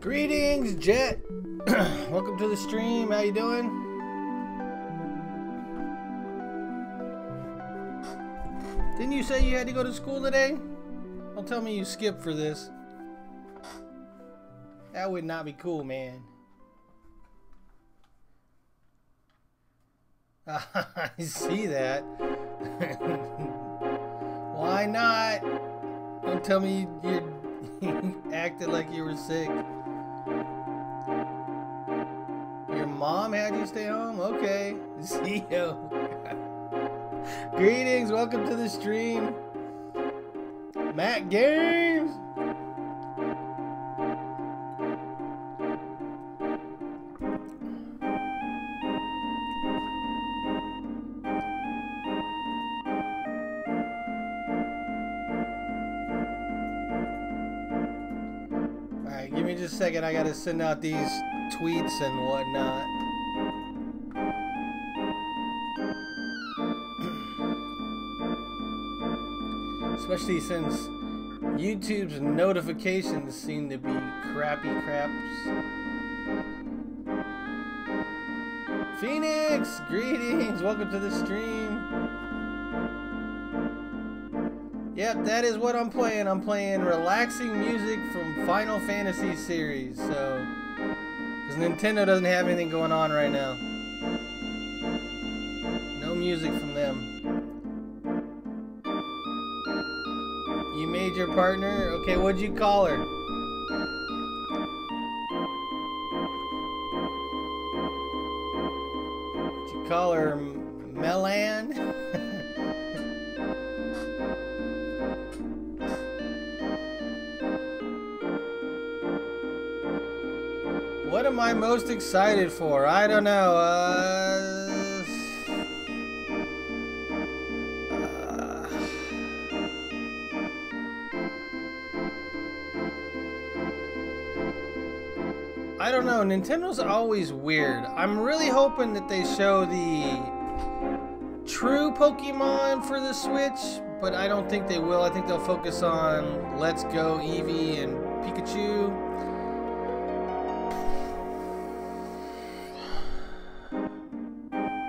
Greetings, Jet. Welcome to the stream. How you doing? Didn't you say you had to go to school today? Don't tell me you skipped for this. That would not be cool, man. I see that. Why not? Don't tell me you acted like you were sick. Your mom had you stay home? Okay. See you. Greetings. Welcome to the stream. Matt Games. Alright, give me just a second. I gotta send out these tweets and whatnot. Especially since YouTube's notifications seem to be crappy craps. Phoenix, greetings. Welcome to the stream. Yep, that is what I'm playing. I'm playing relaxing music from Final Fantasy series. So, because Nintendo doesn't have anything going on right now. No music from them. You made your partner? Okay, what'd you call her? Did you call her Melan? What am I most excited for? I don't know. I don't know. Nintendo's always weird. I'm really hoping that they show the true Pokemon for the Switch, but I don't think they will. I think they'll focus on Let's Go, Eevee, and Pikachu.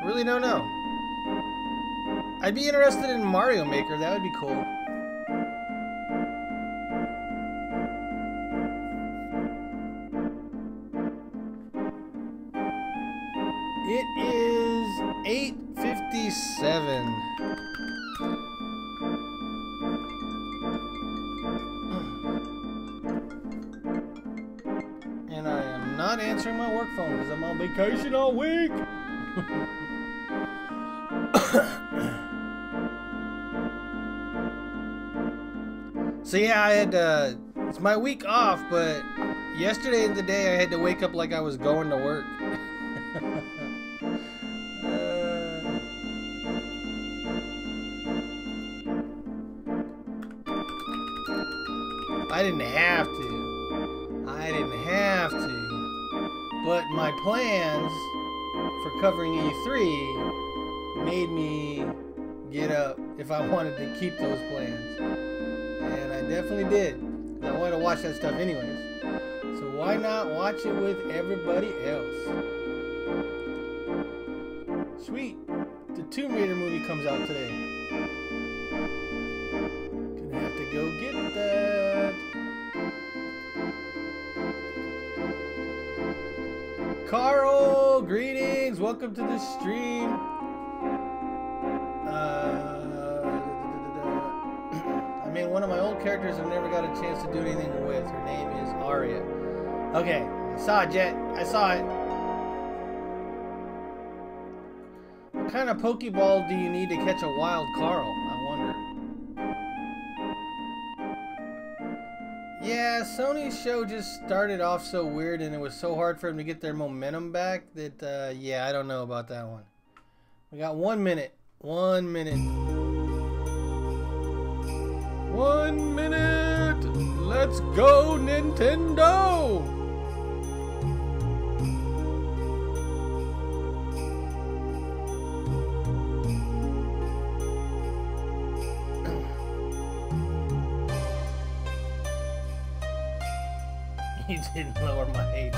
Really don't know. I'd be interested in Mario Maker. That would be cool. It is 8:57. And I am not answering my work phone because I'm on vacation all week. So yeah, I had it's my week off, but yesterday and today I had to wake up like I was going to work. I didn't have to. I didn't have to. But my plans for covering E3 made me get up if I wanted to keep those plans. And I definitely did. I wanted to watch that stuff anyways. So why not watch it with everybody else? Sweet. The Tomb Raider movie comes out today. Gonna have to go get that. Carl, greetings. Welcome to the stream. I mean, one of my old characters I've never got a chance to do anything with. Her name is Arya. Okay, I saw it, Jet. I saw it. What kind of Pokeball do you need to catch a wild Carl? I wonder. Yeah, Sony's show just started off so weird and it was so hard for them to get their momentum back that, yeah, I don't know about that one. We got 1 minute. 1 minute. 1 minute! Let's go, Nintendo! You didn't lower my HP.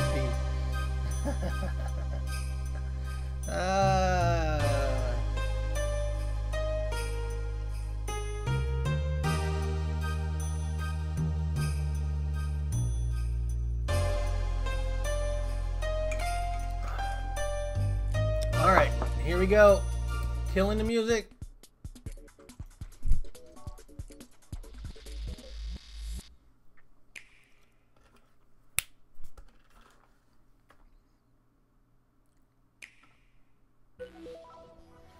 All right, here we go. Killing the music.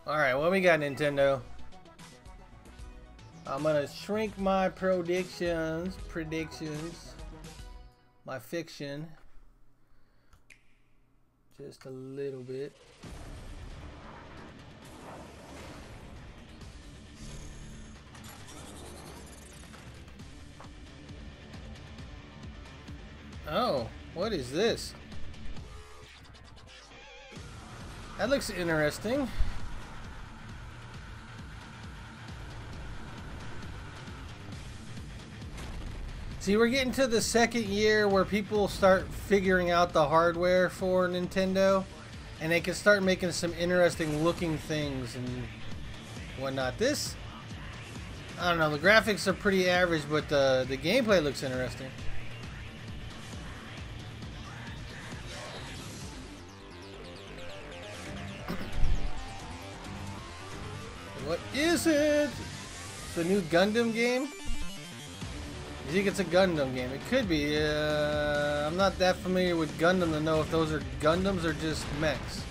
Alright, what we got, Nintendo? I'm gonna shrink my predictions, my fiction, just a little bit. Oh, what is this? That looks interesting. See, we're getting to the second year where people start figuring out the hardware for Nintendo, and they can start making some interesting looking things and whatnot. This, I don't know, the graphics are pretty average, but the gameplay looks interesting. What is it? It's a new Gundam game? You think it's a Gundam game? It could be. I'm not that familiar with Gundam to know if those are Gundams or just mechs.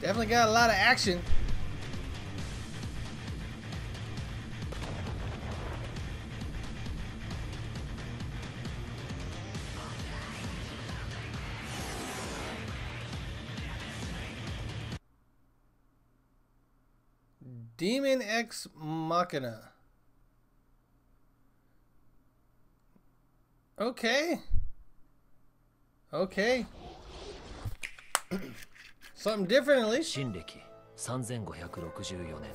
Definitely got a lot of action. Demon X Machina. Okay. Okay. Something different at least. 新暦3564年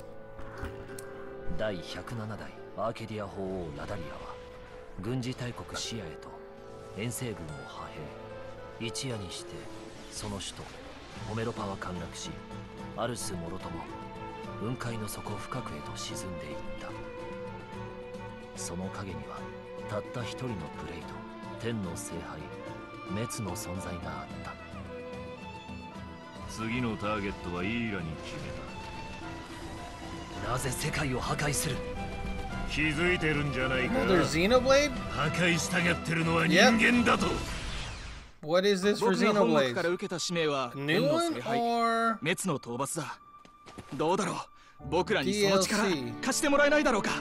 第107代アーケディア法王ラダリアは軍事大国シアへと遠征軍を派兵。一夜にしてその首都ホメロパは陥落し、アルスもろとも雲海の底深くへと沈んでいった。その影にはたった一人のプレイと天の聖杯滅の存在があった。次のターゲットはイーラに決めた。なぜ世界を破壊する？気づいてるんじゃないか。Another Xenoblade? 破壊したがってるのは人間だと。What is this for Xenoblade? から受けた使命は New one or 滅の討伐だ。どうだろう。僕らにその力貸してもらえないだろうか。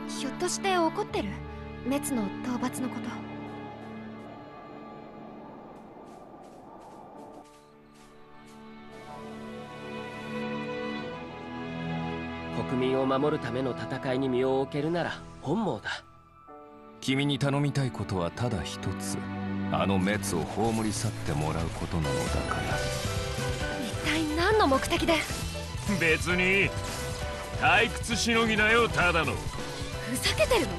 ひょっとして怒ってる？滅の討伐のこと。国民を守るための戦いに身を置けるなら本望だ。君に頼みたいことはただ一つ。あの滅を葬り去ってもらうことなのだから。一体何の目的で？別に退屈しのぎだよ、ただの。ふざけてるの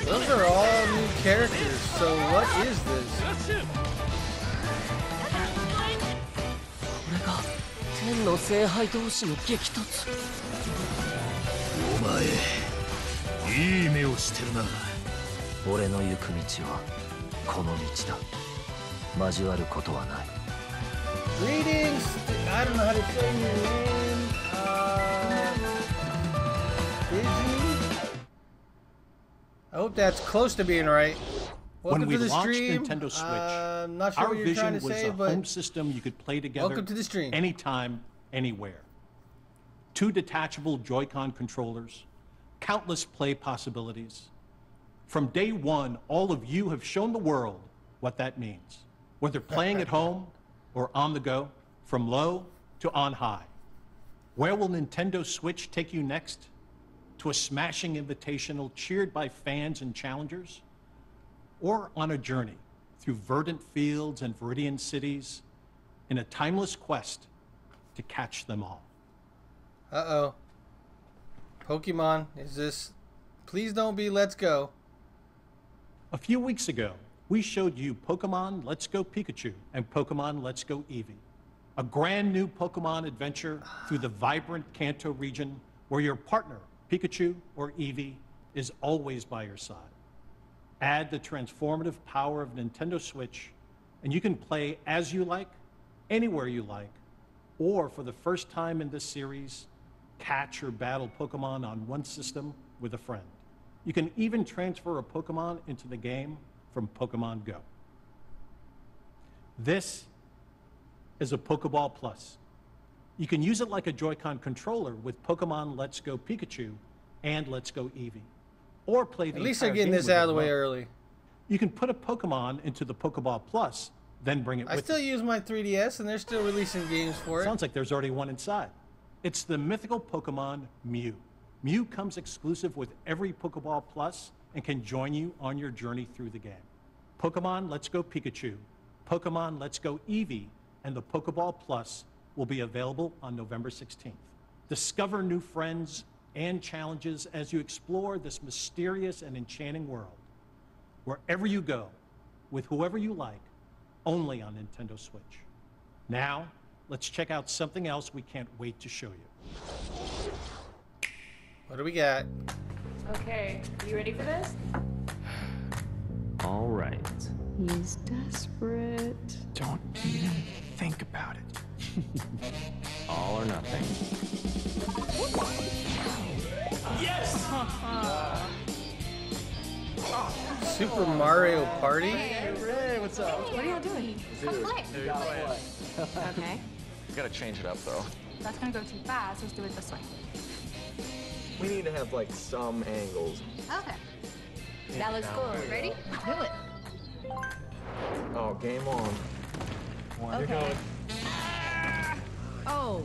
？Those are all new characters, so what is this? これが天の聖杯同士の激突。お前、いい目をしてるな。俺の行く道はこの道だ。交わることはない。Greetings! I don't know how to say your name. Busy? I hope that's close to being right. Welcome to the stream. Nintendo Switch, I'm not sure our what you're trying vision to was say, a but home system you could play together. welcome to the stream. Anytime, anywhere. 2 detachable Joy-Con controllers, countless play possibilities. From day one, all of you have shown the world what that means. Whether playing at home or on the go, from low to on high. Where will Nintendo Switch take you next? To a smashing invitational cheered by fans and challengers? or on a journey through verdant fields and viridian cities in a timeless quest to catch them all. Uh-oh. Pokemon, is this... Please don't be Let's Go. A few weeks ago, we showed you Pokemon Let's Go Pikachu and Pokemon Let's Go Eevee, a brand new Pokemon adventure through the vibrant Kanto region where your partner, Pikachu or Eevee, is always by your side. Add the transformative power of Nintendo Switch, and you can play as you like, anywhere you like, or for the first time in this series, catch or battle Pokemon on one system with a friend. You can even transfer a Pokemon into the game from Pokemon Go. This is a Pokeball Plus. You can use it like a Joy-Con controller with Pokemon Let's Go Pikachu and Let's Go Eevee. Or play the At least they're entire getting game this with out it of the way alone. early. You can put a Pokemon into the Pokeball Plus, then bring it I with still you. use my 3DS, and they're still releasing games for it. Sounds like there's already one inside. It's the mythical Pokemon Mew. Mew comes exclusive with every Pokeball Plus and can join you on your journey through the game. Pokemon Let's Go Pikachu, Pokemon Let's Go Eevee, and the Pokeball Plus will be available on November 16th. Discover new friends and challenges as you explore this mysterious and enchanting world. Wherever you go, with whoever you like, only on Nintendo Switch. Now, let's check out something else we can't wait to show you. What do we got? Okay, you ready for this? All right. He's desperate. Don't even think about it. All or nothing. Super Mario Party? Hey, Ray, what's up? What are y'all doing? Come play. Okay. We gotta change it up, though. That's gonna go too fast. Let's do it this way. We need to have like some angles. Okay. That looks cool. Ready? Do it. Oh, game on. Okay. Oh.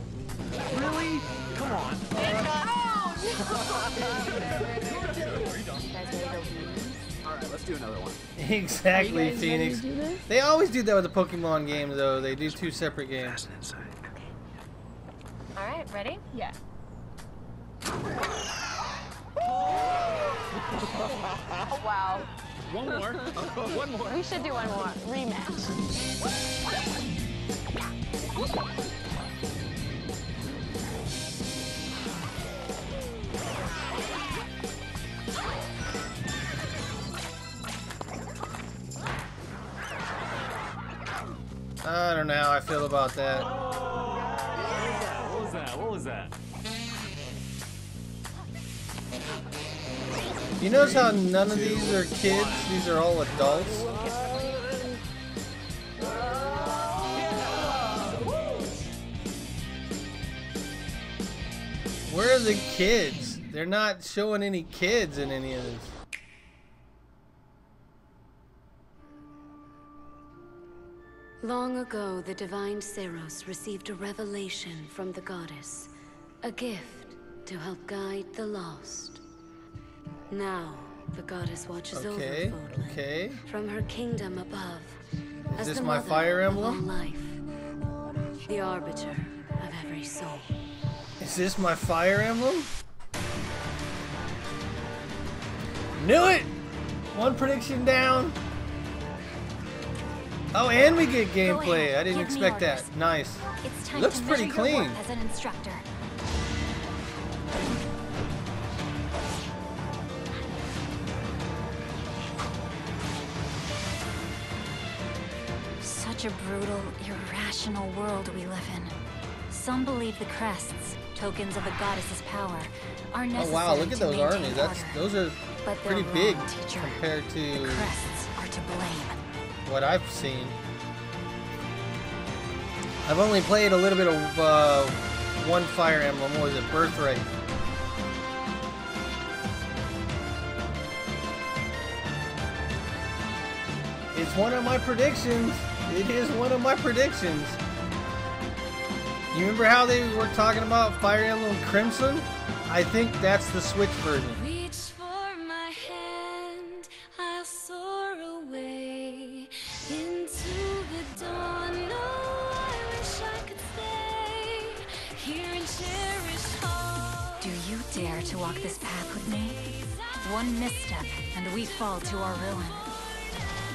Really? Come on. All right, let's do another one. Exactly, Phoenix. They always do that with the Pokemon games, though. They do two separate games. All right, ready? Yeah. Oh, wow. One more. One more. We should do one more. Rematch. I don't know how I feel about that. What was that? What was that? You notice how none of these are kids? These are all adults. Where are the kids? They're not showing any kids in any of this. Long ago, the divine Seros received a revelation from the goddess, a gift to help guide the lost. Now, the goddess watches over Fodlan from her kingdom above. Is as this the my mother Fire of all Emblem? life, the arbiter of every soul. Is this my Fire Emblem? Knew it! One prediction down. Oh, and we get gameplay. I didn't expect that. Nice. It's time Looks to pretty measure your clean. worth as an instructor. Such a brutal, irrational world we live in. Some believe the crests, tokens of the goddess's power, are Oh necessary wow, look at to those maintain armies. order. Those are But they're pretty wrong, big teacher. compared The to crests are to blame. what I've seen. I've only played a little bit of one Fire Emblem. What was it? Birthright. It's one of my predictions. It is one of my predictions. You remember how they were talking about Fire Emblem Crimson? I think that's the Switch version. Reach for my hand, I'll soar path with me? One misstep, and we fall to our ruin.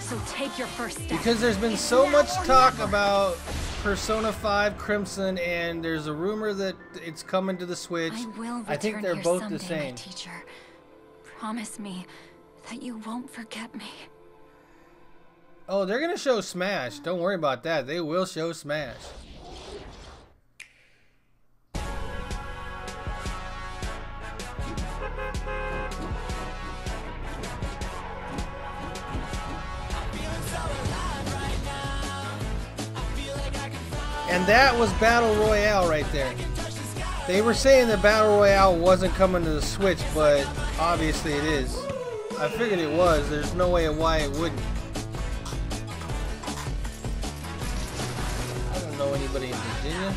So take your first step. Because there's been so much talk about Persona 5 Crimson, and there's a rumor that it's coming to the Switch. I think they're both the same. My teacher, promise me that you won't forget me. Oh, they're gonna show Smash. Don't worry about that. They will show Smash. And that was Battle Royale right there. They were saying that Battle Royale wasn't coming to the Switch, but obviously it is. I figured it was. There's no way why it wouldn't. I don't know anybody in Virginia.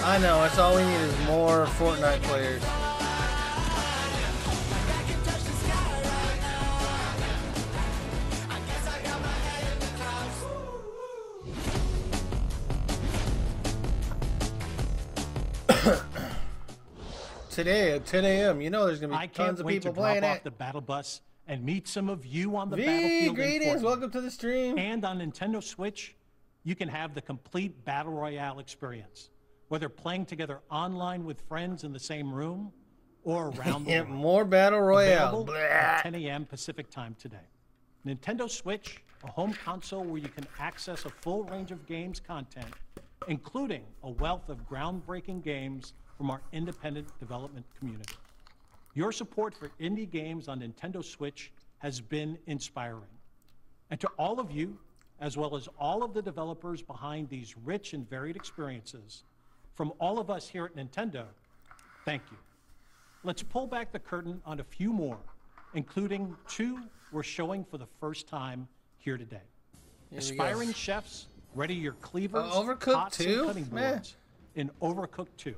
I know, that's all we need is more Fortnite players. Today at 10 a.m. You know there's gonna be tons of people playing it. I can't wait to drop off the battle bus and meet some of you on the battlefield. Greetings, welcome to the stream. And on Nintendo Switch, you can have the complete Battle Royale experience, whether playing together online with friends in the same room or around the world. More Battle Royale. Available at 10 a.m. Pacific time today. Nintendo Switch, a home console where you can access a full range of games content, including a wealth of groundbreaking games from our independent development community. Your support for indie games on Nintendo Switch has been inspiring. And to all of you, as well as all of the developers behind these rich and varied experiences, from all of us here at Nintendo, thank you. Let's pull back the curtain on a few more, including two we're showing for the first time here today. Aspiring chefs, ready your cleavers, Overcooked pots, 2? and cutting boards in Overcooked 2.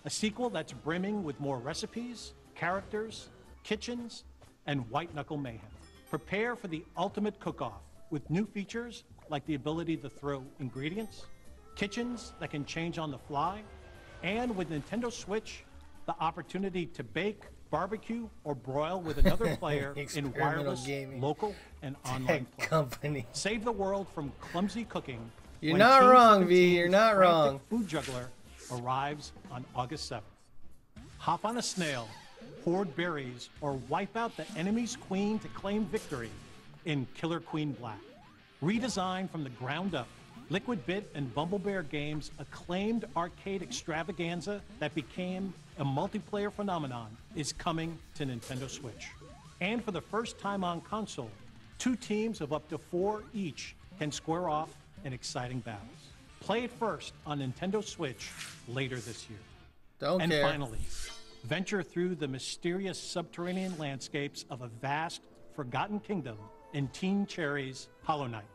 A sequel that's brimming with more recipes, characters, kitchens, and white-knuckle mayhem. Prepare for the ultimate cook-off with new features like the ability to throw ingredients, kitchens that can change on the fly, and with Nintendo Switch, the opportunity to bake, barbecue, or broil with another player in wireless, gaming. local, and online play. Company. Save the world from clumsy cooking. You're not wrong, V. You're not wrong. Food Juggler arrives on August 7th. Hop on a snail, hoard berries, or wipe out the enemy's queen to claim victory in Killer Queen Black. Redesigned from the ground up, Liquid Bit and Bumblebear Games' acclaimed arcade extravaganza that became a multiplayer phenomenon is coming to Nintendo Switch. And for the first time on console, 2 teams of up to 4 each can square off in exciting battles. Play it first on Nintendo Switch later this year. And finally, venture through the mysterious subterranean landscapes of a vast, forgotten kingdom in Teen Cherry's Hollow Knight,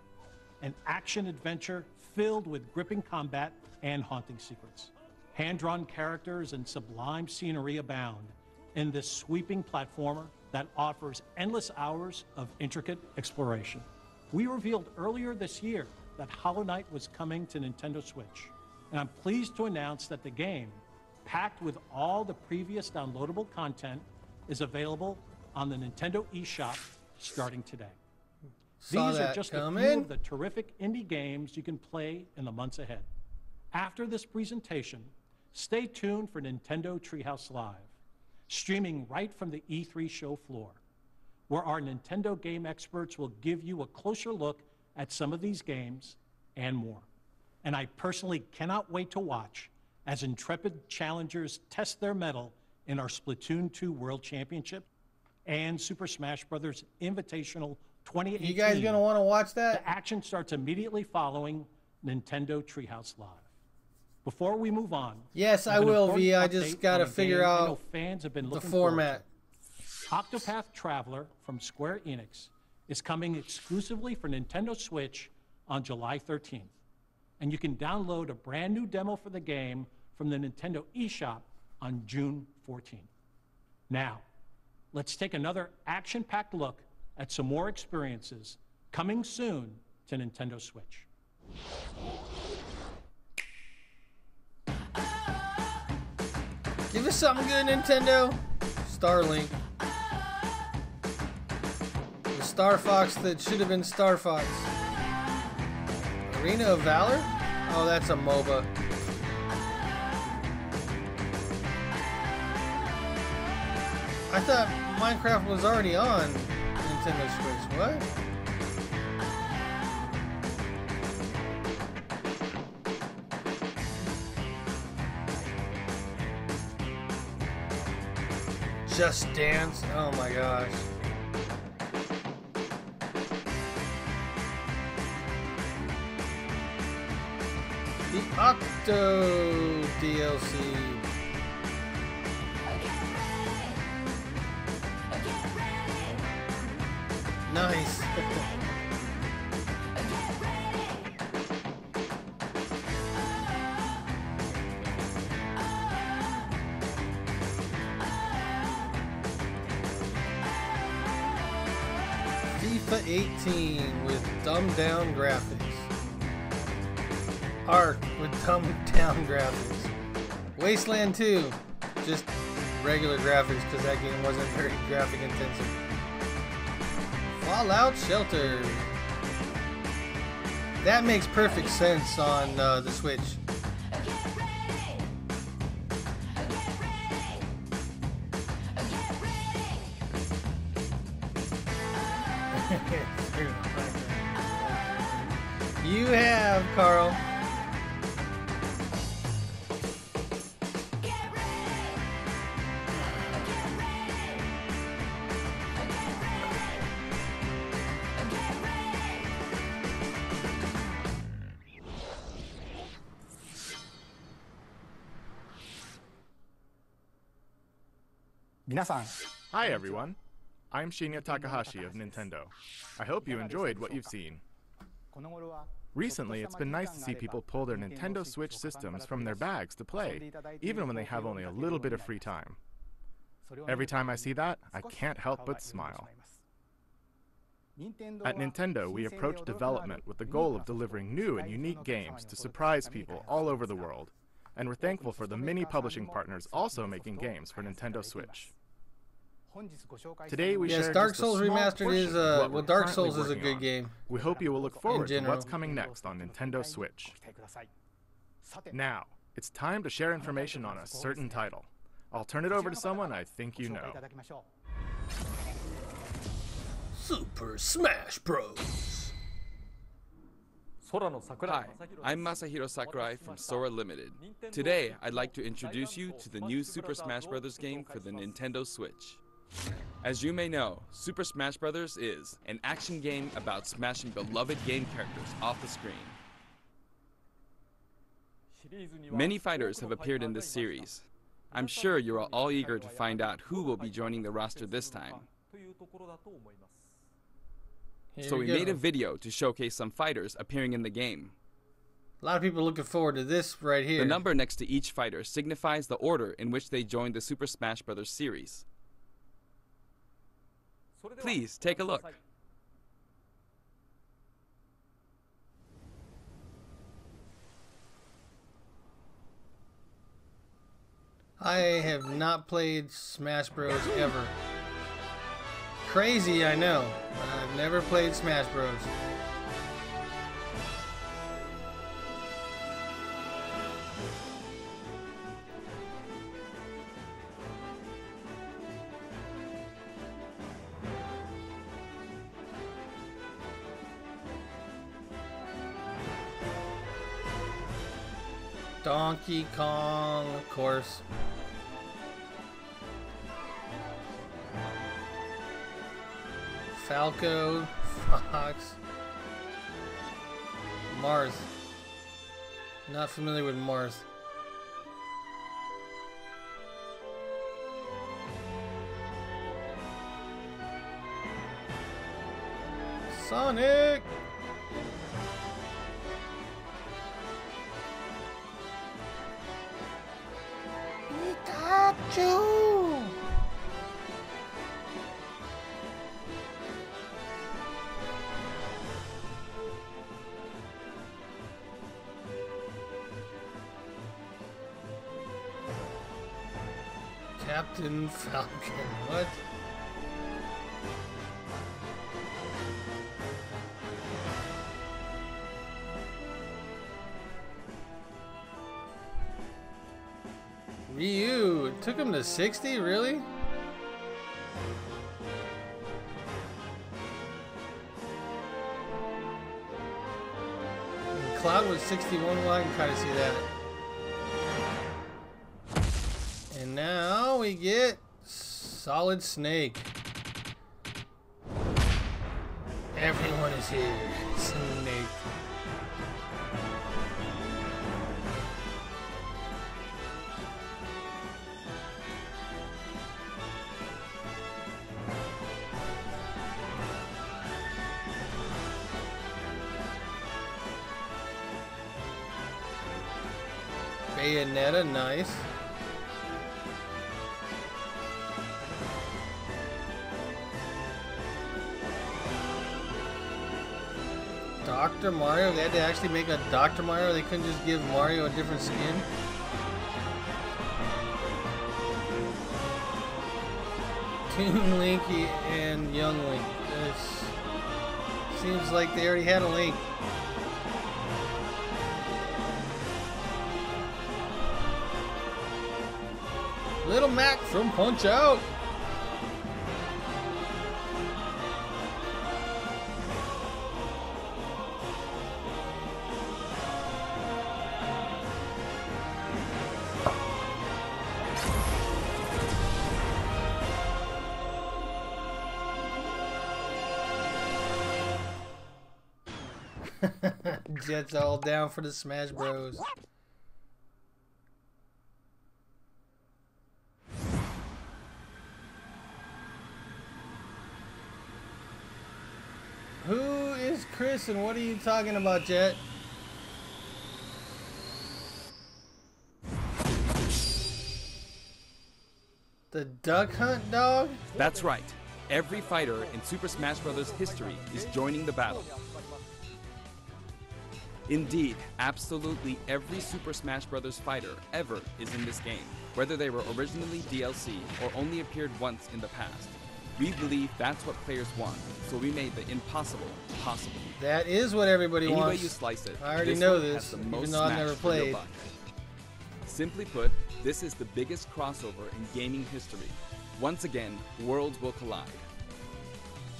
an action-adventure filled with gripping combat and haunting secrets. Hand-drawn characters and sublime scenery abound in this sweeping platformer that offers endless hours of intricate exploration. We revealed earlier this year that Hollow Knight was coming to Nintendo Switch, and I'm pleased to announce that the game, packed with all the previous downloadable content, is available on the Nintendo eShop starting today. These are just a few of the terrific indie games you can play in the months ahead. After this presentation, stay tuned for Nintendo Treehouse Live, streaming right from the E3 show floor, where our Nintendo game experts will give you a closer look at some of these games and more. And I personally cannot wait to watch as intrepid challengers test their mettle in our Splatoon 2 World Championship and Super Smash Bros. Invitational 2018. You guys gonna want to watch that? The action starts immediately following Nintendo Treehouse Live. Before we move on, yes, I will, V. I just gotta figure out fans have been the looking format. Octopath Traveler from Square Enix is coming exclusively for Nintendo Switch on July 13th. And you can download a brand new demo for the game from the Nintendo eShop on June 14th. Now, let's take another action-packed look at some more experiences coming soon to Nintendo Switch. Give us something good, Nintendo. Starlink. The Star Fox that should have been Star Fox. Arena of Valor? Oh, that's a MOBA. I thought Minecraft was already on Nintendo Switch. What? Just Dance? Oh my gosh. The Octo DLC. Nice. FIFA 18 with dumbed down graphics. Ark with dumbed down graphics. Wasteland 2, just regular graphics because that game wasn't very graphic intensive. Fallout Shelter. That makes perfect sense on the Switch. You have, Carl. Hi everyone, I'm Shinya Takahashi of Nintendo. I hope you enjoyed what you've seen. Recently, it's been nice to see people pull their Nintendo Switch systems from their bags to play, even when they have only a little bit of free time. Every time I see that, I can't help but smile. At Nintendo, we approach development with the goal of delivering new and unique games to surprise people all over the world, and we're thankful for the many publishing partners also making games for Nintendo Switch. Today we share Dark just Souls a small Remastered portion is of what we're Dark currently Souls is a working good on. game. We hope you will look forward to general. what's coming next on Nintendo Switch. Now, it's time to share information on a certain title. I'll turn it over to someone I think you know. Super Smash Bros. Hi, I'm Masahiro Sakurai from Sora Limited. Today, I'd like to introduce you to the new Super Smash Bros. Game for the Nintendo Switch. As you may know, Super Smash Bros. Is an action game about smashing beloved game characters off the screen. Many fighters have appeared in this series. I'm sure you're all eager to find out who will be joining the roster this time. So we made a video to showcase some fighters appearing in the game. A lot of people are looking forward to this right here. The number next to each fighter signifies the order in which they joined the Super Smash Bros. Series. Please take a look. I have not played Smash Bros. Ever. Crazy, I know, but I've never played Smash Bros. Donkey Kong, of course. Falco, Fox, Marth. Not familiar with Marth. Sonic! Pikachu! Captain Falcon. What? Ryu, it took him to 60, really? And Cloud was 61, well I can kind of see that. And now we get Solid Snake. Everyone is here. Snake. Bayonetta, nice. Dr. Mario, they had to actually make a Dr. Mario, they couldn't just give Mario a different skin. Toon Link and Young Link. This seems like they already had a Link. Little Mac from Punch Out. Jet's all down for the Smash Bros. Who is Chris and what are you talking about, Jet? The Duck Hunt dog? That's right. Every fighter in Super Smash Bros. History is joining the battle. Indeed, absolutely every Super Smash Bros. Fighter ever is in this game, whether they were originally DLC or only appeared once in the past. We believe that's what players want, so we made the impossible possible. That is what everybody wants. Any way you slice it, I already know this, even though I've never played. Simply put, this is the biggest crossover in gaming history. Once again, worlds will collide.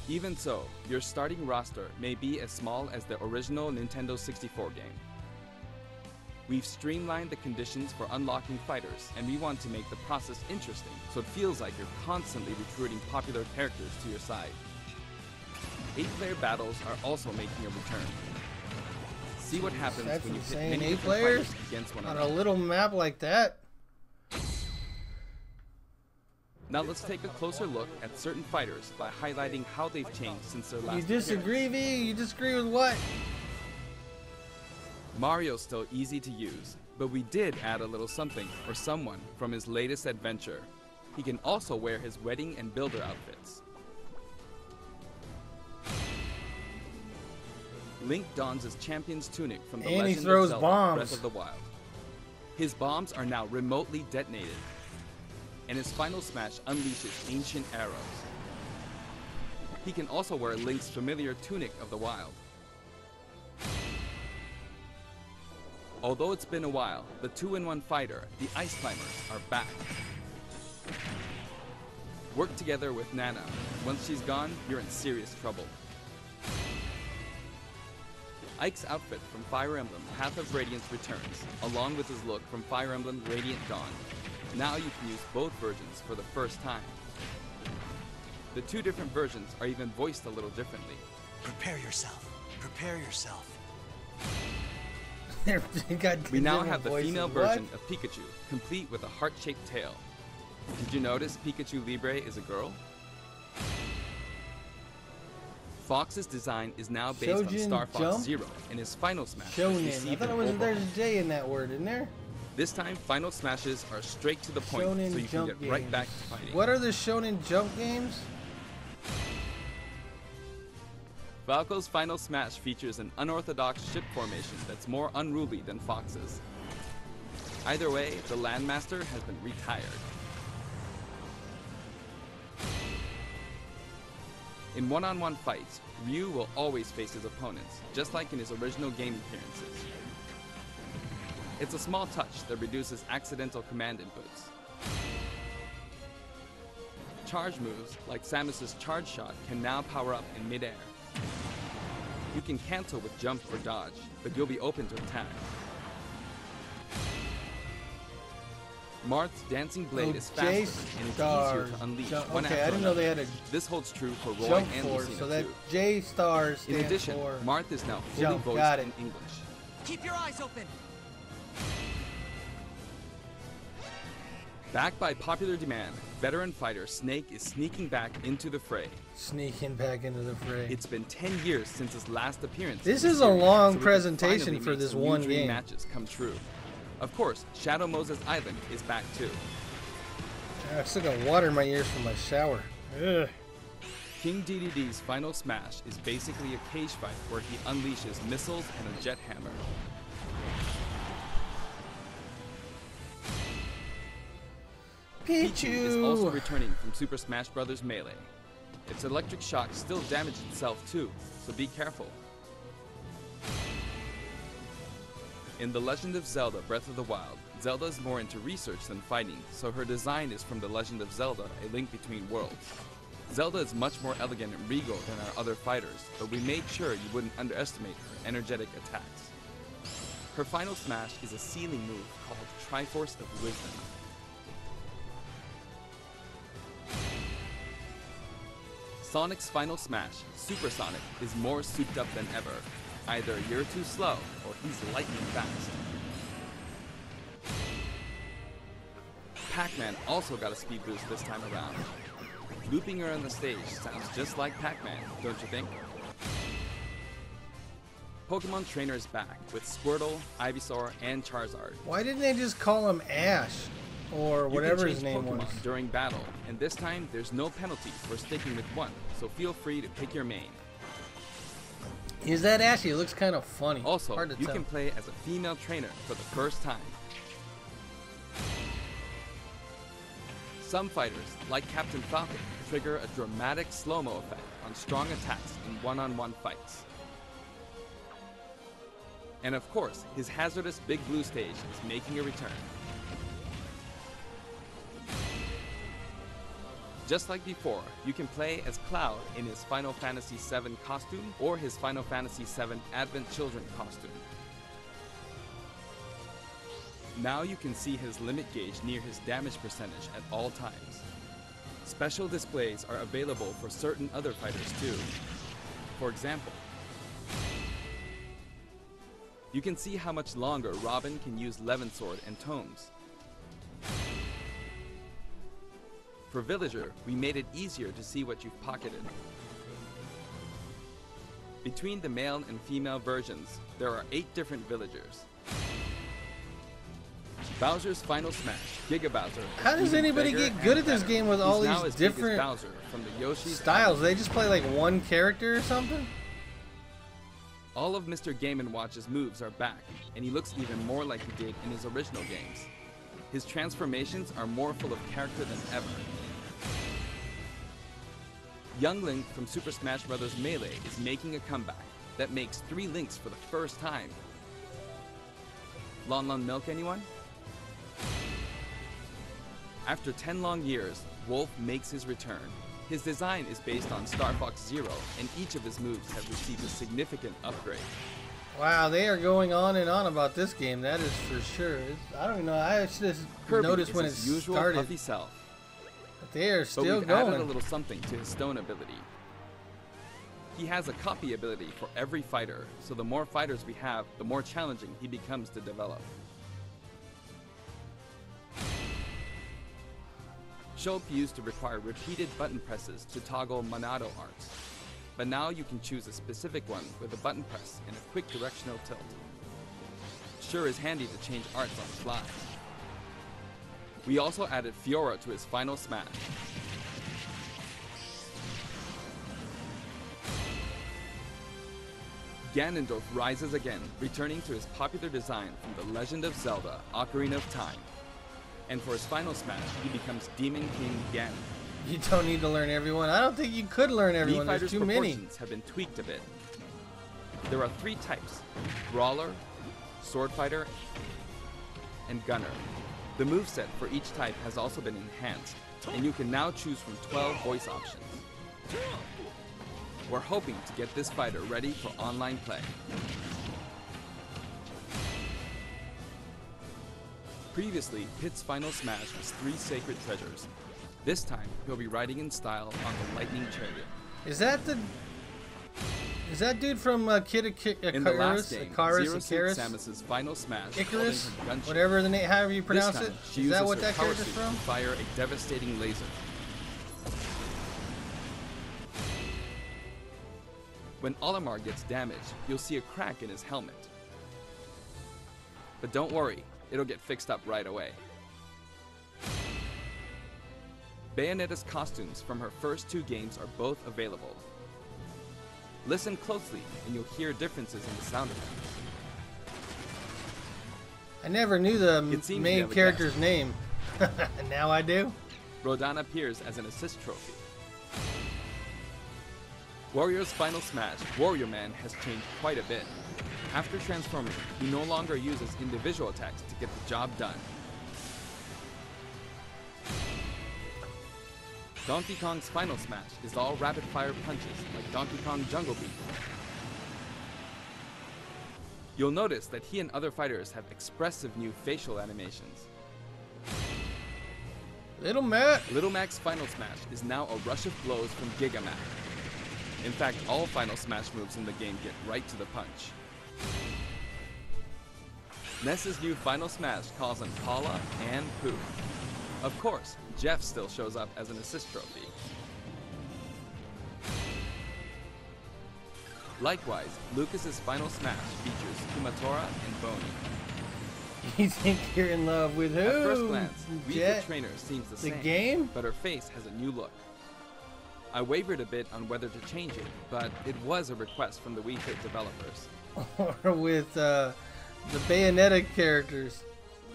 Even so, your starting roster may be as small as the original Nintendo 64 game. We've streamlined the conditions for unlocking fighters, and we want to make the process interesting, so it feels like you're constantly recruiting popular characters to your side. 8-player battles are also making a return. See what happens when you pit many different fighters against one another. On a little map like that. Now let's take a closer look at certain fighters by highlighting how they've changed since their last You disagree, V? You disagree with what? Mario's still easy to use, but we did add a little something for someone from his latest adventure. He can also wear his wedding and builder outfits. Link dons his champion's tunic from the Legend of Zelda Breath of the Wild. His bombs are now remotely detonated, and his final smash unleashes ancient arrows. He can also wear Link's familiar tunic of the wild. Although it's been a while, the 2-in-1 fighter, the Ice Climbers, are back. Work together with Nana. Once she's gone, you're in serious trouble. Ike's outfit from Fire Emblem Path of Radiance returns, along with his look from Fire Emblem Radiant Dawn. Now you can use both versions for the first time. The two different versions are even voiced a little differently. Prepare yourself. Prepare yourself. We now have the female version of Pikachu, complete with a heart-shaped tail. Did you notice Pikachu Libre is a girl? Fox's design is now based on Star Fox Zero, and his final smash Shonen. I thought there's a J in that word, isn't there? This time, final smashes are straight to the point, Shonen so you can get right back to fighting. What are the Shonen Jump games? Falco's final smash features an unorthodox ship formation that's more unruly than Fox's. Either way, the Landmaster has been retired. In one-on-one fights, Ryu will always face his opponents, just like in his original game appearances. It's a small touch that reduces accidental command inputs. Charge moves, like Samus's charge shot, can now power up in midair. You can cancel with jump or dodge, but you'll be open to attack. Marth's dancing blade is faster, and it's easier to unleash one after I didn't know they had a This holds true for Roy jump and force, Lucina so that too. J star stands In addition, for Marth is now fully jump. voiced Got it. in English. Keep your eyes open. Backed by popular demand, veteran fighter Snake is sneaking back into the fray. Sneaking back into the fray. It's been 10 years since his last appearance. This in the is a series, long so we can presentation finally for make this some one new dream game. matches come true. Of course, Shadow Moses Island is back too. I still got water in my ears from my shower. Ugh. King DDD's final smash is basically a cage fight where he unleashes missiles and a jet hammer. Pichu is also returning from Super Smash Bros. Melee. Its electric shock still damaged itself too, so be careful. In The Legend of Zelda Breath of the Wild, Zelda is more into research than fighting, so her design is from The Legend of Zelda, A Link Between Worlds. Zelda is much more elegant and regal than our other fighters, but we made sure you wouldn't underestimate her energetic attacks. Her final smash is a ceiling move called Triforce of Wisdom. Sonic's final smash, Super Sonic, is more souped up than ever. Either you're too slow, or he's lightning fast. Pac-Man also got a speed boost this time around. Looping around the stage sounds just like Pac-Man, don't you think? Pokemon Trainer is back with Squirtle, Ivysaur, and Charizard. Why didn't they just call him Ash? Or whatever his name was. During battle, and this time there's no penalty for sticking with one, so feel free to pick your main. Is that Ashy? It looks kind of funny. Also, hard to you tell. can play as a female trainer for the first time. Some fighters, like Captain Falcon, trigger a dramatic slow-mo effect on strong attacks in one-on-one fights. And of course, his hazardous Big Blue stage is making a return. Just like before, you can play as Cloud in his Final Fantasy VII costume or his Final Fantasy VII Advent Children costume. Now you can see his limit gauge near his damage percentage at all times. Special displays are available for certain other fighters too. For example, you can see how much longer Robin can use Levin Sword and Tomes. For Villager, we made it easier to see what you've pocketed. Between the male and female versions, there are 8 different villagers. Bowser's final smash, Giga Bowser. How does anybody get good at this game with all these different Bowser from the Yoshi's styles? They just play like one character or something? All of Mr. Game & Watch's moves are back, and he looks even more like he did in his original games. His transformations are more full of character than ever. Young Link from Super Smash Bros. Melee is making a comeback that makes 3 Links for the first time. Lon Lon Milk, anyone? After 10 long years, Wolf makes his return. His design is based on Star Fox Zero, and each of his moves have received a significant upgrade. Wow, they are going on and on about this game, that is for sure. I don't even know, I just noticed when it started. Puffy self. But they are still but we've going. added a little something to his stone ability. He has a copy ability for every fighter, so the more fighters we have, the more challenging he becomes to develop. Shulk used to require repeated button presses to toggle Monado arts, but now you can choose a specific one with a button press and a quick directional tilt. Sure is handy to change arts on the fly. We also added Fiora to his final smash. Ganondorf rises again, returning to his popular design from The Legend of Zelda: Ocarina of Time. And for his final smash, he becomes Demon King Ganon. You don't need to learn everyone. I don't think you could learn everyone. There's Fighters' too many. proportions have been tweaked a bit. There are 3 types: Brawler, Sword Fighter, and Gunner. The moveset for each type has also been enhanced, and you can now choose from 12 voice options. We're hoping to get this fighter ready for online play. Previously, Pit's final smash was 3 sacred treasures. This time, he'll be riding in style on the lightning chariot. Is that dude from Kid In the last game, Zero Suit Icarus? Samus's final smash, Icarus? holding her gunship. Whatever the name, however you pronounce This time, it. she Is that uses what her that power character's suit from? to fire a devastating laser. When Olimar gets damaged, you'll see a crack in his helmet. But don't worry, it'll get fixed up right away. Bayonetta's costumes from her first 2 games are both available. Listen closely and you'll hear differences in the sound effects. I never knew the It seems we main have a character's guest. name. Now I do. Rodan appears as an assist trophy. Warrior's final smash, Warrior Man, has changed quite a bit. After transforming, he no longer uses individual attacks to get the job done. Donkey Kong's final smash is all rapid-fire punches like Donkey Kong Jungle Beat. You'll notice that he and other fighters have expressive new facial animations. Little Mac. Little Mac's final smash is now a rush of blows from Giga Mac. In fact, all final smash moves in the game get right to the punch. Ness's new final smash calls on Paula and Pooh. Of course, Jeff still shows up as an assist trophy. Likewise, Lucas's final smash features Kumatora and Boney. You think you're in love with who? At first glance, Wii Jet? Fit Trainer seems the same, game? but her face has a new look. I wavered a bit on whether to change it, but it was a request from the Wii Fit developers. Or with the Bayonetta characters.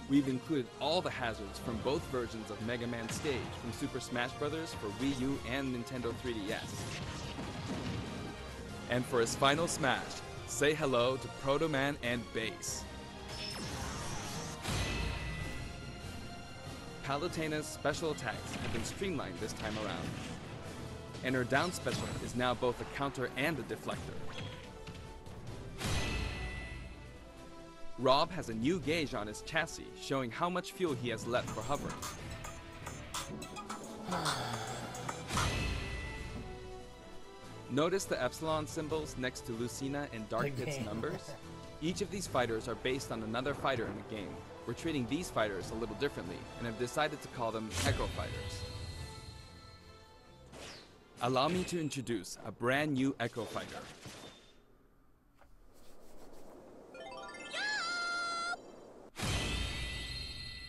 We've included all the hazards from both versions of Mega Man Stage from Super Smash Bros. For Wii U and Nintendo 3DS. And for his final smash, say hello to Proto Man and Bass. Palutena's special attacks have been streamlined this time around. And her down special is now both a counter and a deflector. Rob has a new gauge on his chassis, showing how much fuel he has left for hovering. Notice the epsilon symbols next to Lucina and Dark Pit's numbers? Each of these fighters are based on another fighter in the game. We're treating these fighters a little differently and have decided to call them Echo Fighters. Allow me to introduce a brand new Echo Fighter.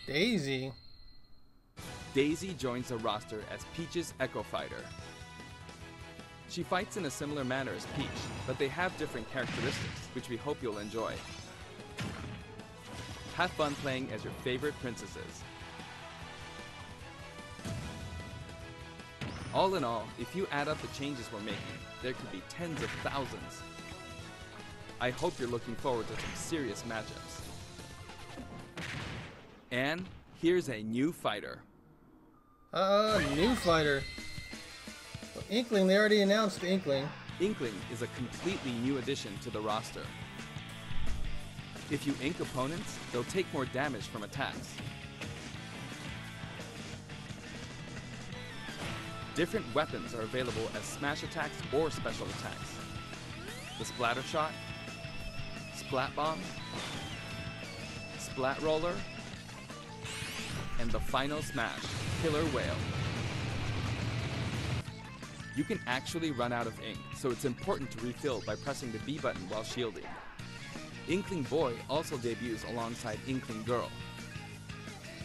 Daisy. Daisy joins the roster as Peach's Echo Fighter. She fights in a similar manner as Peach, but they have different characteristics, which we hope you'll enjoy. Have fun playing as your favorite princesses. All in all, if you add up the changes we're making, there could be tens of thousands. I hope you're looking forward to some serious matchups. And here's a new fighter. New fighter. Inkling, they already announced Inkling. Inkling is a completely new addition to the roster. If you ink opponents, they'll take more damage from attacks. Different weapons are available as smash attacks or special attacks. The Splatter Shot, Splat Bomb, Splat Roller, and the final smash, Killer Whale. You can actually run out of ink, so it's important to refill by pressing the B button while shielding. Inkling Boy also debuts alongside Inkling Girl.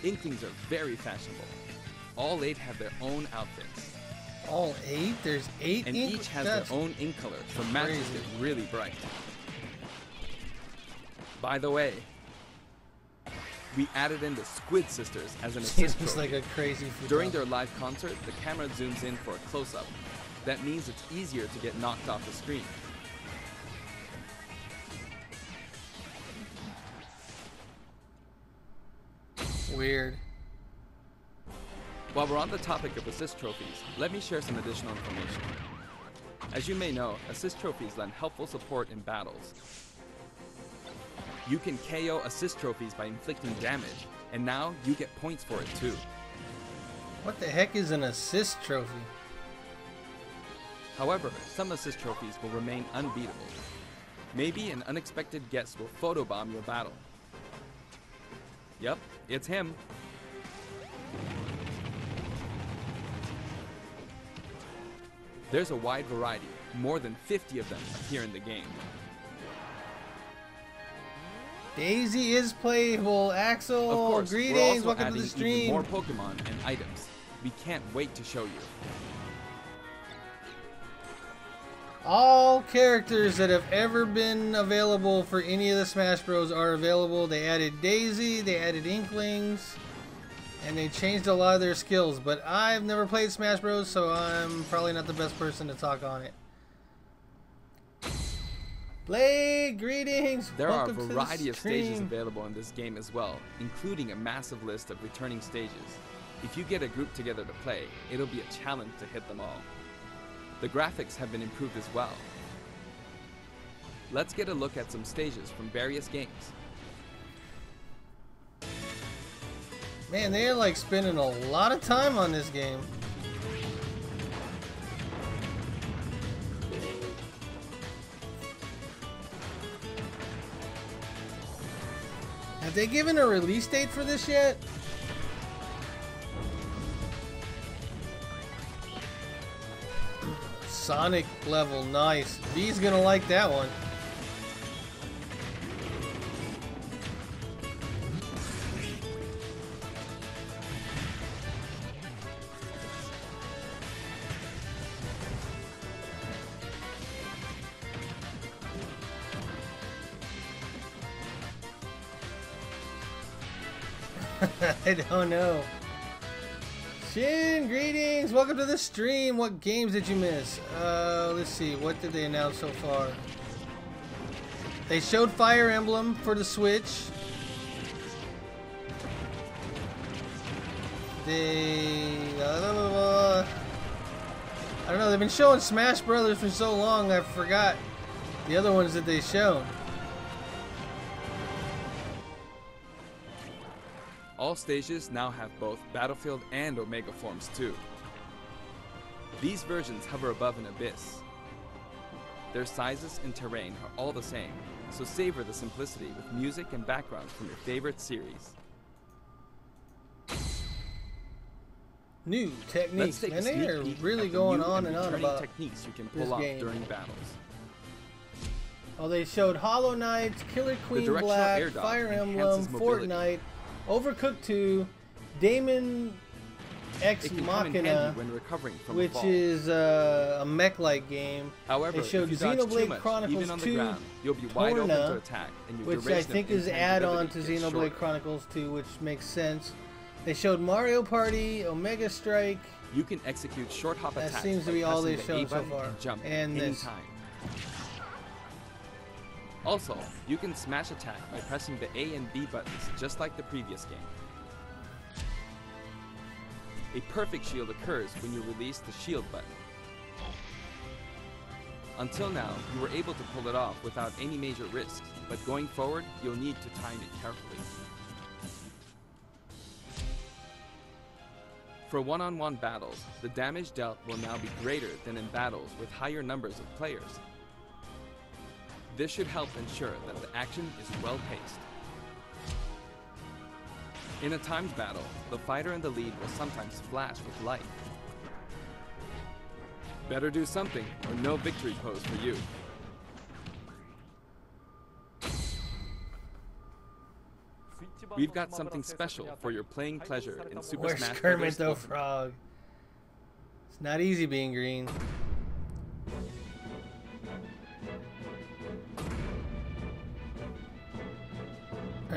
Inklings are very fashionable. All 8 have their own outfits. All 8? There's 8 and ink? each has That's their own ink color, so matches crazy. get really bright. By the way, We added in the Squid Sisters as an She assist looks trophy. like a crazy football. During their live concert, the camera zooms in for a close-up. That means it's easier to get knocked off the screen. Weird. While we're on the topic of assist trophies, let me share some additional information. As you may know, assist trophies lend helpful support in battles. You can KO assist trophies by inflicting damage, and now you get points for it too. What the heck is an assist trophy? However, some assist trophies will remain unbeatable. Maybe an unexpected guest will photobomb your battle. Yep, it's him. There's a wide variety. More than 50 of them appear in the game. Daisy is playable. Axel, Of course, we're greetings. also Welcome to adding the even stream. more Pokemon and items. We can't wait to show you. All characters that have ever been available for any of the Smash Bros. Are available. They added Daisy, they added Inklings, and they changed a lot of their skills. But I've never played Smash Bros., so I'm probably not the best person to talk on it. Blade, greetings. There are a Welcome to the variety of stages stream. available in this game as well, including a massive list of returning stages. If you get a group together to play, it'll be a challenge to hit them all. The graphics have been improved as well. Let's get a look at some stages from various games. Man, they're like spending a lot of time on this game. Have they given a release date for this yet? Sonic level, nice. V's gonna like that one. I don't know. Shin, greetings. Welcome to the stream. What games did you miss? Let's see. What did they announce so far? They showed Fire Emblem for the Switch. I don't know. They've been showing Smash Brothers for so long, I forgot the other ones that they showed. All stages now have both Battlefield and Omega forms too. These versions hover above an abyss. Their sizes and terrain are all the same, so savor the simplicity with music and background from your favorite series. New techniques, Let's take and a they sneak are peek really at the going new on and and on returning about techniques you can this pull off game. during battles. Oh, they showed Hollow Knight, Killer Queen directional Black, air dodge Fire Emblem, enhances mobility. Fortnite, Overcooked 2, Damon Ex It can come in Machina, handy when recovering from a which fall. is a mech-like game. However, they showed if you dodge too Xenoblade much, Chronicles even on the 2, ground, you'll be wide open Torna, to attack, and your which I duration think of is add-on intangibility to gets Xenoblade shorter. Chronicles 2, which makes sense. They showed Mario Party, Omega Strike. You can execute short hop That attacks seems to by be all pressing they've the A shown so button far. and jump And this. anytime. Also, you can smash attack by pressing the A and B buttons just like the previous game. A perfect shield occurs when you release the shield button. Until now, you were able to pull it off without any major risks, but going forward, you'll need to time it carefully. For one-on-one battles, the damage dealt will now be greater than in battles with higher numbers of players. This should help ensure that the action is well-paced. In a timed battle, the fighter in the lead will sometimes flash with light. Better do something, or no victory pose for you. We've got something special for your playing pleasure in Super Where's Smash Kermit Bros. the Frog? It's not easy being green.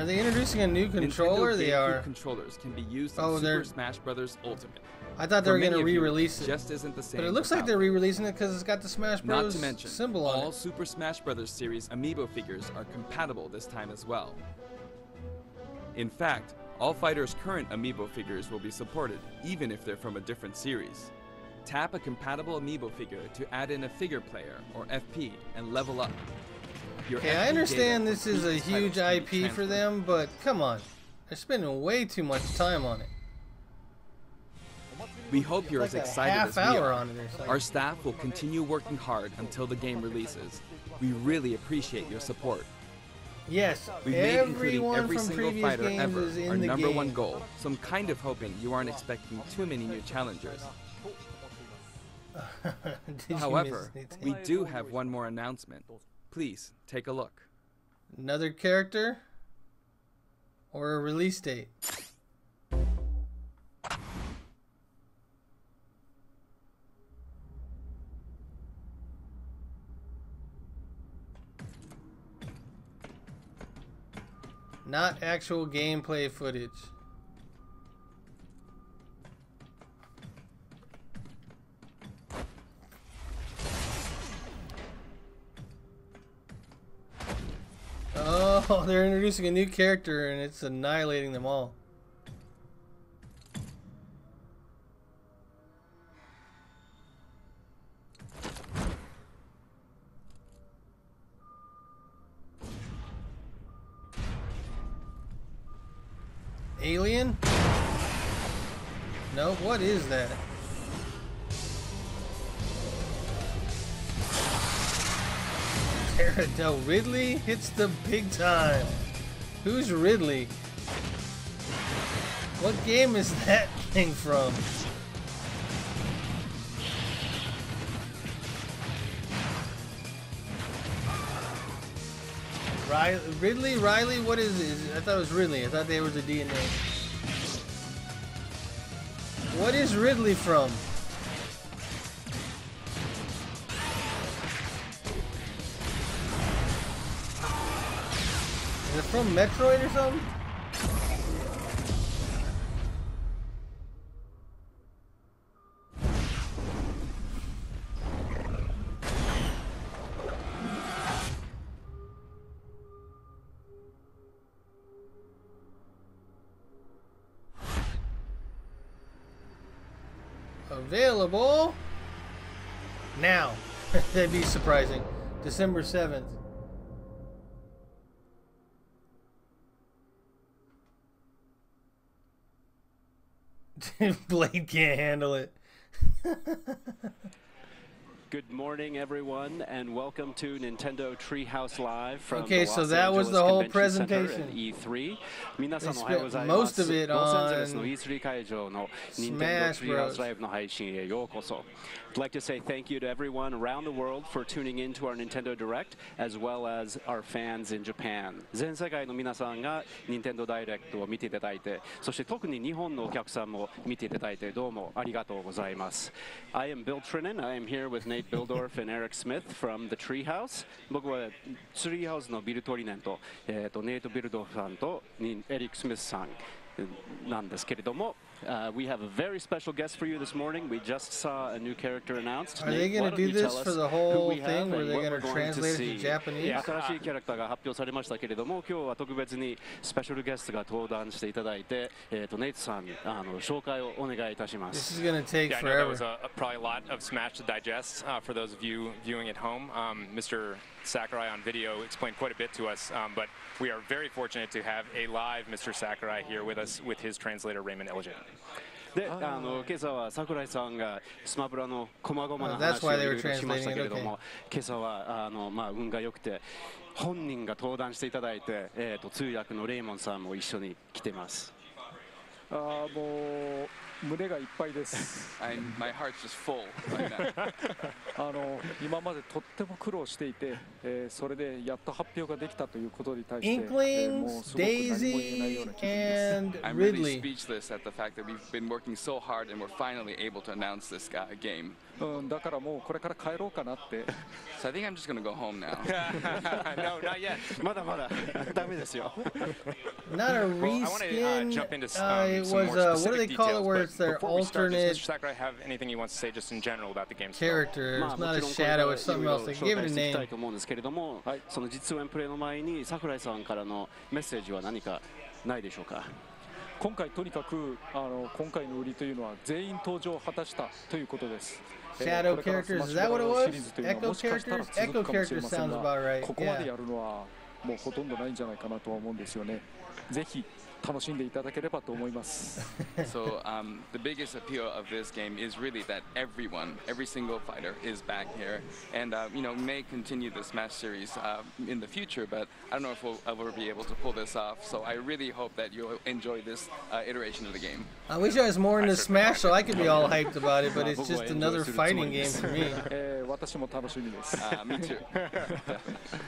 Are they introducing a new controller? Nintendo They GameCube are. controllers can be used in Oh, Super Smash Bros. Ultimate. I thought they were going to re-release it. Just isn't the same. But it looks like they're re-releasing it because it's got the Smash Bros. Not to mention, symbol on it. all Super Smash Bros. Series amiibo figures are compatible this time as well. In fact, all fighters' current amiibo figures will be supported, even if they're from a different series. Tap a compatible amiibo figure to add in a figure player, or FP, and level up. Okay, I understand this is a huge IP for them, but come on. They're spending way too much time on it. We hope you're as excited as we are. On it or something. Our staff will continue working hard until the game releases. We really appreciate your support. Yes, We've made including everyone every from single previous fighter games ever is in our the number game. one goal, so I'm kind of hoping you aren't expecting too many new challengers. However, we do have one more announcement. Please, take a look. Another character? Or a release date? Not actual gameplay footage. Oh, they're introducing a new character and it's annihilating them all. Alien? No, what is that? No, Ridley hits the big time. Who's Ridley? What game is that thing from? Riley, what is it? I thought it was Ridley. I thought there was a DNA. What is Ridley from? Is it from Metroid or something? Available now. That'd be surprising. December 7th. Blade can't handle it. Good morning, everyone, and welcome to Nintendo Treehouse Live from Okay, the so Los that Angeles was the whole Convention Center presentation. at E3. They 皆さんおはようござい spent ます。 most of it ロサンゼルスの on E3 会場の Smash Nintendo Bros. Treehouse Live の配信へようこそ。I'd like to say thank you to everyone around the world for tuning in to our Nintendo Direct, as well as our fans in Japan. 全世界の皆さんが Nintendo Direct を見ていただいて、そして特に日本のお客さんも見ていただいてどうもありがとうございます。I am Bill Trinan. I am here with Nate Bildorf and Eric Smith from the Treehouse. 僕は Treehouse のビル・トリネンと、ネイト・ビルドフさんとエリック・スミスさんなんですけれども、we have a very special guest for you this morning. We just saw a new character announced. Are they Nate, going why to don't do you this tell for us the who whole we have thing? Were and they what going we're to going to translate it to see? Japanese? 新しいキャラクターが発表されましたけれども、今日は特別にスペシャルゲストが登壇していただいて、ネイトさん紹介をお願いいたしま This す。 is going to take Yeah, I know that forever. was probably a lot of Smash to digest for those of you viewing at home. Mr. Sakurai on video explained quite a bit to us, but we are very fortunate to have a live Mr. Sakurai here with us with his translator Raymond Illegitt. で、今朝は桜井さんがスマブラの細々な That's 話を why い they ろ were いろしました translating け it. れど Okay. も、今朝は運が良くて本人が登壇していただいて、通訳のレイモンさんも一緒に来てます。もう胸がいっぱいです。My heart's just full right now. 今までとっても苦労していて、それでやっと発表ができたということに対して、Inklings, Daisy, and I'm Ridley. really speechless at the fact that we've been working so hard and we're finally able to announce this game. だからもうこれから帰ろうかなって。So I think I'm just gonna go home now. No, not yet. まだまだダメですよ。Not a reskin. It was what do they call it? Where it's their alternate Mr. Sakurai have anything he wants to say just in general about the game? Character. It's not a shadow. It's something else. They give it a name. と思うんですけれども、その実演プレイの前に桜井さんからのメッセージは何かないでしょうか。今回とにかく今回の売りというのは全員登場を果たしたということです。Shadow characters, is that what it was? Echo characters? Echo characters sounds about right. ここまでやるのはもうほとんどないんじゃないかなとは思うんですよね。ぜひ楽しんでいただければと思います。So the biggest appeal of this game is really that every single fighter is back here, and may continue the Smash series in the future. But I don't know if we'll ever be able to pull this off. So I really hope that you'll enjoy this iteration of the game. I wish I was more into Smash so I could be all hyped about it, but it's just another fighting game for me. 私も楽しみです。Me too.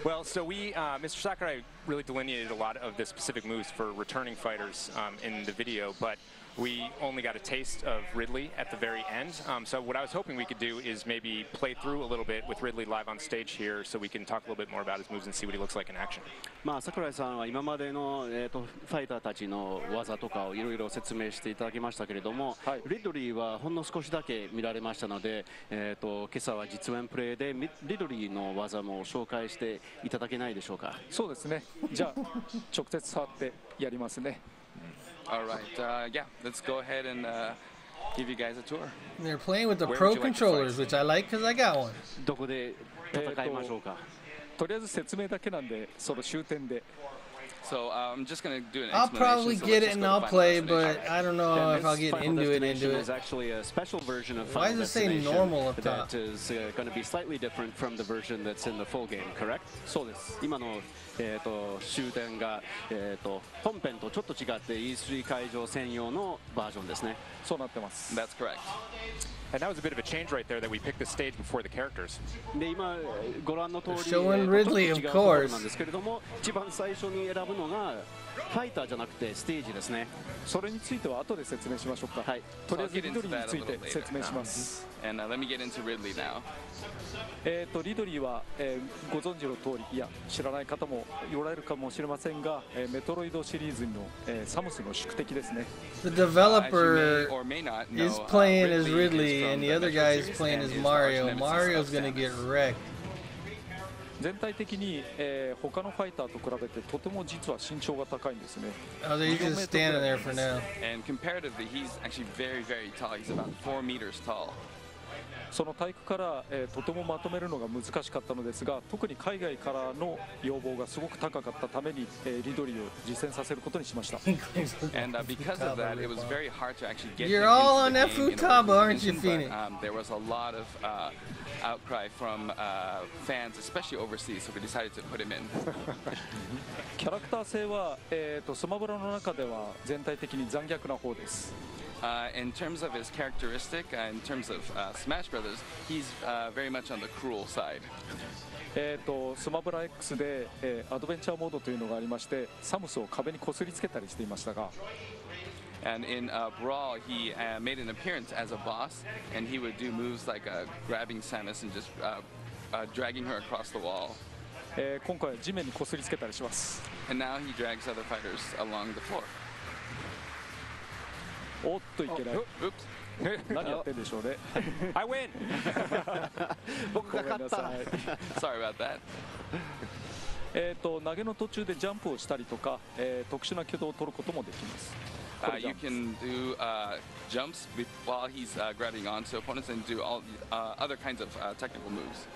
Well, so Mr. Sakurai really delineated a lot of the specific moves for returning fighters in the video, but we only got a taste of Ridley at the very end. So what I was hoping we could do is maybe play through a little bit with Ridley live on stage here, so we can talk a little bit more about his moves and see what he looks like in action. まあ桜井さんは今までのファイターたちの技とかをいろいろ説明していただきましたけれども、リドリーはほんの少しだけ見られましたので、今朝は実演プレイでリドリーの技も紹介していただけないでしょうか。そうですね。じゃあ直接触ってやりますね。All right, yeah, let's go ahead and give you guys a tour. They're playing with the Pro controllers, which I like because I got one. どこで戦いましょうか。とりあえず説明だけなんで、その終点で。So I'm just gonna do an I'll explanation. probably get it and I'll play, but I don't know if I'll get into it. Is actually a special version of Why does it say normal up top? That is going to be slightly different from the version that's in the full game, correct? そうです。今の終点が本編とちょっと違って E3 会場専用のバージョンですね。そうなってます。That's correct. And that was a bit of a change right there that we picked the stage before the characters. で今ご覧の通り Showing Ridley, of course. なんですけれども、一番最初に選ぶのがファイターじゃなくてステージですね。それについては後で説明しましょうか。はい。とりあえずリドリーについて説明します。And let me get into Ridley now. リドリーは、ご存知の通り、いや知らない方もおられるかもしれませんが、メトロイドシリーズの、サムスの宿敵ですね。The developer is playing as Ridley, and the other guy is playing as Mario. Mario's gonna get wrecked. 全体的に、他のファイターと比べてとても実は身長が高いんですね。Oh, he's just standing there for now. And comparatively, he's actually very, very tall. He's about 4 meters tall. その体育から、とてもまとめるのが難しかったのですが、特に海外からの要望がすごく高かったために、リドリーを実践させることにしました。And because of that, it was very hard to actually get You're all on that futaba, aren't you, Phoenix? There was a lot of outcry from fans, especially overseas, so we decided to put him in. キャラクター性は、スマブラの中では全体的に残虐な方です。In terms of his characteristic, in terms of Smash Brothers, he's very much on the cruel side. スマブラ X で、アドベンチャーモードというのがありまして、サムスを壁にこすりつけたりしていましたが。And in Brawl, he made an appearance as a boss, and he would do moves like grabbing Samus and just dragging her across the wall. 今回は地面にこすりつけたりします。And now he drags other fighters along the floor. おっといけない。何やってんでしょうね。I win. 僕が勝った。Sorry about that. 投げの途中でジャンプをしたりとか、特殊な挙動を取ることもできます。You can do jumps while he's grabbing onto opponents and do all other kinds of technical moves.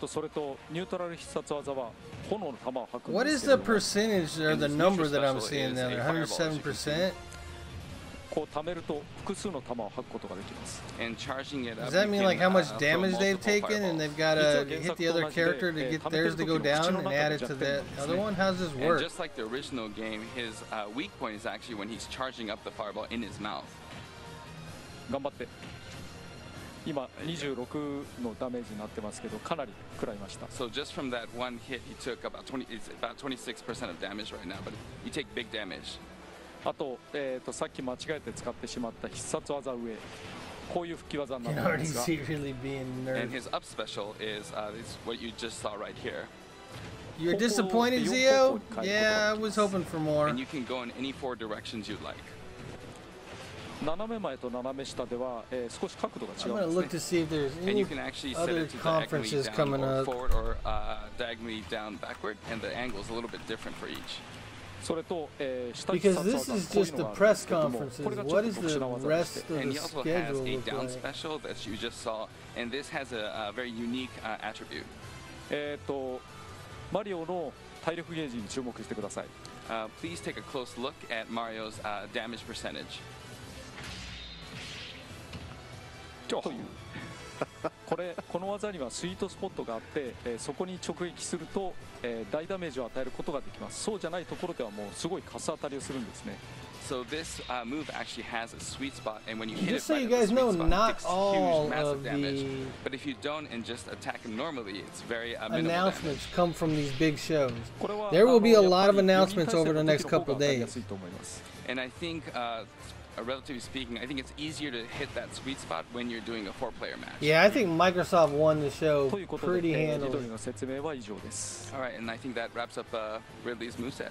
それとニュートラル必殺技は炎の玉を吐く。What is the percentage or the number that I'm seeing now? 107%? こう貯めると複数の弾を吐くことができます。Does that mean like how much damage they've taken and they've got to hit the other character to get theirs to go down and add it to the other one? How does this work? And just like the original game, his weak point is actually when he's charging up the fireball in his mouth. 頑張って。今26のダメージになってますけど、かなり食らいました。 So just from that one hit, he took about 26% of damage right now, but you take big damage. あと、さっき間違えて使ってしまった必殺技上、こういう吹き技にな Can ってるん already ですが、 see really being And nerfed. his up special is what you just saw right here. You're disappointed, Zio? Yeah, I was hoping for more. And you can go in any 4 directions you'd like. 斜め前と斜め下では、少し角度が I'm 違 gonna うん look で to すね。 see if there's And any you can actually set other it to diagonally conferences down coming or up. forward or diagonally down backward, and the angle is a little bit different for each. それと、下必 Because 殺 this 技 is こういう just の the があるんで press すけども、 conferences. これがちょ What っと is 特 the 殊な技でし rest て、 of And the he also has schedule a look down like? special that you just saw, and this has a very unique attribute. マリオの体力ゲージに注目してください。 Please take a close look at Mario's damage percentage. というこの技にはスイートスポットがあって、そこに直撃すると、大ダメージを与えることができます。そうじゃないところではもうすごいカス当たりをするんですね。 So this move actually has a sweet spot, and when you hit Just it so you right at guys the know, sweet spot, not it takes all huge, massive of damage. the But if you don't and just attack him normally, it's very minimal announcements damage. come from these big shows. これは There will be a やっぱ lot り of 4人 announcements 対戦 over the の next 時の方 couple が当たりや days. すいと思います。 And I think, relatively speaking, I think it's easier to hit that sweet spot when you're doing a 4-player match. Yeah, I think Microsoft won the show ということで、 pretty リ handily. ドリーの説明は以上です。 All right, and I think that wraps up Ridley's moveset.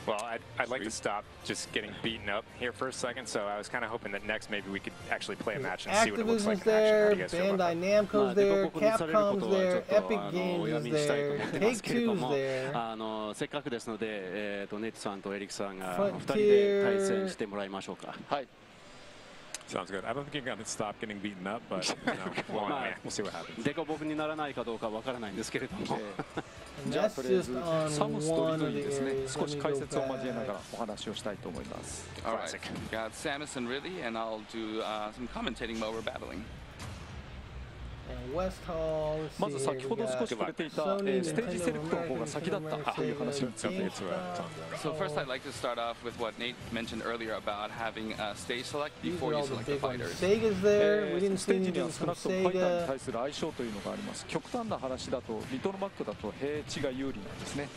Well, I'd like to stop just getting beaten up here for a second, so I was kind of hoping that next maybe we could actually play a match and see what it looks like Activision's in action. How there, do you guys feel about Bandai that? Namco's there, Capcom's there, Epic Games is there, ます Take けれど Two's も、 there. せっかくですので、ネットさんとエリックさんが Frontier 2人で対戦してもらいましょうか。はい。 Sounds good. I don't think you're going to stop getting beaten up, but we'll see what happens. デコボコにならないかどうかわからないんですけれども。じゃあとりあえずサムスとリドリーですね。少し解説を交えながらお話をしたいと思います。 All right, got Samus and Ridley, and I'll do some commentating while we're battling. And West Hall, let's ま see ず here, 先ほど we 少 got し触れていた、 Sony, ステージセレクトの方が先だったという話について。 So first, I'd like to start off with what Nate mentioned earlier about having a stage select These before are you all the select the big ones. fighters. Sega's there. We didn't ス see テージに anything は少 from なくともファイターに Sega. 対する相性というのがあります。極端な話だとリトルマックだと平地が有利なんですね。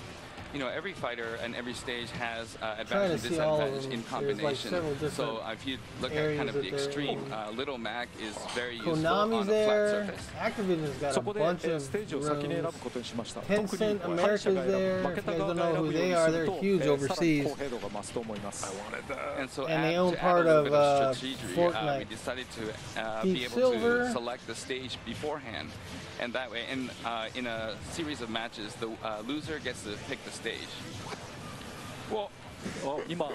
You know, every fighter and every stage has Trying to advantage and see all of disadvantage them. in There's like combination. several different So if you look at kind of the areas that they're extreme, in. Little Mac is very useful Konami's on a flat there. surface. Activision's got そ a こで bunch of ステージを先に選ぶ rooms. ことにしました。特に Tencent 敗 America's 者が選ぶ、 there. 負 If け you た guys 側 don't が know 選 who ぶよう they に are, する they're と、 huge さらに overseas. 公平度が増すと思います。 And so And they to own add part a little of, bit of strategy, we Fortnite. decided to Deep be able Silver. to select the stage beforehand. And that way, in a series of matches, the loser gets to pick the stage. 今、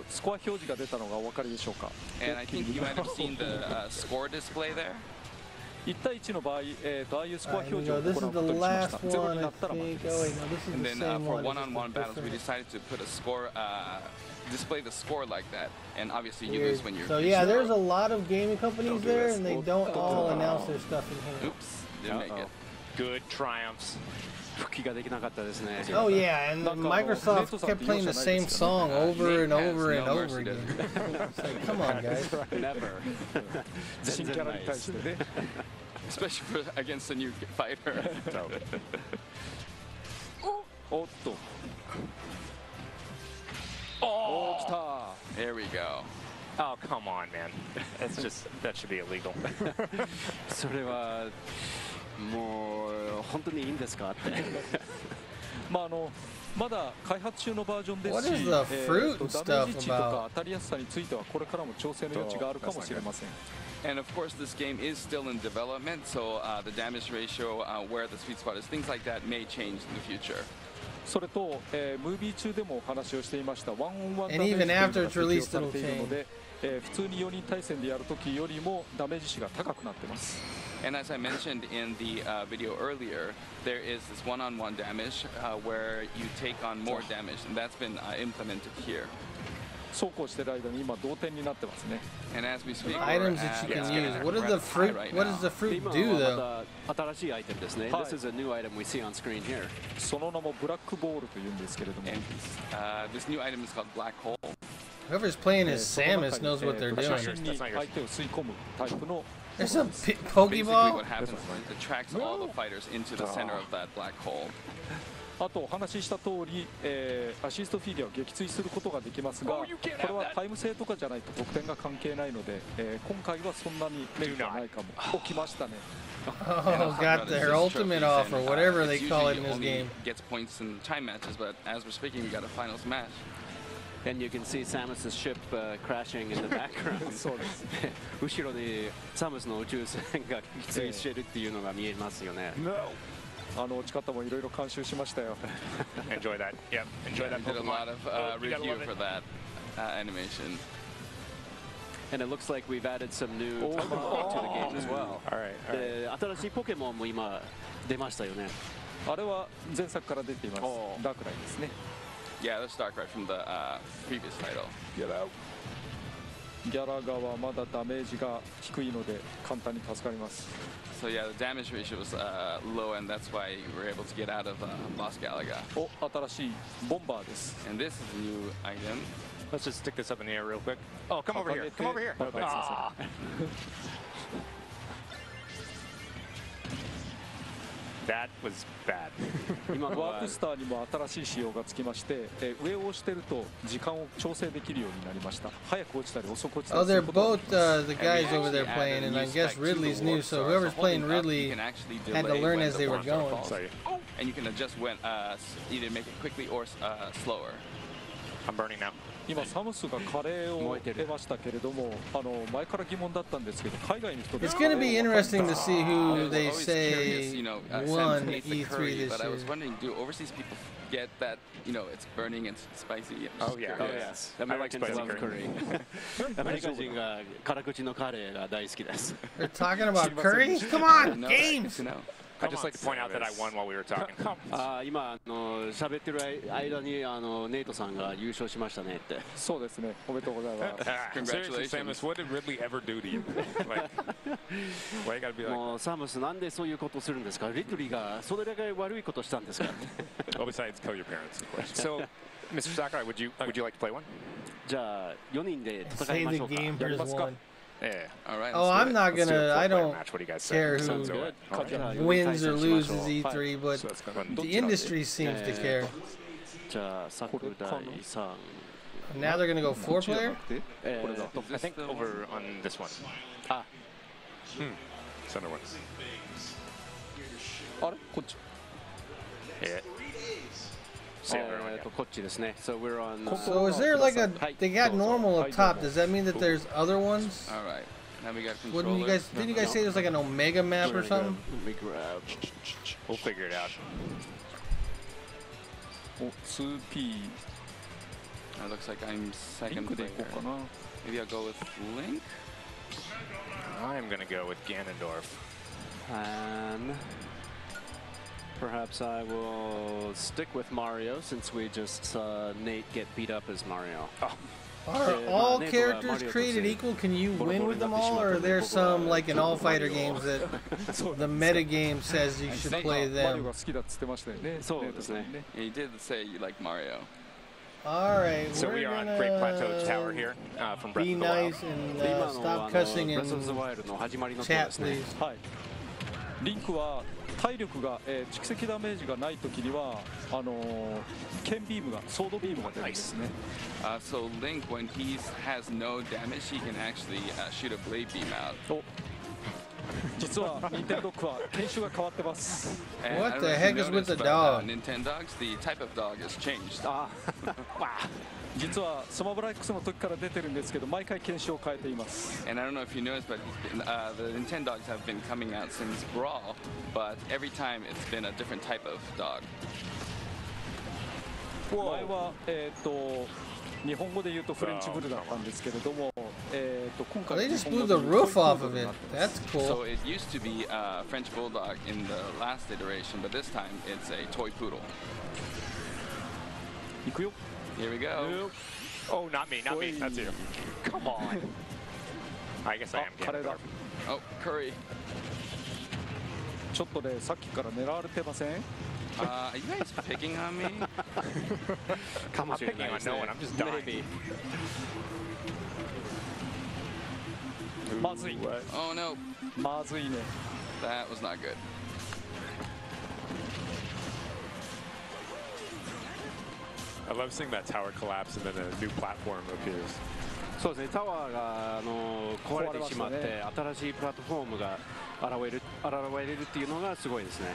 スコア表示が出たのがお分かりでしょうか。 And I think you might have seen the score display there. 1対1の場合、ああいうスコア Alright, 表 here 示 we を go. 行 This う is こ the とにしました。 last ゼロ one, に I なったら負け think. で Oh, す。 wait, no, this is And the then same for one. It's one-on-one just battles, we different. decided to put a score, display the score like that. And obviously, you Weird. lose when you're. So yeah, there's a lot of gaming companies Don't do there, this. and they don't all announce their stuff in here. Oops, didn't make it. Good triumphs. 復帰ができなかったですね。 Oh yeah, and Microsoft kept playing the same song over and over and over again. It's like, come on, guys. Never. 新キャラに対してね。 Especially against a new fighter. おっと。おー、来た。 There we go. Oh, come on, man. That should be illegal. それはもう本当にいいんですかって。まだ開発中のバージョンです What し、 is the fruit and ダメー stuff ジ値とか about? 当たりやすさについてはこれからも調整の余地があるかもしれません。 And of course, this game is still in development, so the damage ratio, where the sweet spot is, things like that may change in the future. それと、ムービー中でもお話をしていましたワンオンワンダ And メージ even というの after が it's 適用 released, されている it'll ので、普通に4人対戦でやるときよりもダメージ値が高くなっています。 And as I mentioned in the video earlier, there is this one-on-one damage where you take on more damage, and that's been implemented here. そうこうしている間に今同点になってますね。 And as we speak, Items that you can use. What does the fruit? What does the fruit do though? 新しいアイテムですね。This is a new item we see on screen here. その名もブラックボールというんですけれども。 And this new item is called Black Hole. Whoever's playing as Samus knows what they're doing. There's some Pokeball. What happens is it attracts all the fighters into the center of that black hole. あとお話しした通り、アシストフィギュアを撃墜することができますが、これはタイム制とかじゃないと得点が関係ないので、今回はそんなにメリットはないかも。起きましたね。Oh, got their ultimate off or whatever they call it in this game. Gets points in time matches, but as we're speaking, we got a finals match. And you can see Samus's ship crashing in the background. 後ろにサムスの宇宙船が撃墜してるっていうのが見えますよね。落ち方もいろいろ監修しましたよ。Enjoy that. Yep. Enjoy that. Did a lot of review for that animation. And it looks like we've added some new Pokemon to the game as well. All right. 新しいポケモンも今出ましたよね。あれは前作から出ています。ダークライですね。Yeah, that's Darkrai from the previous title. Get out. ギャラガはまだダメージが低いので簡単に助かります。So yeah, the damage ratio was low, and that's why we were able to get out of Boss Galaga. お、新しいボンバーです。And this is a new item. Let's just stick this up in the air real quick. Oh, come over here. Come over here. Ah. That was bad. 今ワープスターにも新しい仕様がつきまして、上を押してると時間を調整できるようになりました。早く落ちたり遅く落ちたり。Oh, they're both the guys over there playing, and I guess Ridley's new, so whoever's playing Ridley had to learn as they were going. And you can adjust when either make it quickly or slower. I'm burning now. 今サムスがカレーを得ましたけれども、前から疑問だったんですけど、海外の人。It's going to be interesting to see who they say won E3 this But I was year. wondering, do overseas people get that? You know, it's burning and spicy. Oh yeah. Oh yes. Americans love curry. アメリカ人が辛口のカレーが大好きです。They're talking about curry? Come on, games! I'd just like to point out that I won while we were talking. 今喋ってる間にネイトさんが優勝しましたねって。そうですね。おめでとうございます。Congratulations, Samus. What did Ridley ever do to you? Like, why you gotta be like? もうサムスなんでそういうことするんですか？リドリーがそれだけ悪いことしたんですか？ Well, besides kill your parents, of course. So, Mr. Sakurai, would you like to play one? じゃあ4人で戦いましょうか。やりますか？ Yeah. All right. Oh, I'm not gonna. I don't care who wins or loses E3, but the industry seems to care. じゃあサクダイさん。Now they're gonna go 4-player? I think over on this one. Ah. Center one. あれこっち。こっちですね。So we're on. So is there like a? They got normal up top. Does that mean that there's other ones? All right. Now we got controller. Wouldn't you guys? Didn't you guys say there's like an Omega map or something? We'll figure it out. 2P. It looks like I'm second player. Maybe I'll go with Link. I'm gonna go with Ganondorf. And perhaps I will stick with Mario since we just saw Nate get beat up as Mario. Oh. Are all characters created equal? Can you win with them all, or are there some, like in all fighter games, that the meta game says you should play them? Yeah, you did say you like Mario. Alright, so we are on Great Plateau Tower here from Breath of the Wild. Be nice and stop cussing in chat, please. リンクは体力が、蓄積ダメージがないときには剣ビームがソードビームが出るんですね。So Link, when he has no damage, he can actually shoot a blade beam out. 実は任天堂は犬種が変わってます。What the heck is with the dog? Nintendogs, the type of dog has changed. 実はスマブラ X の時から出てるんですけど、毎回犬種を変えています。And I don't know if you noticed, but the Nintendogs have been coming out since Brawl, but every time it's been a different type of dog. 前は日本語で言うとフレンチブルだったんですけれども、今回 They just blew the roof off of it. That's cool. So it used to be a French bulldog in the last iteration, but this time it's a toy poodle. 行くよ。Here we go. Oh, not me, not me. That's you. Come on. I guess I am Ganondorf. Oh, curry. ちょっとね、さっきから狙われてません？ Are you guys picking on me? I'm not picking on no one. I'm just dying. Maybe. Oh no. That was not good. I love seeing that tower collapse and then a new platform appears. そうですね、タワーが壊れてしまって、新しいプラットフォームが現れるっていうのがすごいですね。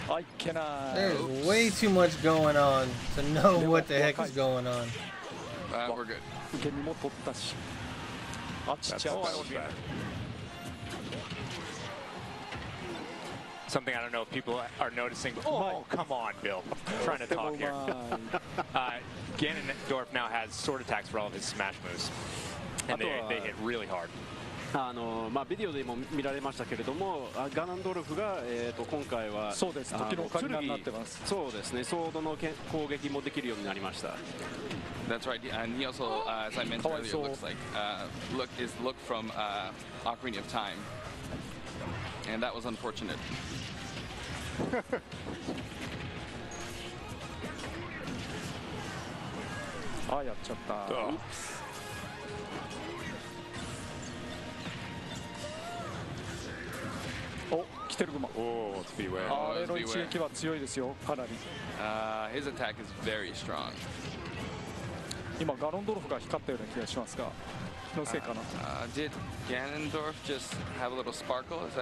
There's way too much going on to know what the heck is going on. We're good. Something I don't know if people are noticing. Oh, come on, Bill. I'm trying to talk here. Ganondorf now has sword attacks for all of his smash moves. And they hit really hard. ビデオでも見られましたけれども、ガナンドルフが、今回はそうです、時のオカリナになってます。そうですね、ソードの攻撃もできるようになりました。That's right, and he also, as I mentioned earlier, looks like look from Ocarina of Time, and that was unfortunate. やっちゃった。お、来てるグマ。あれの一撃は強いですよ、かなり。His attack is very strong. 今ガロンドルフが光ったような気がしますが、気のせいかな。Did Ganondorf just have a little sparkle? Is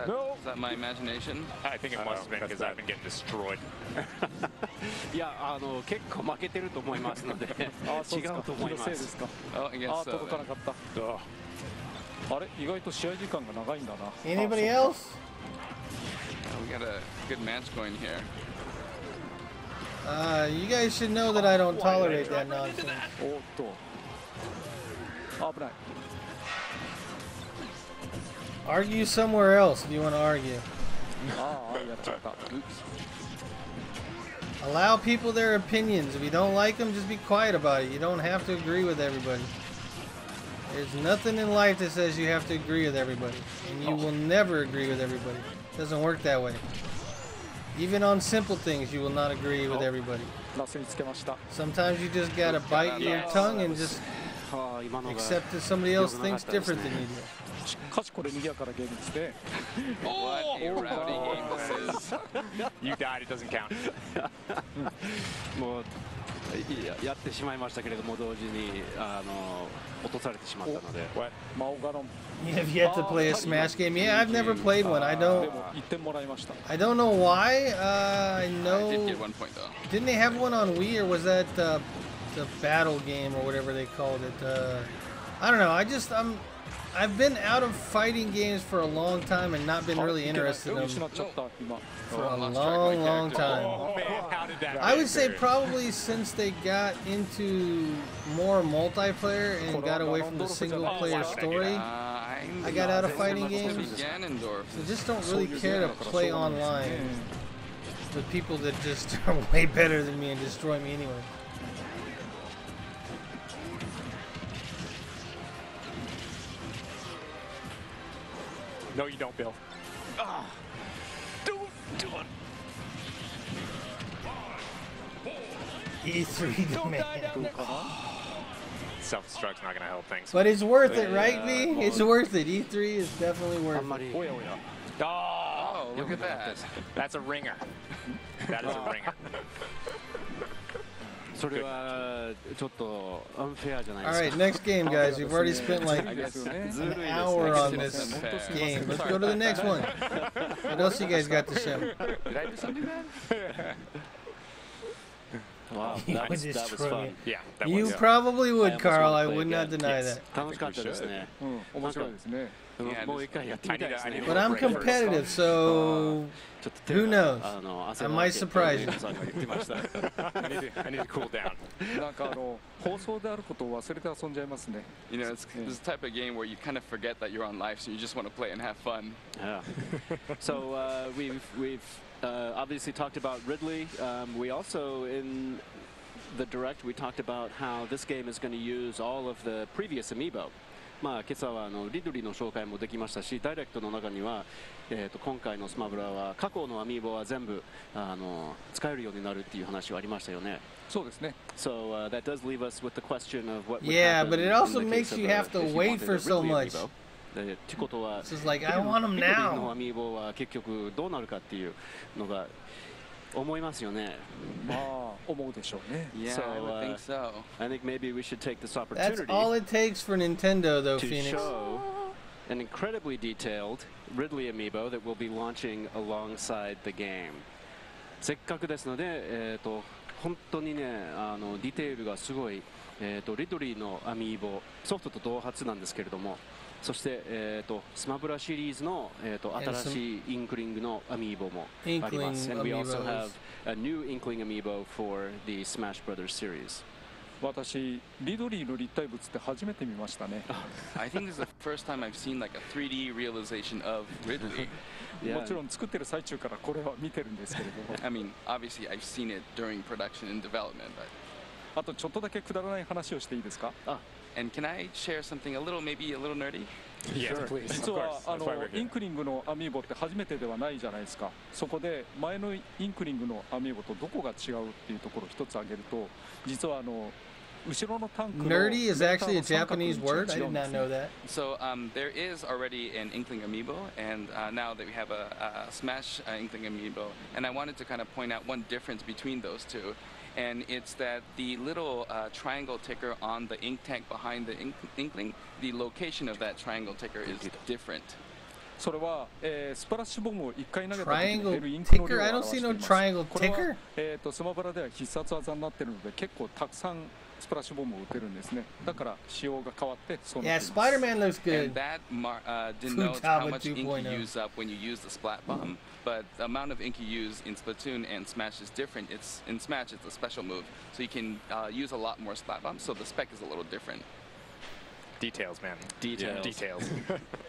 that my imagination? I think it must have been because I've been getting destroyed. いや、結構負けてると思いますので、違うと思います。届かなかった。あれ、意外と試合時間が長いんだな。Anybody else? We got a good match going here. You guys should know that I don't tolerate that nonsense. おっと。危ない。Argue somewhere else if you want to argue. やっちゃった。Allow people their opinions. If you don't like them, just be quiet about it. You don't have to agree with everybody. There's nothing in life that says you have to agree with everybody. And you will never agree with everybody. It doesn't work that way. Even on simple things, you will not agree with everybody. Sometimes you just gotta bite your tongue and just accept that somebody else thinks different than you do. しかしこれ賑やかなゲームですね。What a rowdy game this is. You died, it doesn't count. もうやってしまいましたけれども、同時に落とされてしまったので。You have yet to play a Smash game? Yeah, I've never played one. I don't know why. I know. I did get 1 point though. Didn't they have one on Wii, or was that the battle game or whatever they called it? I don't know. I've been out of fighting games for a long time and not been really interested in them for a long time. I would say probably since they got into more multiplayer and got away from the single player story, I got out of fighting games. I just don't really care to play online with people that just are way better than me and destroy me anyway. No, you don't, Bill. Don't do it. E3 demand. Self-destruct's not gonna help things. But it's worth it, right, V? It's worth it. E3 is definitely worth it. Oh, look at that. That's a ringer. That is a ringer. それはちょっとunfairじゃないですか。All right, next game, guys. We've already spent like an hour on this game. Let's go to the next one. What else you guys got to show? Did I do something bad? Wow, that was fun. Yeah, that you was. probably would, Carl. I would not deny that. 楽しかったですね。面白いですね。もう一回やってみたいですね。 But I'm competitive, so who knows? I might surprise you. I need to cool down. なんか放送であることを忘れて遊んじゃいますね。You know, it's this type of game where you kind of forget that you're on live, so you just want to play and have fun. Yeah. So we've obviously talked about Ridley. We also in the direct we talked about how this game is going to use all of the previous amiibo. まあ、今朝はリドリーの紹介もできましたし、ダイレクトの中には、今回のスマブラは過去のアミーボは全部使えるようになるっていう話はありましたよね。そうですね。So that does leave us with the question of what would Yeah, happen but it also in the makes case you of, have to if you wait wanted for a so Ridley much. amiibo. ってことは、It's just like, I want them リドリー now. のアミーボは結局どうなるかっていうのが思いますよね。まあ思うでしょうね。Yeah, So, I would think so. I think maybe we should take this That's opportunity all it takes for Nintendo, though, to Phoenix. show an incredibly detailed Ridley amiibo that will be launching alongside the game. せっかくですので、本当にね、ディテールがすごい、リドリーのアミーボ、ソフトと同発なんですけれども、そして、スマブラシリーズの、新しいインクリングのアミーボもあります。And we also have a new Inkling amiibo for the Smash Brothers series. 私、リドリーの立体物って初めて見ましたね。I think this is the first time I've seen like a 3D realization of Ridley. もちろん作ってる最中からこれは見てるんですけれども。I mean, obviously I've seen it during production and development, but あとちょっとだけくだらない話をしていいですか？ And can I share something maybe a little nerdy? Yes, please. 実はインクリングのアミーボって初めてではないじゃないですか。そこで前のインクリングのアミーボとどこが違うっていうところを一つ挙げると、実は後ろのタンクの Nerdy is actually a Japanese word. I did not know that. So there is already an Inkling amiibo, and now that we have a Smash Inkling amiibo, and I wanted to kind of point out one difference between those two. And it's that the little triangle ticker on the ink tank behind the Inkling, the location of that triangle ticker is different. それは、スプラッシュボムを1回投げた時に出るインクの量を表しています。これは、スマブラでは必殺技になっているので結構たくさんスプラッシュボムを打てるんですね。だから仕様が変わってそうなっています。Yeah, Spider-Man looks good. And that denotes how much ink you use up when you use the splat bomb. But the amount of ink you use in Splatoon and Smash is different. In Smash, it's a special move, so you can use a lot more splat bombs. So the spec is a little different. Details, man. Details. Details.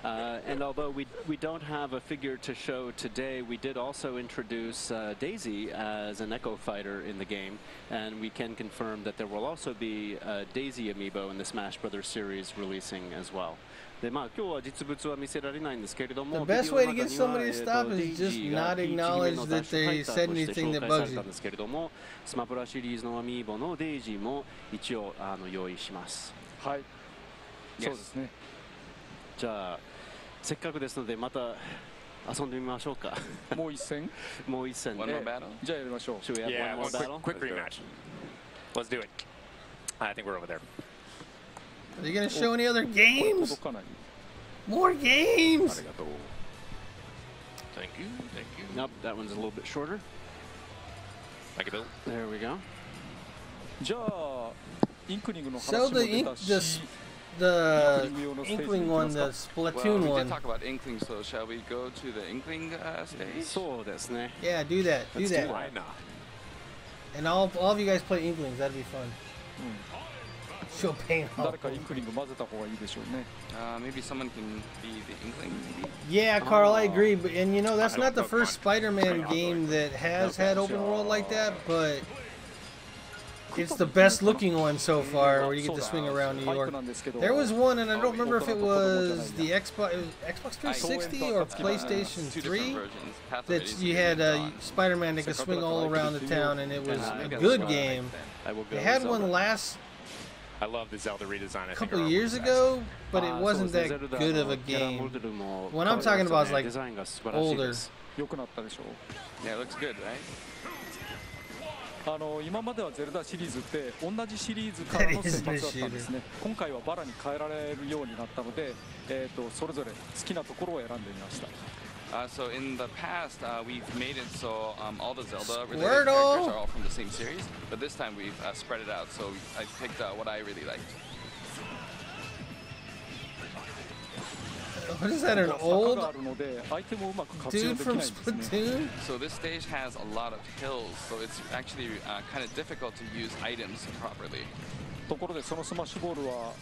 And although we don't have a figure to show today, we did also introduce Daisy as an Echo Fighter in the game, and we can confirm that there will also be a Daisy amiibo in the Smash Brothers series releasing as well. でまあ今日は実物は見せられないんですけれども、 The best way to get somebody to stop is just not acknowledge that they said anything that bugs you. ですけれども、スマブラシリーズのアミーボのデイジーも一応用意します。はい。そうですね。じゃあせっかくですのでまた遊んでみましょうか。もう一戦？もう一戦。One more battle? じゃあやりましょう。Should we have one more battle? Quick rematch. Let's do it. I think we're over there. Are you gonna show any other games? More games! Thank you, thank you. Nope, that one's a little bit shorter. Thank you, Bill. There we go. じゃあインクリングの So 話も出たし。the Inkling one, the Splatoon we one. did talk about Inkling, so shall we go to the Inkling stage? そうですね。 Yeah, do that. Do Let's that. do it. Why not? And all of you guys play Inklings. That'd be fun. Show pain. 誰かインクリング混ぜた方がいいでしょうね。Maybe someone can be the Inkling, maybe? Yeah, Carl, I agree. But and you know that's not the first Spider-Man game that has had open world like that, but it's the best looking one so far, where you get to swing around New York. There was one, and I don't remember if it was the Xbox 360 or PlayStation 3, that you had Spider-Man that could swing all around the town, and it was a good game. They had one last I love the Zelda redesign. a couple years ago, but it wasn't that good of a game. What I'm talking about is like older. Yeah, it looks good, right? 今まではゼルダシリーズって同じシリーズからの選抜だったんですね。今回はバラに変えられるようになったので、それぞれ好きなところを選んでみました。So in the past, we've made it so all the Zelda-related Squirtle! characters are all from the same series, but this time we've spread it out. So I picked what I really liked. What is that, an old があるのでアイテムをうまく活 dude 用できない from んですね。 Splatoon? So this stage has a lot of hills, so it's actually kind of difficult to use items properly. ところでそのスマッシュボールは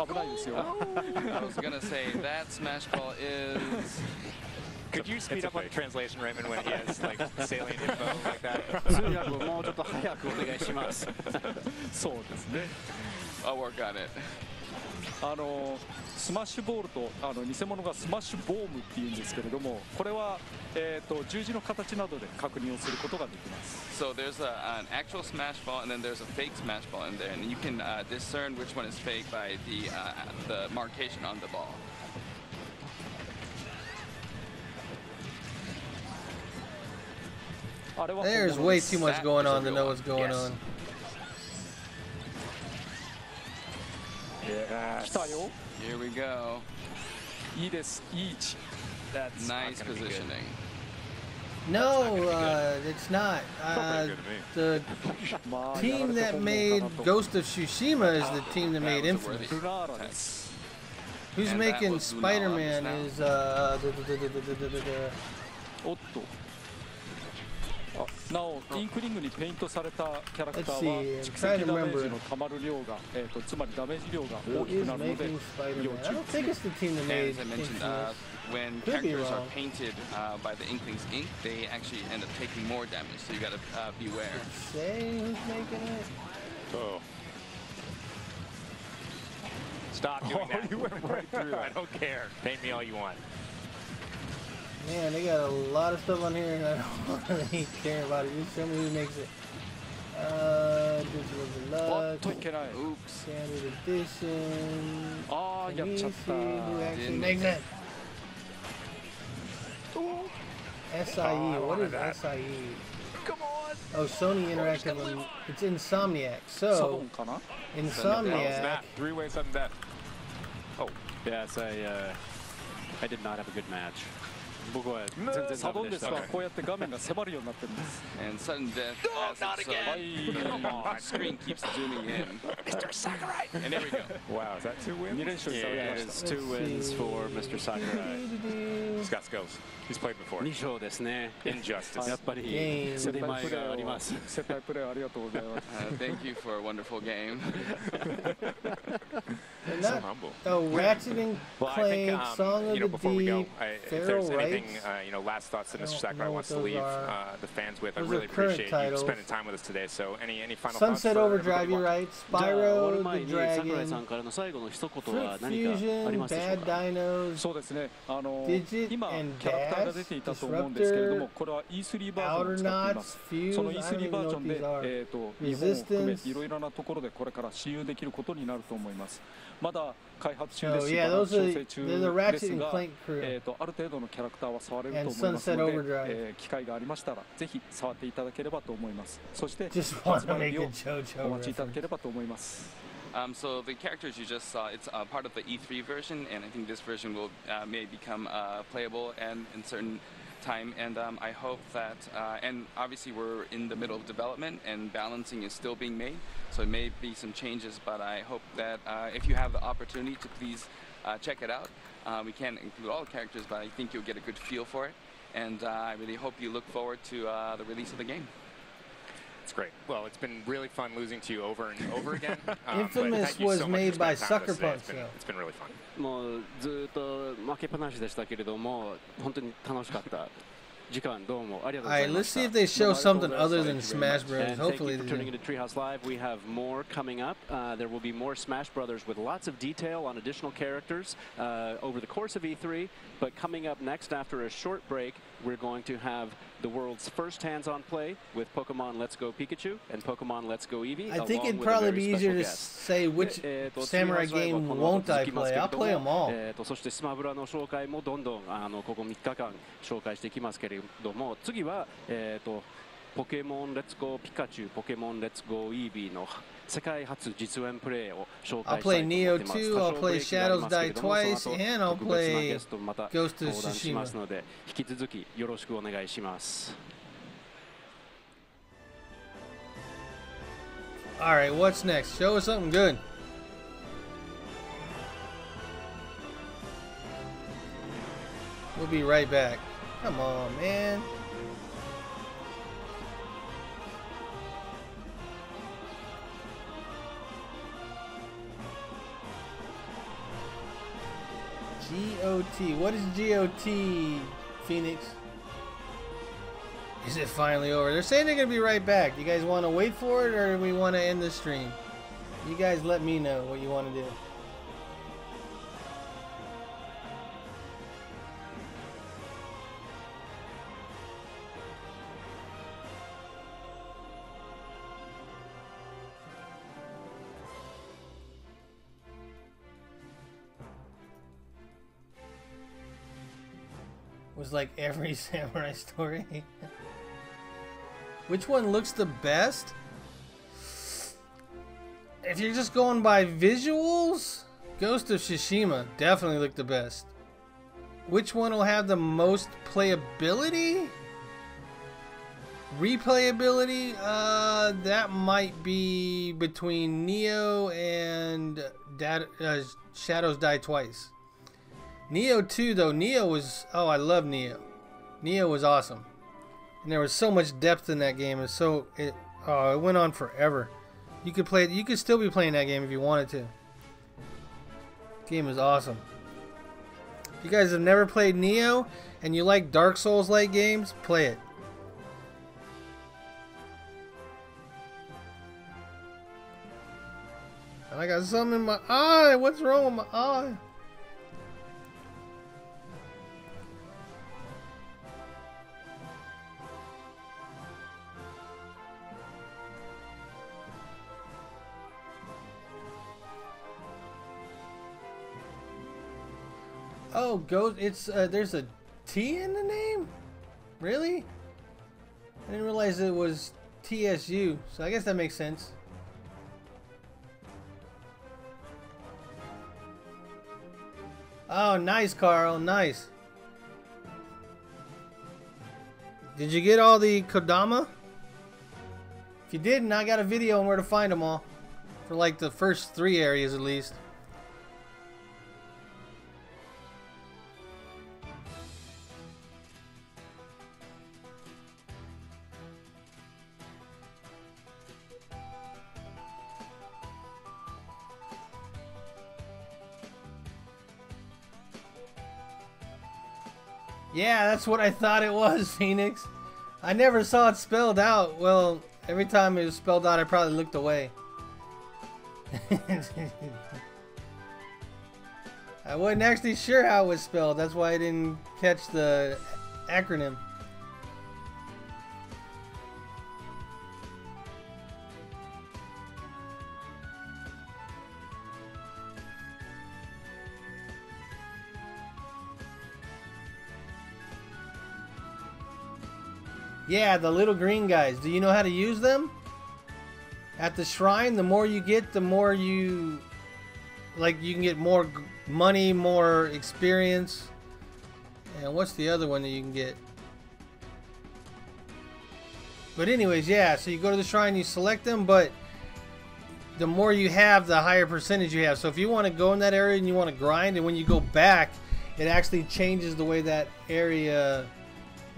危ないですよ。I was gonna say that smash ball is. Could you speed up on the translation, Raymond, when he has like salient info like that? 通訳をもうちょっと早くお願いします。そうですね。 I'll work on it. スマッシュボールと偽物がスマッシュボームっていうんですけれども、これは十字の形などで確認をすることができます。So there's an actual smash ball and then there's a fake smash ball in there, and you can discern which one is fake by the markation on the ball. There's way too much going on to know what's going on. Yes. Here we go. That's nice positioning. No, it's not. The team that made Ghost of Tsushima is the team that made Infamous. Who's making Spider-Man isなお、インクリングにペイントされたキャラクターは蓄積ダメージの溜まる量が、つまりダメージ量が大きくなるので要注意ですね。As I mentioned, when characters are painted by the Inkling's ink, they actually end up taking more damage, so you gotta beware. Say who's making it? Oh. Stop doing that. You went right through I don't care. Paint me all you want. Man, they got a lot of stuff on here and I don't really care about it. Just show me who makes it. Digital Deluxe. Oops. Standard Edition. Oh, Can we see who actually makes it? SIE. What is SIE? Come on. Oh, Sony Interactive. It's Insomniac. So, Insomniac. 3-way sudden death. Oh, yes, I did not have a good match. 僕は全然サドンデスはこうやって画面が迫るようになってるんです。And sudden death. Oh, not again! Come on, screen keeps zooming in. Mr. Sakurai. And there we go. Wow, is that 2 wins? 2連勝されました。It's 2 wins for Mr. Sakurai. He's got skills. He's played before. 2勝ですね。Injustice. やっぱり腕前があります。接待プレーありがとうございます。Thank you for a wonderful game. So humble. Oh, Ratchet and Clank, Song of the before we go, Deep, if there's Feral anything, Rights. last thoughts that Mr. Sakurai know wants what to those leave are. the fans with, I Those really are current appreciate you titles. spending time with us today. So, any final Sunset thoughts? Overdrive, you're right. Spyro the じゃあ終わる前に桜井 Dragon, さんからの最後の一言 Fruit は何かあり Fusion, ますでしょう Bad か。 Dinos, そうですね。 Digit 今 and キャラクターが Dash, 出ていたと思うんですけれども、 Disruptor, これは E3 バージョンを使ってい Outer ます Knots, その Fuse, I don't E3 バー even ジ know ョンで what these are. 日本を含め Resistance. いろいろなところでこれから使用できることになると思います。まだ開発中で So す yeah, まだ those 調 are 整中 they're the で Ratchet す and が、 Clank crew. ある程度のキャラクターは触れると And 思いますの Sunset で、 Overdrive. 機会がありましたらぜひ触っていただければと思います。そして Just 発 want to 売 make 日 a を JoJo お待ちいただ reference. ければと思います。So the characters you just saw, it's part of the E3 version, and I think this version will may become playable and in certain time. And I hope that, and obviously we're in the middle of development and balancing is still being made, so it may be some changes, but I hope that if you have the opportunity to please check it out. We can't include all the characters, but I think you'll get a good feel for it. And I really hope you look forward to the release of the game. It's great. Well, it's been really fun losing to you over and over again. Infamous was made by Sucker Punch. It's been really fun. もうずっと負けっぱなしでしたけれども、本当に楽しかった。時間どうもありがとうござい Alright, ま let's した。 see if they show something other than Smash Bros. And Hopefully thank you for they tuning do. into Treehouse Live. We have more coming up. There will be more Smash Brothers with lots of detail on additional characters over the course of E3. But coming up next, after a short break, we're going to have the world's first hands-on play with Pokemon Let's Go Pikachu and Pokemon Let's Go Eevee. I think along it'd with a probably very be special easier to guest. say which samurai game won't I play. I'll play them all. そしてスマブラの紹介もどんどんここ3日間紹介していきますけれども、次はポケモンレッツゴーピカチュウ、ポケモンレッツゴーイービーの世界初実演プレイを紹介 I'll したい play と思ってます。 Neo 2, I'll play Shadows Die Twice, and I'll 特別な play ゲストまた Ghost of 登壇します Tsushima. ので、引き続きよろしくお願いします。Alright, what's next? Show us something good. We'll be right back. Come on, man. GOT. What is GOT, Phoenix? Is it finally over? They're saying they're going to be right back. You guys want to wait for it or do we want to end the stream? You guys let me know what you want to do. was like every samurai story. Which one looks the best? If you're just going by visuals, Ghost of Tsushima definitely looked the best. Which one will have the most playability? Replayability? That might be between Neo and Shadows Die Twice. Neo 2 though, Neo was, oh, I love Neo. Neo was awesome. And there was so much depth in that game. It went on forever. You could still be playing that game if you wanted to. The game is awesome. If you guys have never played Neo and you like Dark Souls like games, play it. And I got something in my eye. What's wrong with my eye? Oh, it's there's a T in the name? Really? I didn't realize it was TSU, so I guess that makes sense. Oh, nice, Carl, nice. Did you get all the Kodama? If you didn't, I got a video on where to find them all. For like the first 3 areas at least. Yeah, that's what I thought it was, Phoenix. I never saw it spelled out. Well, every time it was spelled out, I probably looked away. I wasn't actually sure how it was spelled. That's why I didn't catch the acronym. Yeah, the little green guys. Do you know how to use them? At the shrine, the more you get, the more you... Like, you can get more money, more experience. And what's the other one that you can get? But anyways, yeah, so you go to the shrine, you select them, but the more you have, the higher percentage you have. So if you want to go in that area and you want to grind, and when you go back, it actually changes the way that area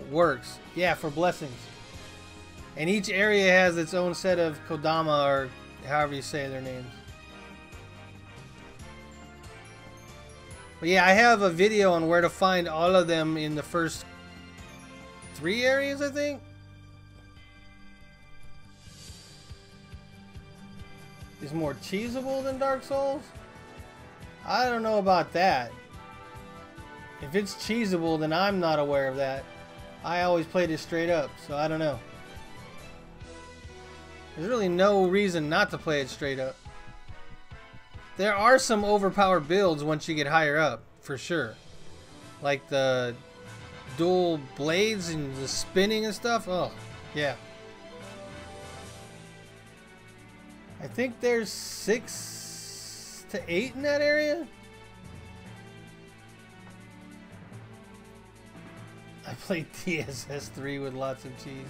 works. Yeah, for blessings. And each area has its own set of Kodama, or however you say their names. But yeah, I have a video on where to find all of them in the first 3 areas, I think. Is more cheesable than Dark Souls? I don't know about that. If it's cheesable, then I'm not aware of that. I always played it straight up, so I don't know. There's really no reason not to play it straight up. There are some overpowered builds once you get higher up, for sure. Like the dual blades and the spinning and stuff. Oh, yeah. I think there's 6 to 8 in that area. I played TSS 3 with lots of cheese.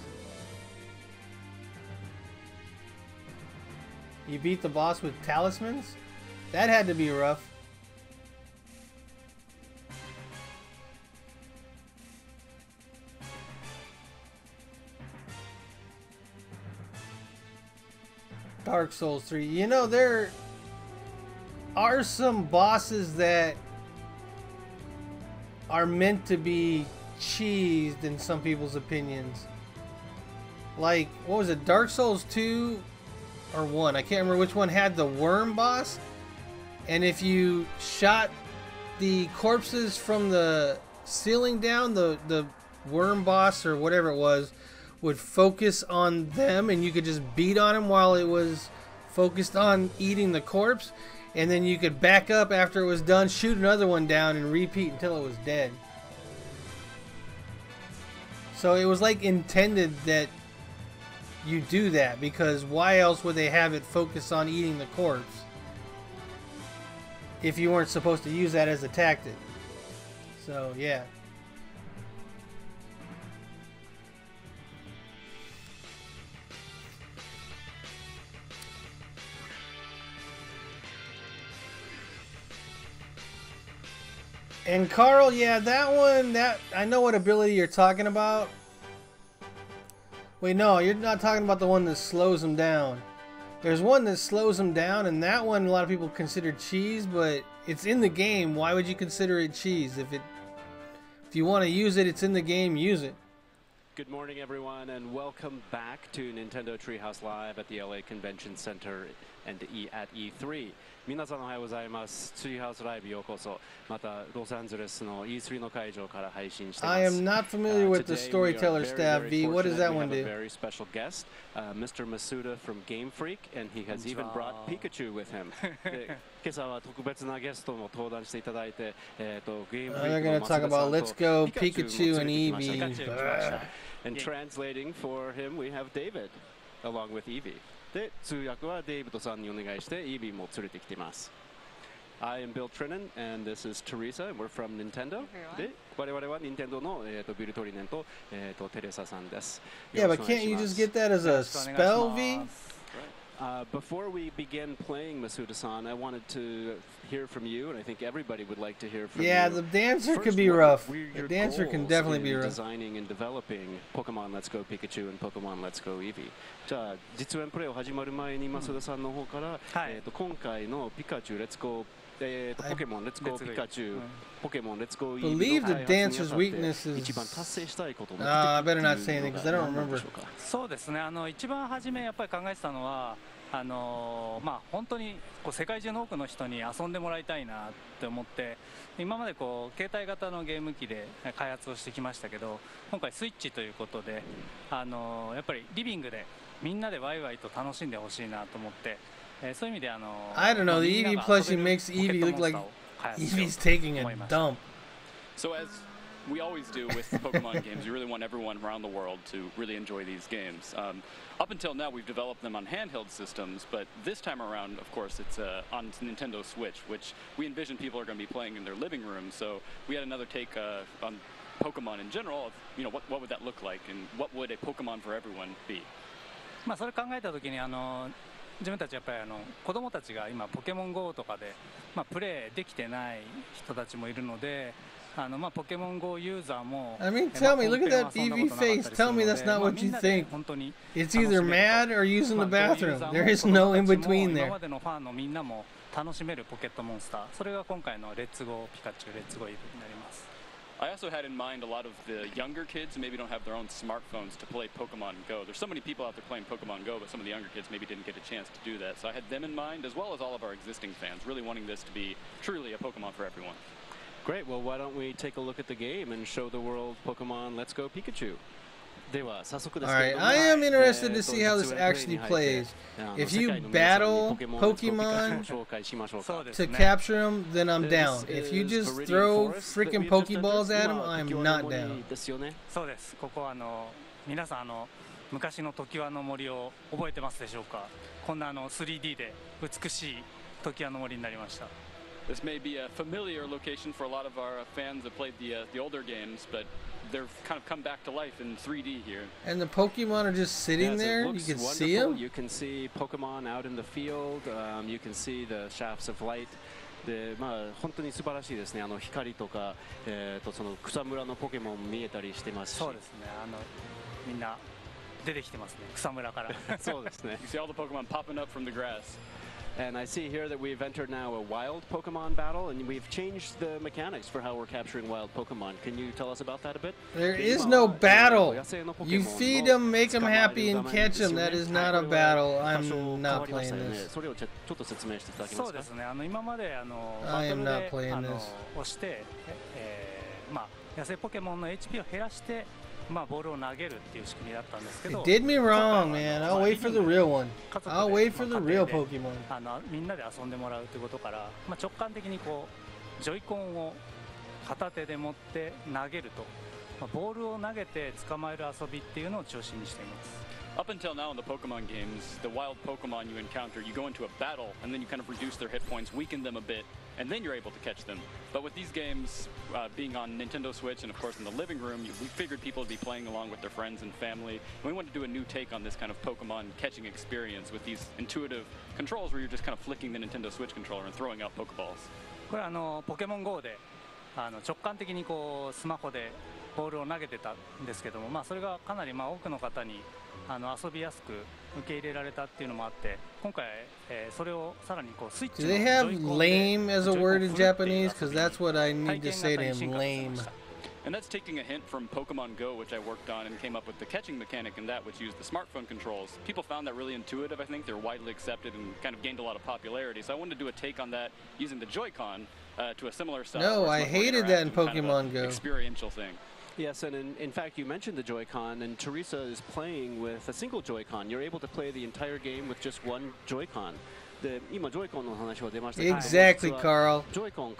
You beat the boss with talismans? That had to be rough. Dark Souls 3. You know, there are some bosses that are meant to be cheesed in some people's opinions. Like, what was it, Dark Souls 2 or 1? I can't remember which one had the worm boss. And if you shot the corpses from the ceiling down, the worm boss or whatever it was would focus on them, and you could just beat on him while it was focused on eating the corpse. And then you could back up after it was done, shoot another one down, and repeat until it was dead. So it was like intended that you do that, because why else would they have it focus on eating the corpse if you weren't supposed to use that as a tactic? So yeah. And Carl, yeah, that one, that I know what ability you're talking about. Wait, no, you're not talking about the one that slows him down. There's one that slows him down, and that one a lot of people consider cheese, but it's in the game. Why would you consider it cheese? If you want to use it, it's in the game, use it. Good morning, everyone, and welcome back to Nintendo Treehouse Live at the LA Convention Center and at E3. 皆さんおはようございます。ツリーハウスライブようこそ。またロサンゼルスの E3 の会場から配信しています。I am not familiar with the storyteller staff. V, what does that one do? We have a very special guest, Mr. Masuda from Game Freak, and he has even brought Pikachu with him. 今朝は特別なゲストも登壇していただいて、ゲームフリークのマスダさんと Let's go Pikachu and Eevee. And translating for him, we have David, along with Eevee. で、通訳はデイビッドさんにお願いして、イービーも連れてきています。I am Bill Trinan, and this is Teresa, and we're from Nintendo. で、我々は Nintendo のビル・トリネンとテレサさんです。Yeah, but can't you just get that as a spell, V? Before we begin playing Masuda-san, I wanted to hear from you, and I think everybody would like to hear from you. Yeah, the dancer could be rough. The dancer can definitely be rough. Designing and developing Pokemon Let's Go Pikachu and Pokemon Let's Go Eevee. じゃあ実演プレイを始まる前にMasuda-さんの方から、今回のピカチュ Let's Go Pokemon Let's Go Pikachu Pokemon Let's Go Eevee. Believe the dancer's weakness is. I better not say anything because I don't remember. そうですね。一番初めやっぱり考えてたのは。まあ、本当にこう世界中の多くの人に遊んでもらいたいなって思って今までこう携帯型のゲーム機で開発をしてきましたけど今回スイッチということでやっぱりリビングでみんなでワイワイと楽しんでほしいなと思ってそういう意味でI don't know, the Eevee plushie makes Eevee look like Eevee's taking a dump. So as we always do with Pokemon games, we really want everyone around the world to really enjoy these games. Up until now, we've developed them on handheld systems, but this time around, of course, it's on Nintendo Switch, which we envision people are going to be playing in their living rooms. So we had another take on Pokemon in general of, you know, what would that look like, and what would a Pokemon for everyone be? まあそれ考えた時に自分たちやっぱり子供たちが今ポケモン GO とかでプレイできてない人たちもいるので。ポケモン GO ユーザーも I mean, tell me, look at that Eevee face. Tell me that's not what you think. It's either mad or using the bathroom. There is no in between there. 今までのファンのみんなも楽しめるポケットモンスター。それが今回のレッツゴーピカチュウレッツゴーイーブになります。I also had in mind a lot of the younger kids who maybe don't have their own smartphones to play Pokemon Go. There's so many people out there playing Pokemon Go, but some of the younger kids maybe didn't get a chance to do that. So I had them in mind, as well as all of our existing fans, really wanting this to be truly a Pokemon for everyone. Great, well why don't we take a look at the game and show the world Pokemon Let's Go Pikachu. Alright, I am interested to see how this actually plays. If you battle Pokemon to capture them, then I'm down. If you just throw freaking Pokeballs at them, I'm not down. そうです。ここ皆さん昔の常盤の森を覚えてますでしょうか。こんな3D で美しい常盤の森になりました。This may be a familiar location for a lot of our fans that played the older games, but they've kind of come back to life in 3D here. And the Pokemon are just sitting there. You can see them. You can see Pokemon out in the field. You can see the shafts of light. で本当に素晴らしいですね。光とかその草むらのポケモン見えたりしてますし。そうですね。みんな出てきてますね。草むらから。そうですね。You see all the Pokemon popping up from the grass. And I see here that we've entered now a wild Pokemon battle, and we've changed the mechanics for how we're capturing wild Pokemon. Can you tell us about that a bit? There is no battle. You feed them, make them happy, and catch them. That is not a battle. I'm not playing this. そうですね。今までI am not playing this. をして野生ポケモンの HP を減らしてボールを投げるっていう仕組みだったんですけど。It did me wrong, man. I'll wait for the real one. I'll wait for the real Pokemon. みんなで遊んでもらうということから、直感的にこうジョイコンを片手で持って投げるとボールを投げて捕まえる遊びっていうのを中心にしています。Up until now in the Pokemon games, the wild Pokemon you encounter, you go into a battle, and then you kind of reduce their hit points, weaken them a bit, and then you're able to catch them. But with these games being on Nintendo Switch and of course in the living room, we figured people would be playing along with their friends and family. And we wanted to do a new take on this kind of Pokemon catching experience with these intuitive controls where you're just kind of flicking the Nintendo Switch controller and throwing out Pokeballs. これポケモン GO で直感的にこうスマホでボールを投げてたんですけども、それがかなり多くの方に遊びやすく受け入れられたっていうのもあって、今回それをさらにこうスイッチ Do they have lame as a word in Japanese? Because that's what I need to say to him, lame. And that's taking a hint from Pokemon Go, which I worked on and came up with the catching mechanic in that, which used the smartphone controls. People found that really intuitive. I think they're widely accepted and kind of gained a lot of popularity. So I wanted to do a take on that using the Joy-Con to a similar style. No, I hated that in Pokemon Go. Experiential thing. Yes, and in fact, you mentioned the Joy-Con, and Teresa is playing with a single Joy-Con. You're able to play the entire game with just one Joy-Con. Exactly, Carl.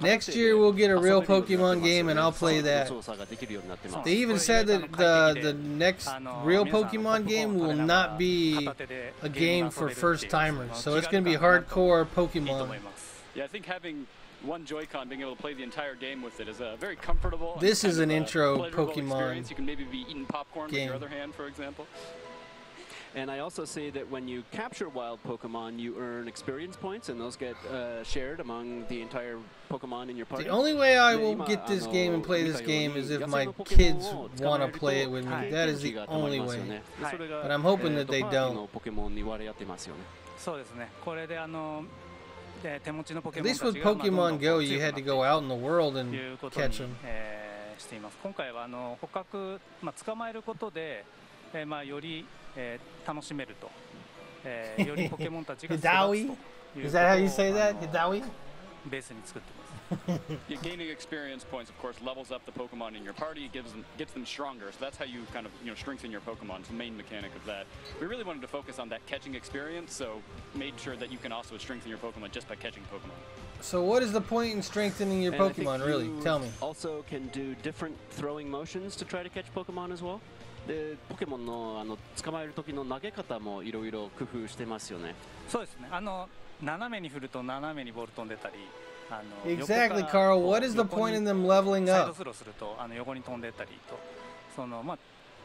Next year we'll get a real Pokemon game and I'll play that. They even said that the next real Pokemon game will not be a game for first timers, so it's going to be hardcore Pokemon. Yeah, I think having one Joy-Con, being able to play the entire game with it is a very comfortable. This is an intro Pokemon experience. You can maybe be eating popcorn with your other hand, for example. And I also say that when you capture wild Pokemon, you earn experience points, and those get shared among the entire Pokemon in your party. The only way I will get this game and play this game is if my kids want to play it with me. That is the only way. But I'm hoping that they don't. At least with Pokemon Go, you had to go out in the world and catch them. 今回は捕獲、捕まえることで、より楽しめると、よりポケモンたちが育つということを Is that how you say that? Hidawi? ベースに作ってます。Yeah, gaining experience points, of course, levels up the Pokemon in your party, gets them stronger. So that's how you kind of strengthen your Pokemon. It's the main mechanic of that. We really wanted to focus on that catching experience, so made sure that you can also strengthen your Pokemon just by catching Pokemon. So what is the point in strengthening your Pokemon, really? Tell me. Also can do different throwing motions to try to catch Pokemon as well. でポケモンの捕まえる時の投げ方もいろいろ工夫してますよね。そうですね。斜めに振ると斜めにボール飛んでたり、Exactly, Carl. What is the point in them leveling up? サイドスローすると横に飛んでたりと、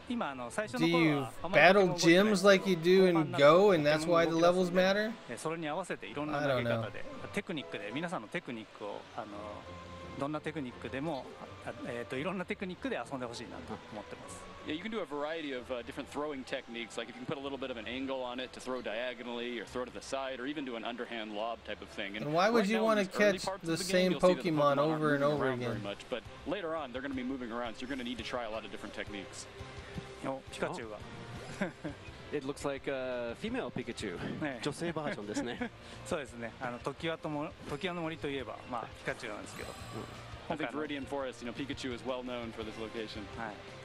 今最初 Do の頃 you はあまり battle gyms like you do in Go, and that's why the levels matter? それに合わせていろんな投げ方でテクニックで皆さんのテクニックをどんなテクニックでもいろんなテクニックで遊んでほしいなと思ってます。Yeah, you can do a variety of different throwing techniques. Like if you can put a little bit of an angle on it to throw diagonally or throw to the side, or even do an underhand lob type of thing. And why would you want to catch the same Pokemon over and over again? Much, but later on, they're going to be moving around, so you're going to need to try a lot of different techniques. Pikachu が It looks like a female Pikachu. 女性バージョンですね。そうですね。時和の森といえばピカチュウなんですけど。I think Viridian Forest, Pikachu is well known for this location.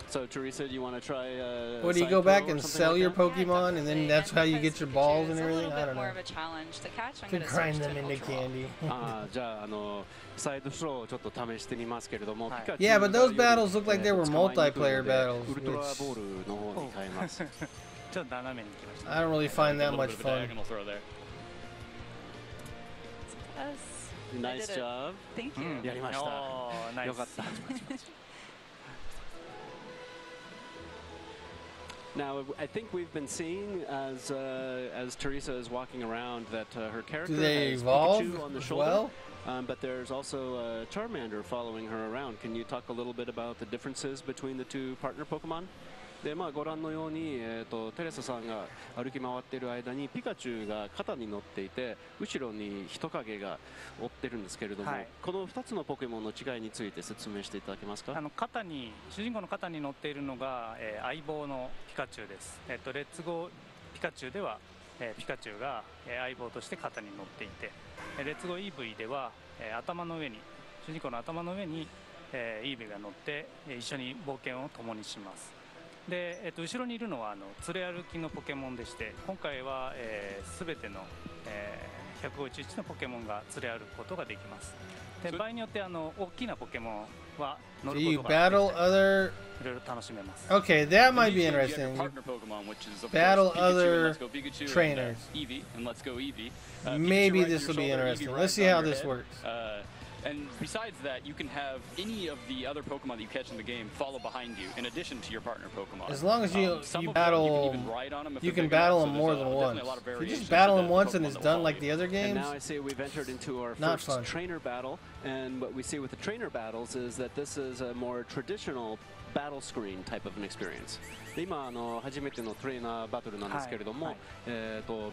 So Teresa, do you want to try? What, do you go back and sell your Pokemon, and then that's how you get your balls and everything? I don't know. More of a challenge to catch. I'm To going to grind switch them to into Ultra candy. じゃあサイドスローをちょっと試してみますけれども。Yeah, but those battles look like they were multiplayer battles. ウルトラボールの方に変えます。ちょっと斜めに行きました。I don't really find that much fun. Nice job. Thank you. やりました。よかった。Now, I think we've been seeing as Teresa is walking around that her character has Pikachu on the shoulder, but there's also Charmander following her around. Can you talk a little bit about the differences between the two partner Pokemon? でご覧のように、テレサさんが歩き回っている間にピカチュウが肩に乗っていて後ろに人影が追ってるんですけれども、この2つのポケモンの違いについて説明していただけますか。主人公の肩に乗っているのが、相棒のピカチュウです。レッツゴーピカチュウでは、ピカチュウが、相棒として肩に乗っていて、レッツゴー EV では、頭の上に主人公の頭の上に、EV が乗って一緒に冒険を共にします。で、後ろにいるのは連れ歩きのポケモンでして、今回は、全ての、151のポケモンが連れ歩くことができます。で場合によって大きなポケモンは乗ることができていろいろ楽しめます。Okay, that might be interesting. Battle other trainers. Maybe this will be interesting. Let's see how this works. And besides that, you can have any of the other Pokemon that you catch in the game follow behind you, in addition to your partner Pokemon. As long as you battle, you can battle them more than once. If you just battle them once and it's done like the other games, and now I say we've entered into our first trainer battle, and what we see with the trainer battles is that this is a more traditional battle screen type of an experience. で今初めてのトレーナーバトルなんですけれども、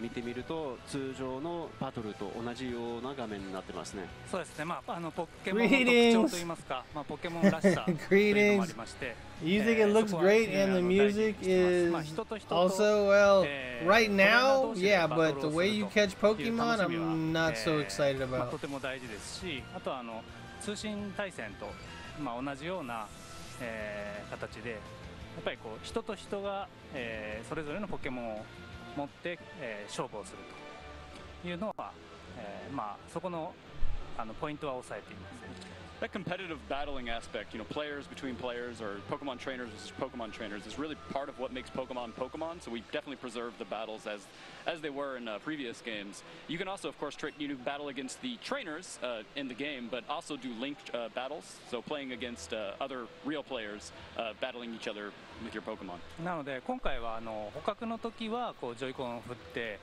見てみると通常のバトルと同じような画面になってますね。そうですね。まあポケモンの特徴といいますか、ポケモンらしさというのもありまして。You think it looks great and the music is also well right now? Yeah, but the way you catch Pokemon, I'm not so excited about. とても大事ですし、あと通信対戦と同じような形で。やっぱりこう人と人が、それぞれのポケモンを持って、勝負をするというのは、そこのポイントは抑えています。That competitive battling aspect, players between players or Pokemon trainers versus Pokemon trainers is really part of what makes Pokemon Pokemon. So we definitely preserve the battles as they were in previous games. You can also, of course, battle against the trainers in the game, but also do linked battles. So playing against other real players, battling each other with your Pokemon. なので今回は捕獲の時はこうジョイコンを振って、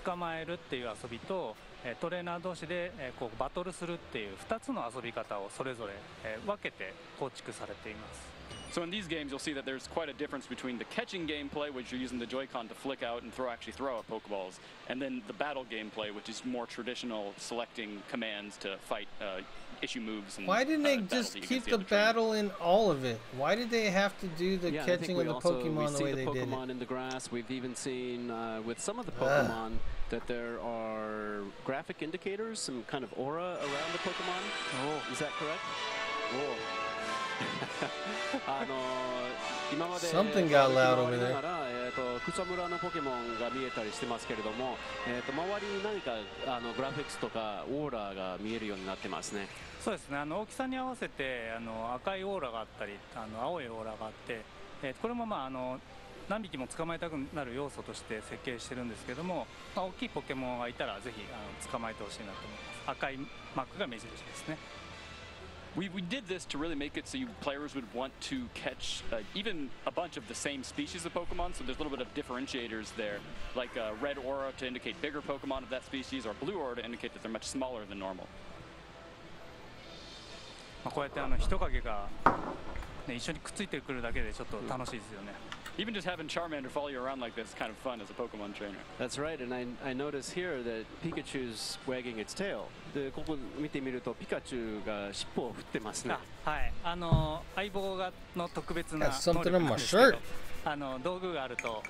捕まえるっていう遊びと。トレーナー同士でこうバトルするっていう2つの遊び方をそれぞれ分けて構築されています。So in these games, you'll see that there's quite a difference between the catching gameplay, which you're using the Joy-Con to flick out and actually throw out Pokeballs, and then the battle gameplay, which is more traditional, selecting commands to fight issue moves. And, why didn't they just keep the battle in all of it? Why did they have to do the catching of the Pokemon the way they did it? We see the Pokemon in the grass. We've even seen with some of the Pokemon that there are graphic indicators, some kind of aura around the Pokemon. Oh, is that correct? Oh. Something got loud over there. 草むらのポケモンが見えたりしてますけれども、周りに何かグラフィックスとかオーラが見えるようになってますね。そうですね。大きさに合わせて赤いオーラがあったり、青いオーラがあって、これも何匹も捕まえたくなる要素として設計してるんですけども、大きいポケモンがいたらぜひ捕まえてほしいなと思います。赤いマークが目印ですね。We did this to really make it so players would want to catch even a bunch of the same species of Pokemon, so there's a little bit of differentiators there, like red aura to indicate bigger Pokemon of that species, or blue aura to indicate that they're much smaller than normal. こうやって人影が、一緒にくっついてくるだけでちょっと楽しいですよね。Even just having Charmander follow you around like this is kind of fun as a Pokemon trainer. That's right, and I notice here that Pikachu's wagging its tail. でここ見てみるとピカチュウが尻尾を振ってますね。はい、相棒の特別な能力なんですけど、道具があると、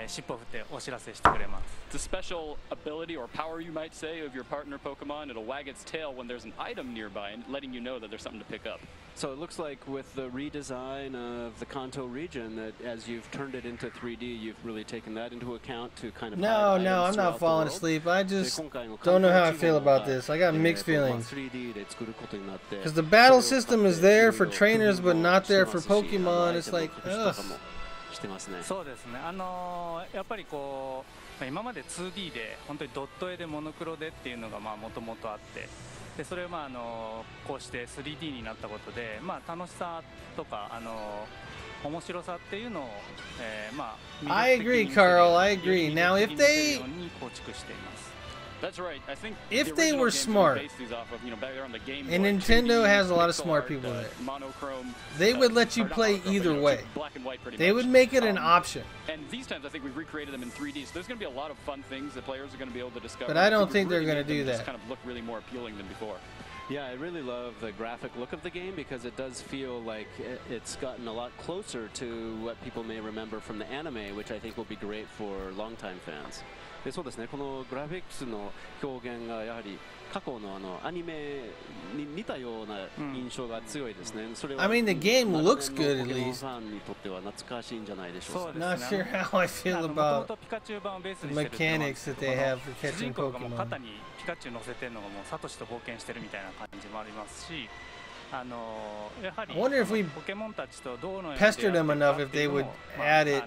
尻尾を振ってお知らせしてくれます。It's a special ability or power, you might say, of your partner Pokemon. It'll wag its tail when there's an item nearby and letting you know that there's something to pick up. So it looks like with the redesign of the Kanto region that as you've turned it into 3D, you've really taken that into account to kind of No, I'm not falling asleep. I just don't know how I feel about this. I got mixed feelings. Because the battle system is there for trainers but not there for Pokemon. It's like, ugh. そうですね。やっぱりこう今まで 2D で本当にドット絵でモノクロでっていうのがもともとあって、でそれをこうして 3D になったことで楽しさとか面白さっていうのをI agree, Carl. I agree. Now, if they That's right. I think if they were smart, and Nintendo has a lot of smart people there, they would let you play either way. They would make it an option. And these times, I think we've recreated them in 3D, so there's going to be a lot of fun things that players are going to be able to discover. But I don't think they're going to do that. Just kind of look really more appealing than before. Yeah, I really love the graphic look of the game because it does feel like it's gotten a lot closer to what people may remember from the anime, which I think will be great for longtime fans. そうですね、このグラフィックスの表現がやはり過去のアニメに似たような印象が強いですね。それは I mean, the game looks good at least. ファンにとっては懐かしいんじゃないでしょうか。Not sure how I feel about the mechanics that they have for 主人 catching 公がもう Pokemon. 肩にピカチュウ乗せてるのがもうサトシと冒険してるみたいな感じもありますし、やはり I wonder if we ポケモンたちとどうのように pestered them enough if they would まあ add it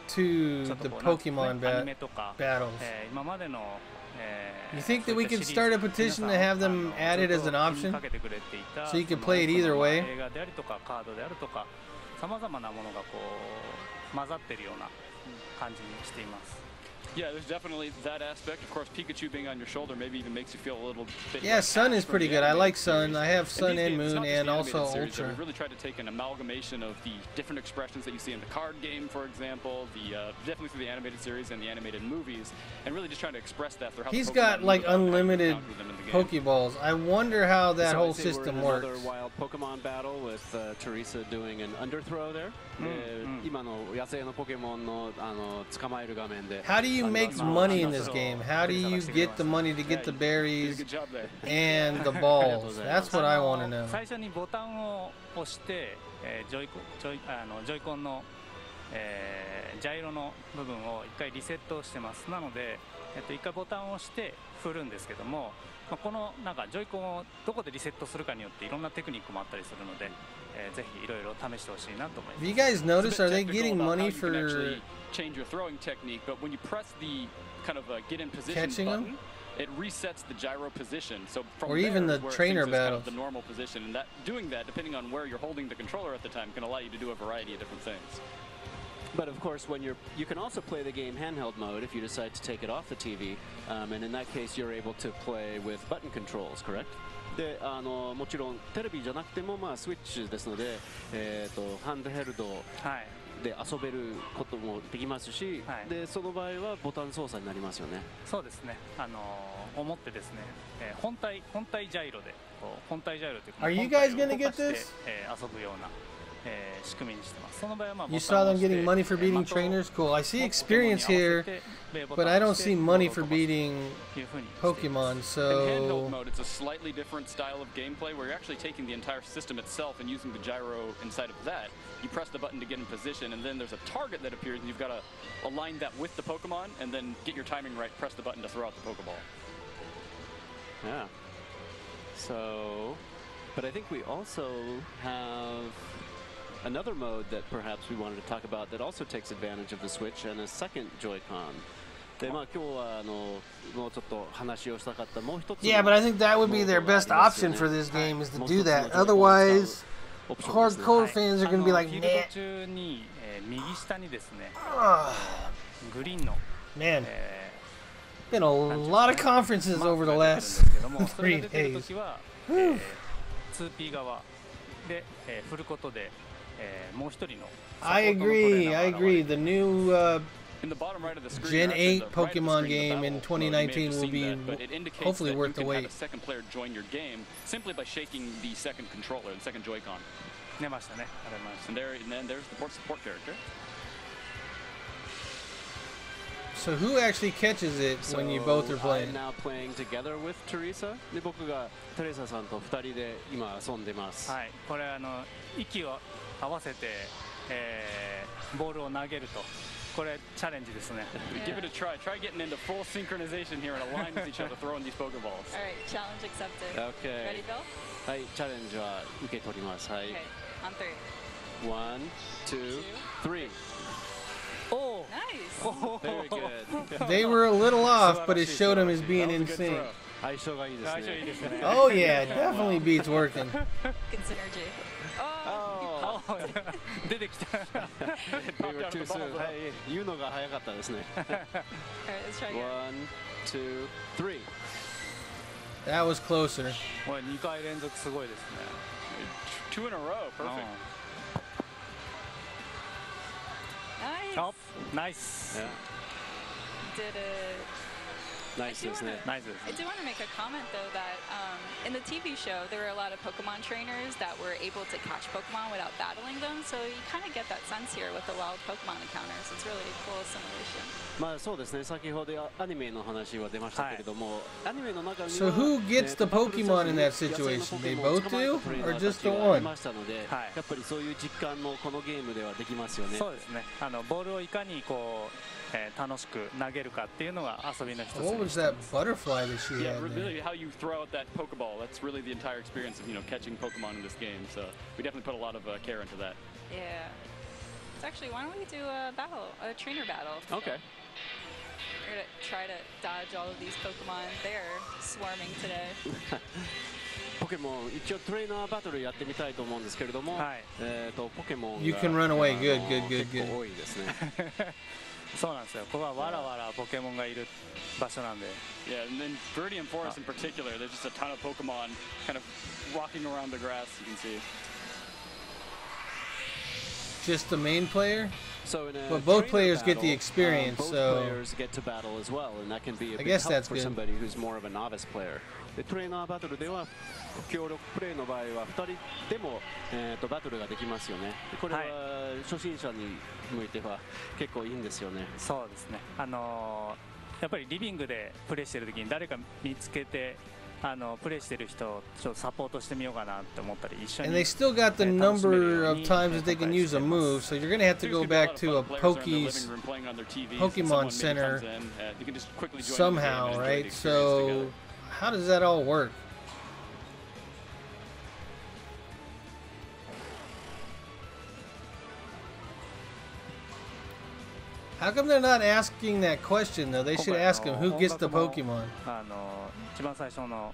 to ちょっ the とこうなんていうんです Pokemon かね、アニメとか battles. 今までの You think that we could start a petition to have them added as an option? So you could play it either way? 映画であるとかカードであるとかさまざまなものがこう混ざってるような感じにしています。 Yeah, there's definitely that aspect. Of course, Pikachu being on your shoulder maybe even makes you feel a little bit. Yeah, Sun is pretty good. I like Sun. I have Sun and Moon and also Ultra. We really tried to take an amalgamation of the different expressions that you see in the card game, for example, definitely through the animated series and the animated movies, and really just trying to express that through how He's got like unlimited Pokeballs. I wonder how that whole system works. Another wild Pokemon battle with Teresa doing an underthrow there. 今の野生のポケモンの捕まえる画面で。 How do you make money in this game? How do you get the money to get the berries and the balls? That's what I want to know. 最初にボタンを押して、ジョイコンの、ジャイロの部分を一回リセットしてます。なので、一回ボタンを押して振るんですけども、このなんかジョイコンをどこでリセットするかによっていろんなテクニックもあったりするので、ぜひいろいろ試してほしいなと思います。 Have you guys noticed? Are they getting money for change your throwing technique? But when you press the kind of get in position catching button, them? it resets the gyro position. So from Or even there the is where trainer things is kind battles. of the normal position, and that doing that, depending on where you're holding the controller at the time, can allow you to do a variety of different things. But of course, when you can also play the game handheld mode if you decide to take it off the TV, and in that case, you're able to play with button controls, correct? でもちろんテレビじゃなくてもスイッチですので、ハンドヘルドで遊べることもできますし、でその場合はボタン操作になりますよね。そうですね。思ってですね、本体ジャイロで本体ジャイロというか Are you guys gonna get this? 遊ぶような仕組みにしてます。その場合はまあ You saw them getting money for beating trainers? Cool. I see experience here, but I don't see money for beating Pokemon, In handheld so... mode, it's a slightly different style of gameplay where you're actually taking the entire system itself and using the gyro inside of that. You press the button to get in position, and then there's a target that appears, and you've got to align that with the Pokemon, and then get your timing right, press the button to throw out the Pokeball. Yeah. So, but I think we also have another mode that perhaps we wanted to talk about that also takes advantage of the Switch and a second Joy-Con. で今日はもうちょっと話をしたかったもう一つ。 Yeah, but I think that would be their best option for this game is to do that. Otherwise, hardcore fans are going to be like, nah. 中に右下にですね、 グリーンの Man, been a lot of conferences over the last 3 days. 2P 側で振ることでもう一人の I agree. The new Gen 8 Pokemon game in 2019 will be hopefully worth the wait. Second player join your game simply by shaking the second controller, the second Joy-Con. 出ましたね。ありました。 And then there's the support character. So who actually catches it when you both are playing? I'm now playing together with Teresa. で僕がテレサさんと2人で今遊んでます。はい。これ息を合わせてボールを投げると。これチャレンジですね。Give it a try. Try getting into full synchronization here and align with each other throwing these Pokeballs. All right, challenge accepted. Okay. Ready, Bill? はい、チャレンジは受け取ります。はい。 Okay, on 3. 1, 2, 3. Oh, nice. Very good. They were a little off, but it showed them as being in sync. 相性がいいですね。 Oh yeah, definitely beats working. Good synergy. Oh. 出てきた。 They were too soon. はい、言うのが早かったですね。 All right, let's try again. 1, 2, 3. That was closer. これ2回連続すごいですね。 2 in a row. Perfect. Nice. Oh, nice. Yeah. Did it. Nice, isn't it? Nice. I do want to make a comment though that in the TV show there were a lot of Pokemon trainers that were able to catch Pokemon without battling them, so you kind of get that sense here with the wild Pokemon encounters. It's really a cool simulation. まあそうですね。先ほどアニメの話は出ましたけれども、アニメの中には So who gets the Pokemon in that situation? They both do, or just the one? ましたので、やっぱりそういう実感もこのゲームではできますよね。そうですね。ボールをいかにこう、楽しく投げるかっていうのが遊びの一つ。What was that butterfly that she Yeah, had really there? how you throw out that Pokeball. That's really the entire experience of catching Pokemon in this game. So we definitely put a lot of care into that. Yeah. It's actually, why don't we do a battle, a trainer battle? Okay. We're gonna try to dodge all of these Pokemon. They're swarming today. ポケモン一応トレーナーバトルやってみたいと思うんですけれども、ポケモンが You can run away. Good, good, good, 結 good. 構多いですね。そうなんですよ。ここはわらわらポケモンがいる場所なんで。Yeah, and then Viridian Forest in particular, there's just a ton of Pokemon kind of walking around the grass. You can see. Just the main player? So in a But both trainer players get the battle, experience, both so players get to battle as well, and that can be a I big guess help that's for good. somebody who's more of a novice player. でトレーナーバトルでは協力プレイの場合は2人でも、バトルができますよね。これは初心者に向いては結構いいんですよね。そうですね。やっぱりリビングでプレイしてる時に誰か見つけてプレイしてる人をちょっとサポートしてみようかなって思ったり一緒に。And they still got the number of times that they can use a move, so you're going to have to go back to a Pokemon Center somehow, right? So how does that all work? How come they're not asking that question though? They should ask him who gets the Pokemon. 一番最初の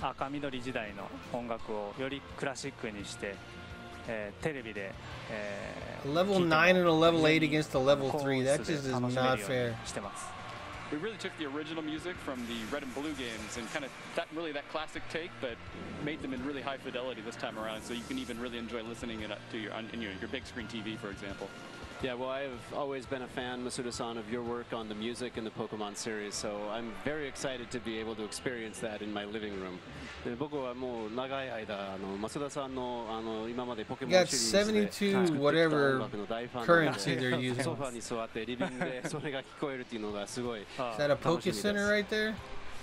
赤緑時代の音楽をよりクラシックにして、テレビで、level 9 and a level 8 against a level 3. That just is not fair. してます。We really took the original music from the Red and Blue games and kind of that classic take, but made them in really high fidelity this time around, so you can even really enjoy listening it to your big screen TV, for example. Yeah, well, I've always been a fan, Masuda-san, of your work on the music in the Pokemon series, so I'm very excited to be able to experience that in my living room. 僕はもう長い間、Masudaさんの今までポケモンシリーズで作ってきた音楽の大ファンなので、ソファに座ってリビングでそれが聞こえるっていうのがすごい楽しみです。 Is that a Poke Center right there?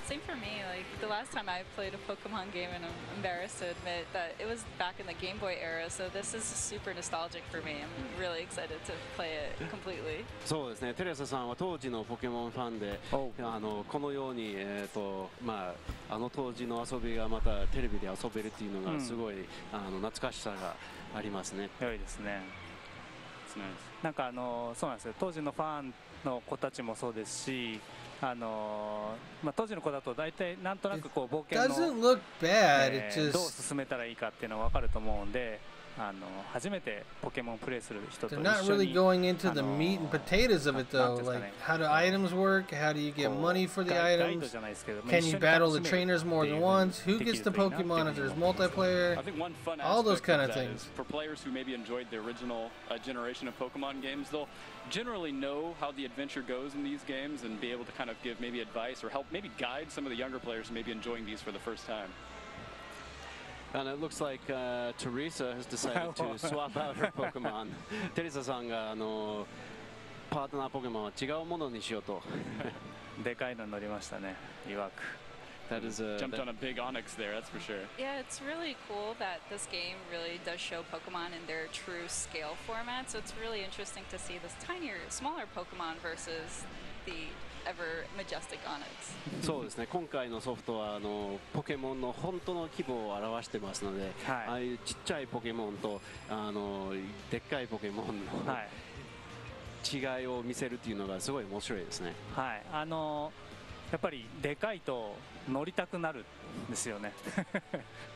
Same for me. Like the last time I played a Pokemon game, and I'm embarrassed to admit that it was back in the Game Boy era. So this is super nostalgic for me. I'm really excited to play it completely. そうですね。テレサさんは当時のポケモンファンで、このようにまあ当時の遊びがまたテレビで遊べるっていうのがすごい懐かしさがありますね。良いですね。なんかそうなんですよ。当時のファンの子たちもそうですし。まあ、当時の子だと大体なんとなくこう冒険の、どう進めたらいいかっていうのが分かると思うんで、初めてポケモンをプレイする人と一緒に They're not really going into the meat and potatoes of it though, like how do items work, how do you get money for the items, can you battle the trainers more than once, who gets the Pokemon if there's multiplayer, I think one fun all those kind of aspect things. Is for players who maybe enjoyed the original generation of Pokemon games, they'll generally know how the adventure goes in these games and be able to kind of give maybe advice or help maybe guide some of the younger players who may be enjoying these for the first time. And it looks like Teresa has decided to swap out her Pokemon. テレサさんがパートナーポケモンは違うものにしようと。でかいの乗りましたね。いわく。That is jumped on a big Onix there, that's for sure. Yeah, it's really cool that this game really does show Pokemon in their true scale format. So it's really interesting to see this tinier, smaller Pokemon versus the ever majestic Onix. そうですね。今回のソフトはポケモンの本当の規模を表してますので、ああいうちっちゃいポケモンとでっかいポケモンの違いを見せるっていうのがすごい面白いですね。はい。やっぱりでかいと乗りたくなるんですよね。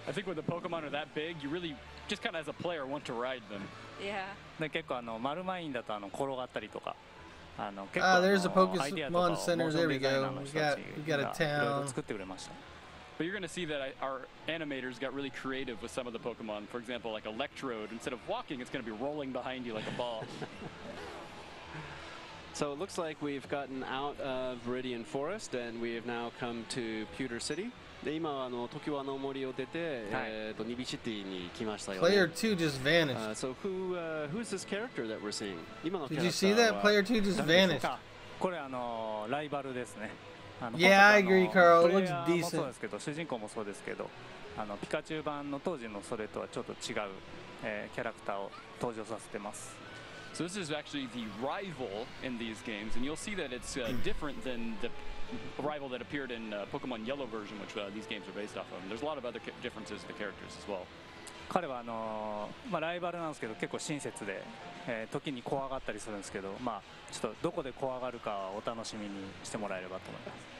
I think when the Pokemon are that big, you really just kind of as a player want to ride them. Yeah. で結構マルマインだと転がったりとか。there's a Pokemon Center. There we go. We got a town. But you're going to see that our animators got really creative with some of the Pokemon. For example, like Electrode, instead of walking, it's going to be rolling behind you like a ball. So it looks like we've gotten out of Viridian Forest and we have now come to Pewter City. で今は常盤の森を出て、ニビシティに来ましたよね。Player 2 just vanished. So who's this character that we're seeing? Did you see that? Player 2 just vanished. これライバルですね。Yeah, I agree, Carl. It looks も decent. そうですけど、主人公もそうですけど、ピカチュウ版の当時のそれとはちょっと違う、キャラクターを登場させてます。So this is actually the rival in these games, and you'll see that it's different than the rival that appeared in Pokemon Yellow version, which these games are based off of. And there's a lot of other differences in the characters as well. 彼はライバルなんですけど結構親切で、時に怖がったりするんですけど、ちょっとどこで怖がるかはお楽しみにしてもらえればと思います。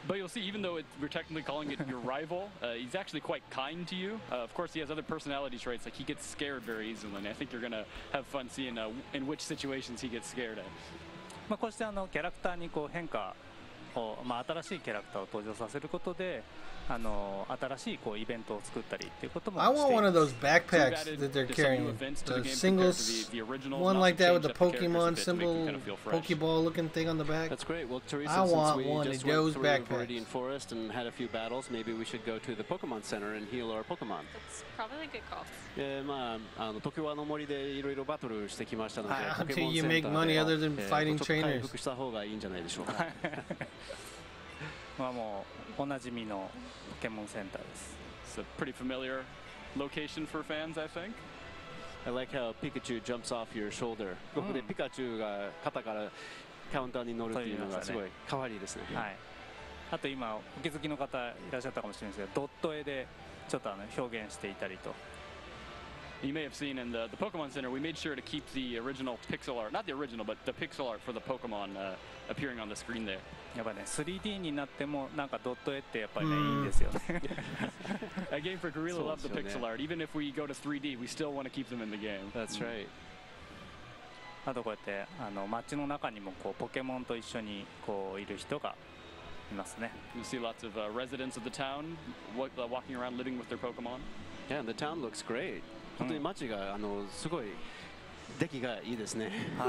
But you'll see, even though we're technically calling it your rival, he's actually quite kind to you. Of course, he has other personality traits, like he gets scared very easily, and I think you're going to have fun seeing in which situations he gets scared at. こうしてキャラクターにこう変化を、新しいキャラクターを登場させることで、新しいこうイベントを作ったりっていうこともしています。I want one of those backpacks that they're carrying. The singles, one like that with the Pokemon symbol, Pokeball looking thing on the back. That's great. Well, Teresa, I want since we one just of those went through backpacks. Viridian Forest and had a few battles, maybe we should go to the Pokemon Center and heal our Pokemon. That's probably a good call. 常盤の森でいろいろバトルしてきましたので、 Until you make money other than fighting 回 trainers. 復した方がいいんじゃないでしょうか。もうおなじみのポケモンセンターです。It's a pretty familiar location for fans, I think. I like how Pikachu jumps off your shoulder. ここでピカチュウが肩からカウンターに乗るっていうのがすごい可愛いですね。はい。あと今お気づきの方いらっしゃったかもしれないですけど、ドット絵でちょっと表現していたりと。You may have seen in the Pokemon Center, we made sure to keep the original pixel art, not the original, but the pixel art for the Pokemon appearing on the screen there. やっぱね、3D になってもなんかドット絵ってやっぱりね、いいんですよね。A game for Gorilla loves the pixel art. Even if we go to 3D, we still want to keep them in the game. That's right. あとこうやって街の中にもこうポケモンと一緒にこういる人がいますね。You see lots of residents of the town walking around living with their Pokemon. Yeah, and the town looks great. 本当に街がすごい出来がいいですね。は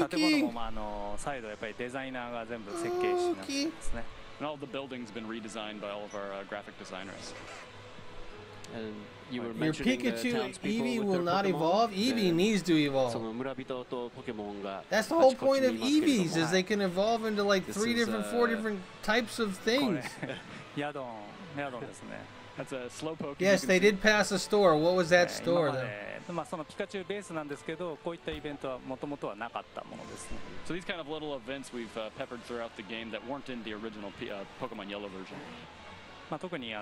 い。建物も再度やっぱりデザイナーが全部設計してますね。And all the buildings have been redesigned by all of our graphic designers. And you were Your mentioning Pikachu Eevee will not evolve. Eevee needs to evolve. その村人とポケモンが That's the whole point of Eevees is they can evolve into like 4 different types of things. ヤドンですね。That's a slowpoke. Yes, they did pass a store. What was that store though? そのピカチュウベースなんですけど、こういったイベントはもともとはなかったものですね。So these kind of little events we've peppered throughout the game that weren't in the original Pokemon Yellow version. 特に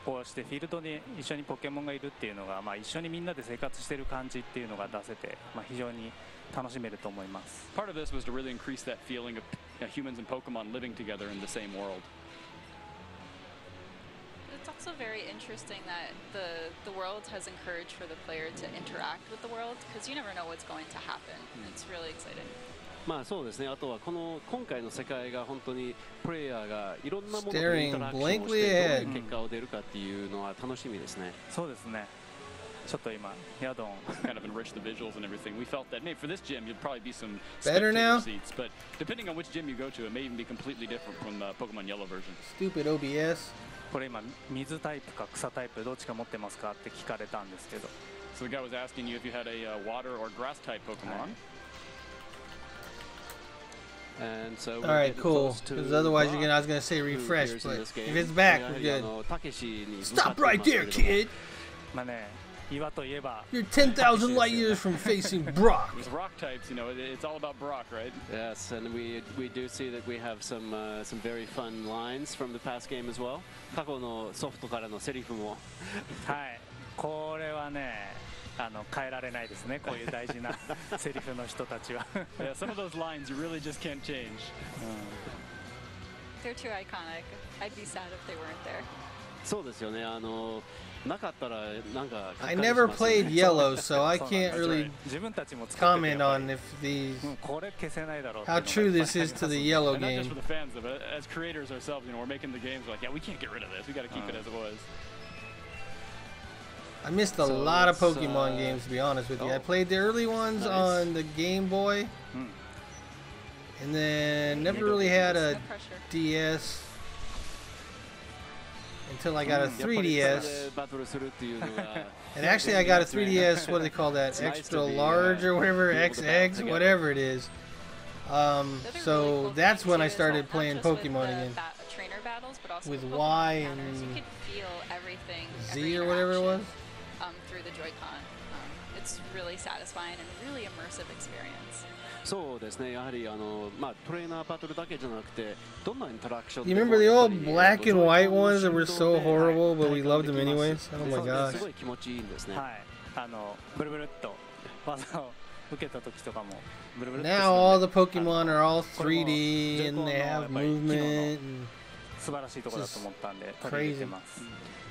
こうしてフィールドに一緒にポケモンがいるっていうのが、一緒にみんなで生活している感じっていうのが出せて、非常に楽しめると思います。Part of this was to really increase that feeling of humans and Pokemon living together in the same world. It's also very interesting that the world has encouraged for the player to interact with the world because you never know what's going to happen. It's really exciting. そうですね。あとは今回の世界が本当にプレイヤーがいろんなものとインタラクションをしてどういう結果を出るかっていうのは楽しみですね。そうですね。ちょっと今ヤドン kind of enrich the visuals and everything. We felt that maybe for this gym you'd probably be some better now seats, but depending on which gym you go to, it may even be completely different from the Pokemon Yellow version. Stupid OBS. これ今水タイプか草タイプどっちか持ってますかって聞かれたんですけど。So the guy was asking you if you had a water or grass type Pokemon. And so all right, cool. Because otherwise, I was gonna say refresh, but if it's back, we're good. Stop right there, kid. You're 10,000 light years from facing Brock. With rock types, it's all about Brock, right? Yes, and we do see that we have some very fun lines from the past game as well. 過去のソフトからのセリフも。はい、これはね。変えられないですね。こういう大事なセリフの人たちは。Yeah, some of those lines you really just can't change. They're too iconic. I'd be sad if they weren't there. そうですよね。なかったらなんか。I never played Yellow, so I can't really comment on if these how true this is to the Yellow game. Not just for the fans, but as creators ourselves, we're making the games. We're like, yeah, we can't get rid of this. We got to keep it as it was. I missed a lot of Pokemon games, to be honest with you. I played the early ones on the Game Boy. And then never really had a DS until I got a 3DS. And actually I got a 3DS, what do they call that? Extra large or whatever, XX, whatever it is. So that's when I started playing Pokemon again. Trainer battles, but also with the Y Pokemon encounters. You and could feel everything, Z every or whatever it was. Through the Joy-Con. It's really satisfying and really immersive experience. そうですね、やはりトレーナーバトルだけじゃなくて、どんなインタラクション You remember the old black and white ones that were so horrible, but we loved them anyways? Oh my gosh. すごい気持ちいいんですね。はい、ブルブルっと技を受けた時とかもブルブルっと。 Now all the Pokemon are all 3D and they have movement. 素晴らしいところだと思ったんで取り入れてます。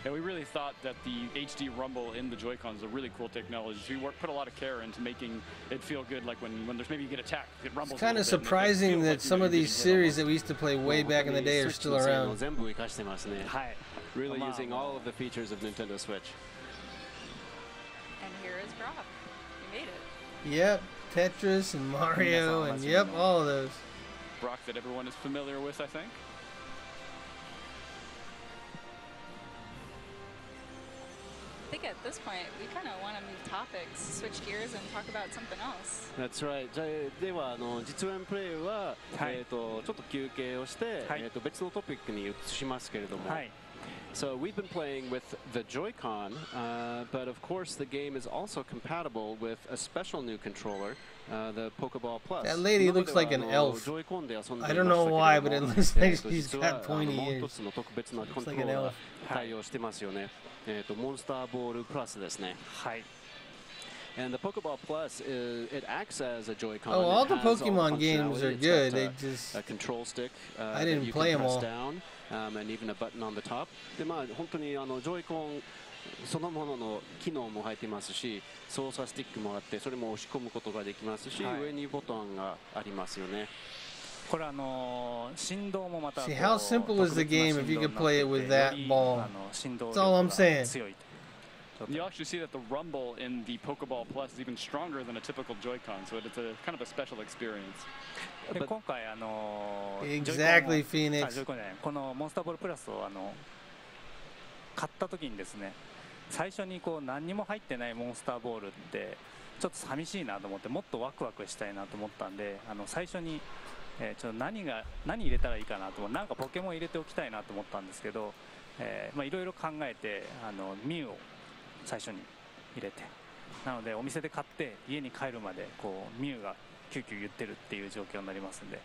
Yeah, we really thought that the HD rumble in the Joy-Cons is a really cool technology. So we put a lot of care into making it feel good, like when there's maybe you get attacked, it rumbles. It's kind of surprising that some of these series that we used to play way back in the day are still around. Really using all of the features of Nintendo Switch. And here is Brock. You made it. Yep, Tetris and Mario and yep, all of those. Brock that everyone is familiar with, I think. I think at this point we kind of want to move topics, switch gears, and talk about something else. That's right. じゃあでは実演プレイは、ちょっと休憩をして、別のトピックに移しますけれども。So we've been playing with the Joy-Con, but of course the game is also compatible with a special new controller, the Pokeball Plus. That lady looks like an elf. I don't know why, but it looks like she's got pointy ears. Looks like an elf. 対応してますよね。モンスターボールプラスですね。はい。And the Pokeball Plus, it acts as a Joy-Con. Oh, all the Pokemon games are good. They just a control stick. I didn't play them all. Down, and even a button on the top. でまあ本当にジョイコンそのものの機能も入っていますし、操作スティックもあって、それも押し込むことができますし、上にボタンがありますよね。これ振動もまた。See how simple is the game if you could play it with that ball. That's all I'm saying. You actually see that the rumble in the Pokeball Plus is even stronger than a typical Joy-Con, so it's a kind of a special experience. で今回Exactly, Phoenix. このモンスターボールプラスを買った時にですね、最初に何にも入ってないモンスターボールってちょっと寂しいなと思って、もっとワクワクしたいなと思ったんで、最初にちょっと何入れたらいいかなと思って、なんかポケモン入れておきたいなと思ったんですけど、まあいろいろ考えてミュウを最初に入れて、なのでお店で買って家に帰るまでミュウがキューキュー言ってるっていう状況になりますんで、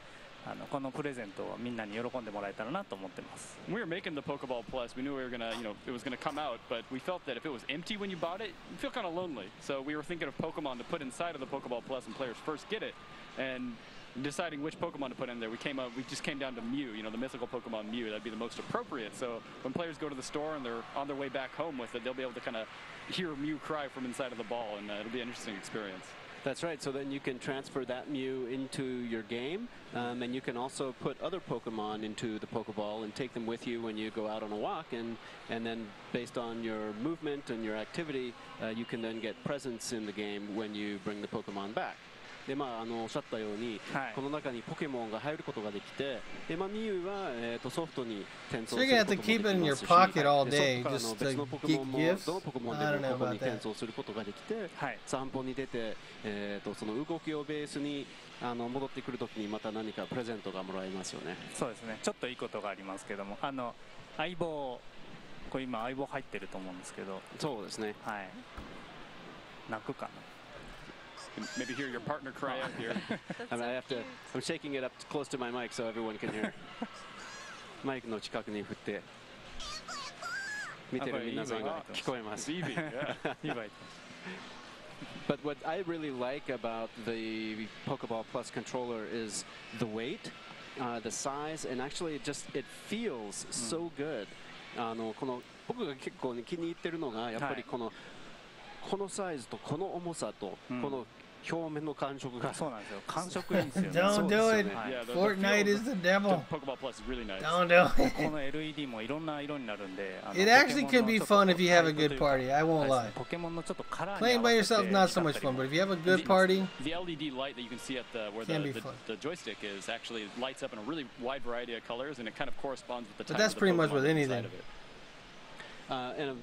このプレゼントをみんなに喜んでもらえたらなと思ってます。When we were making the Pokeball Plus, we knew we were gonna, it was gonna come out, but we felt that if it was empty when you bought it, you'd feel kind of lonely. So we were thinking of Pokemon to put inside of the Pokeball Plus when players first get it, and deciding which Pokemon to put in there, we just came down to Mew, the mythical Pokemon Mew. That'd be the most appropriate. So when players go to the store and they're on their way back home with it, they'll be able to kind of hear Mew cry from inside of the ball, and it'll be an interesting experience. That's right. So then you can transfer that Mew into your game, and you can also put other Pokemon into the Pokeball and take them with you when you go out on a walk, and then based on your movement and your activity, you can then get presents in the game when you bring the Pokemon back. でおっしゃったように、この中にポケモンが入ることができて、でミュウはソフトに転送することもできますし、ソフトから別のポケモンもどのポケモンでもここに転送することができて、散歩に出て、その動きをベースに戻ってくるときにまた何かプレゼントがもらえますよね。そうですね。ちょっといいことがありますけども、相棒、これ今相棒入ってると思うんですけど、そうですね。はい。泣くかな。Maybe hear your partner cry out here. I'm shaking it up close to my mic so everyone can hear. マイクの近くに振って見てる皆さんが聞こえます。But what I really like about the Pokeball Plus controller is the weight, the size, and actually it feels so good. この僕が結構気に入ってるのがやっぱりこのサイズとこの重さとこの表面の感触が。そうなんですよ。感触いいんですよね。Don't do it. Fortnite is the devil. Don't do it. この LED もいろんな色になるんで。It actually can be fun if you have a good party. I won't lie. ポケモンのちょっとカラー Playing by yourself is not so much fun, but if you have a good party, the LED light that you can see at where the joystick is actually lights up in a really wide variety of colors, and it kind of corresponds with the type but that's of the pretty much Pokemon with anything. inside of it.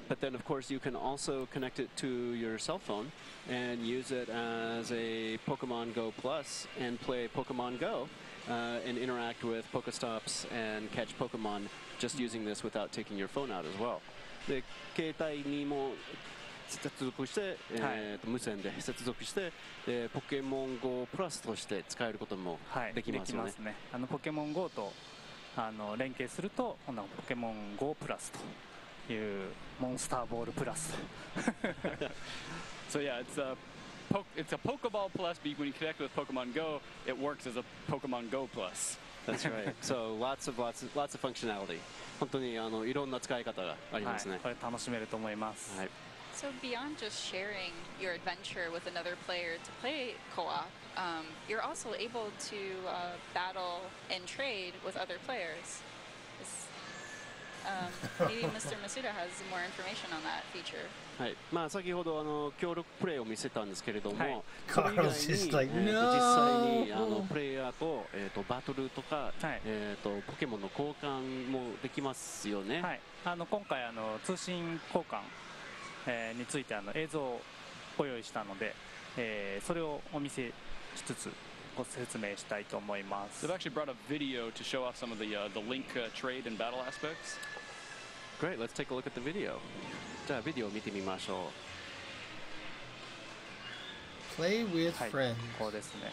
But then, of course, you can also connect it to your cell phone and use it as a Pokemon Go Plus and play Pokemon Go and interact with Pokestops and catch Pokemon just using this without taking your phone out as well. で、携帯にも接続して、無線で接続して、ポケモン GO プラスとして使えることもできますよね。できますね。ポケモン GO と連携すると、ポケモン GO プラスというモンスターボールプラス。So yeah, it's a Pokeball Plus, but when you connect with Pokemon Go, it works as a Pokemon Go Plus. That's right. So lots of functionality. 本当にいろんな使い方がありますね。これ楽しめると思います。はい。So beyond just sharing your adventure with another player to play co-op, you're also able to battle and trade with other players. Maybe Mr. Masuda has more information on that feature. はい。まあ先ほど協力プレイを見せたんですけれども、Carl's just like no. 実際にプレイヤーとバトルとかポケモンの交換もできますよね。はい。今回通信交換について映像をご用意したので、それをお見せしつつご説明したいと思います。They've actually brought a video to show off some of the link trade and battle aspects. Great, let's take a look at the video. じゃあビデオを見てみましょう。Play with friends. こうですね。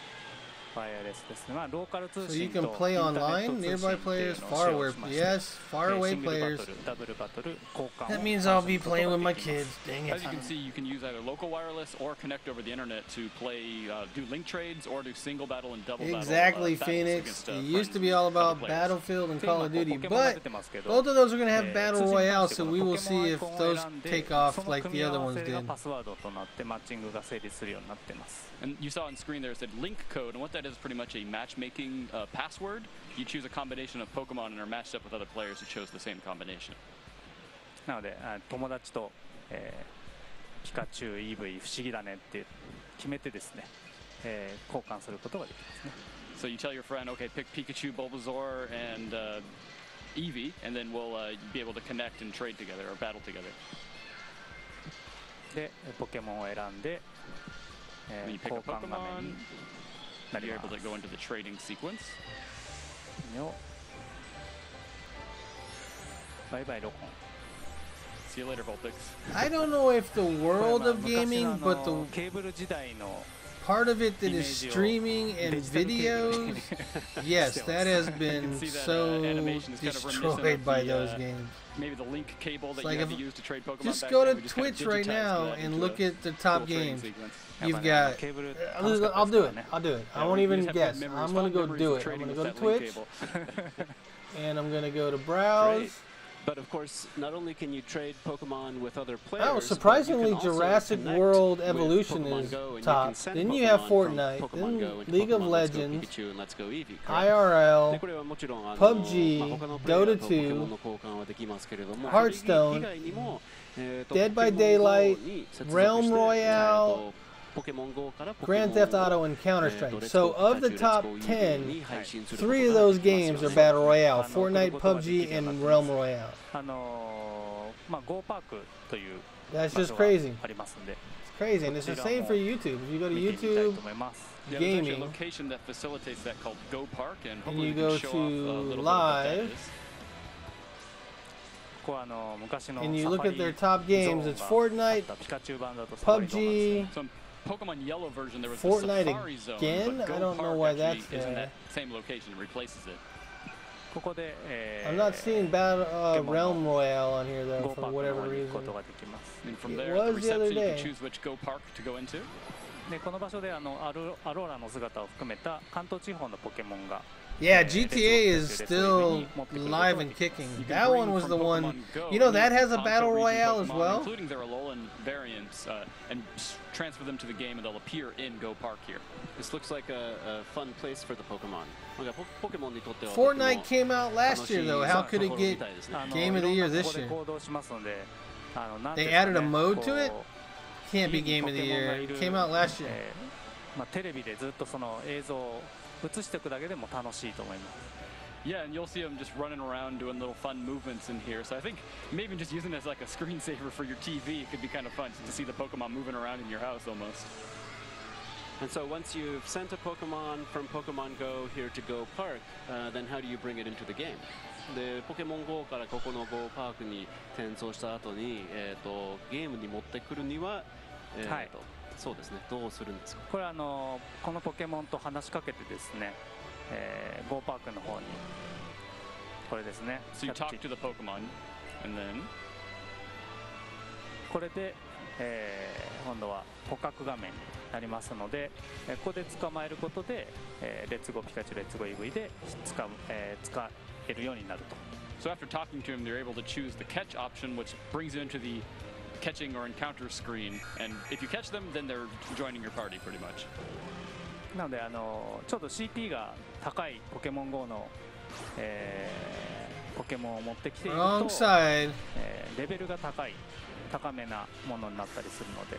ワイヤレスですね。まあローカル通 So you 信 can と play インターネッ online, ト通 nearby 信っていう players, のを far 使用 away. しまして、 Yes, far シ away ングルバ players. トル、ダブルバトル、交換を That means I'll be playing with my kids. Dang it. As you can see, you can use either local wireless or connect over the internet to play, do link trades or do single battle and double Exactly, battle. Phoenix. It used to be all about Battlefield and Call of Duty, but both of those are going to have Battle Royale, so we will see if those take off like the other ones did. パスワードとなってマッチングが成立するようになってます。And you saw on screen there it said link code, and what that is pretty much a matchmaking password. You choose a combination of Pokemon and are matched up with other players who chose the same combination. なので友達と、ピカチュウ、EV 不思議だねって決めてですね、交換することができますね。So you tell your friend, okay, pick Pikachu, Bulbasaur, and Eevee, and then we'll be able to connect and trade together or battle together. で、ポケモンを選んで、when you pick a 交換画面に Pokemon, なり you're ま able to す。 go into the trading sequence. バイバイロコン。 See you later, Vulpix. I don't know if the world of これまあ gaming, 昔 but の the ケーブル時代の part of it that is streaming and videos, yes, that has been so destroyed by those games. Maybe the link cable that Like you had if- to use to trade Pokemon. Just back go then, to we just kinda Twitch right digitized now that and into look a at the top cool trading games. sequence. You've got. I'll do it. I'll do it. I won't we even just have guess. memories, I'm gonna fond go memories do of it. I'm trading gonna with go to that link Twitch, cable. and I'm gonna go to browse. Great. But of course, not only can you trade Pokemon with other players, Oh, but surprisingly, you can also Jurassic connect World with Evolution Pokemon is Go, and top. you can send Then you have Pokemon from Fortnite, Pokemon Go then into League of Pokemon Let's Go Legends, Pikachu and Let's Go Eevee, correct? IRL, でこれはもちろんPUBG, まあ他のプレイヤー Dota とポケモンの交換はできますけれども、 Hearthstone, それ以外にも、Dead by ポケモン Daylight, に接続して Realm Royale, ポケモン GO からポケモン Grand Theft Auto, and Counter-Strike. So of the top 10, 3 of those games are Battle Royale: Fortnite, PUBG, and Realm Royale. まあ Go パークという That's 場 just 所が crazy. ありますんで。 It's crazy, and it's the same for YouTube. If you go to 見てみたい YouTube と思います。 Yeah, there's actually a Gaming, location that facilitates that called Go Park, and and hopefully you we go can show off a little bit of what that to is. live, ここは昔の and you サ look ファ at リ their top games. It's ゾーンが Fortnite, あったピカチュウ版だとサファリゾーンが PUBG, So in Pokemon Yellow version, there was the Fortnite Safari Zone, again? but Go I don't know Park why actually that's is in there. that same location and replaces it. ここで、I'm not seeing Realm Royale on here though, Go for パークの whatever 方に行くこ reason. とができます。 And from It there, at the was the other reception, you can day. choose which Go Park to go into. でこの場所でアローラの姿を含めた関東地方のポケモンが Yeah, GTA is still live and kicking. That one was the one. You know, that has a battle royale as well. Including their Alolan variants, and transfer them to the game, and they'll appear in Go Park here. This looks like a fun place for the Pokemon. Fortnite came out last year, though. How could it get Game of the Year this year? They added a mode to it? Can't be Game of the Year. It came out last year. テレビでずっとその映像を映していくだけでも楽しいと思います。Yeah, and you'll see them just running around doing little fun movements in here. So I think maybe just using it as like a screensaver for your TV, it could be kind of fun to see the Pokemon moving around in your house almost. And so once you've sent a Pokemon from Pokemon Go here to Go Park, then how do you bring it into the game? で、ポケモン GO からここの Go パークに転送した後に、ゲームに持ってくるには、はい。そうですね。どうするんですか？これはこのポケモンと話しかけてですね、Go パークの方にこれですね。So you talk to the Pokemon, and then これで、今度は捕獲画面になりますので、ここで捕まえることで、レッツゴーピカチュウレッツゴーイブイで使えるようになると。So after talking to him, they're able to choose the catch option, which brings you into the catching or encounter screen, and if you catch them, then they're joining your party pretty much. なのでちょっと CP が高いポケモン GO の、ポケモンを持ってきていると、レベルが高めなものになったりするので。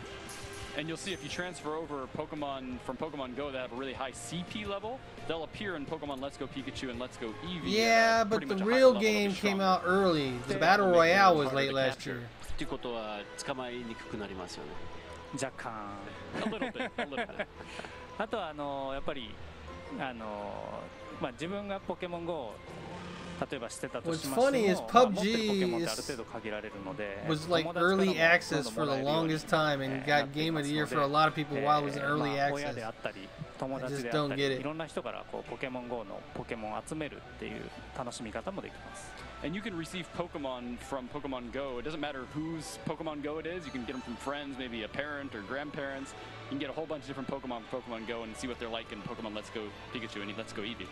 And you'll see if you transfer over Pokemon from Pokemon Go that have a really high CP level, they'll appear in Pokemon Let's Go Pikachu and Let's Go Eevee. Yeah, but the real game came out early. The Battle Royale was late last year. っていうことは捕まえにくくなりますよね。若干。A little bit, a little bit. あとはやっぱりまあ自分がポケモン GO を例えばしてたとしましても、持ってるポケモンってある程度限られるので、was like early access for the longest time and got Game of the Year for a lot of people while it was in early access. 親であったり友達であったりいろんな人からポケモン GO のポケモンを集めるっていう楽しみ方もできます。And you can receive Pokemon from Pokemon Go. It doesn't matter whose Pokemon Go it is. You can get them from friends, maybe a parent or grandparents. You can get a whole bunch of different Pokemon from Pokemon Go and see what they're like in Pokemon Let's Go Pikachu and Let's Go Eevee.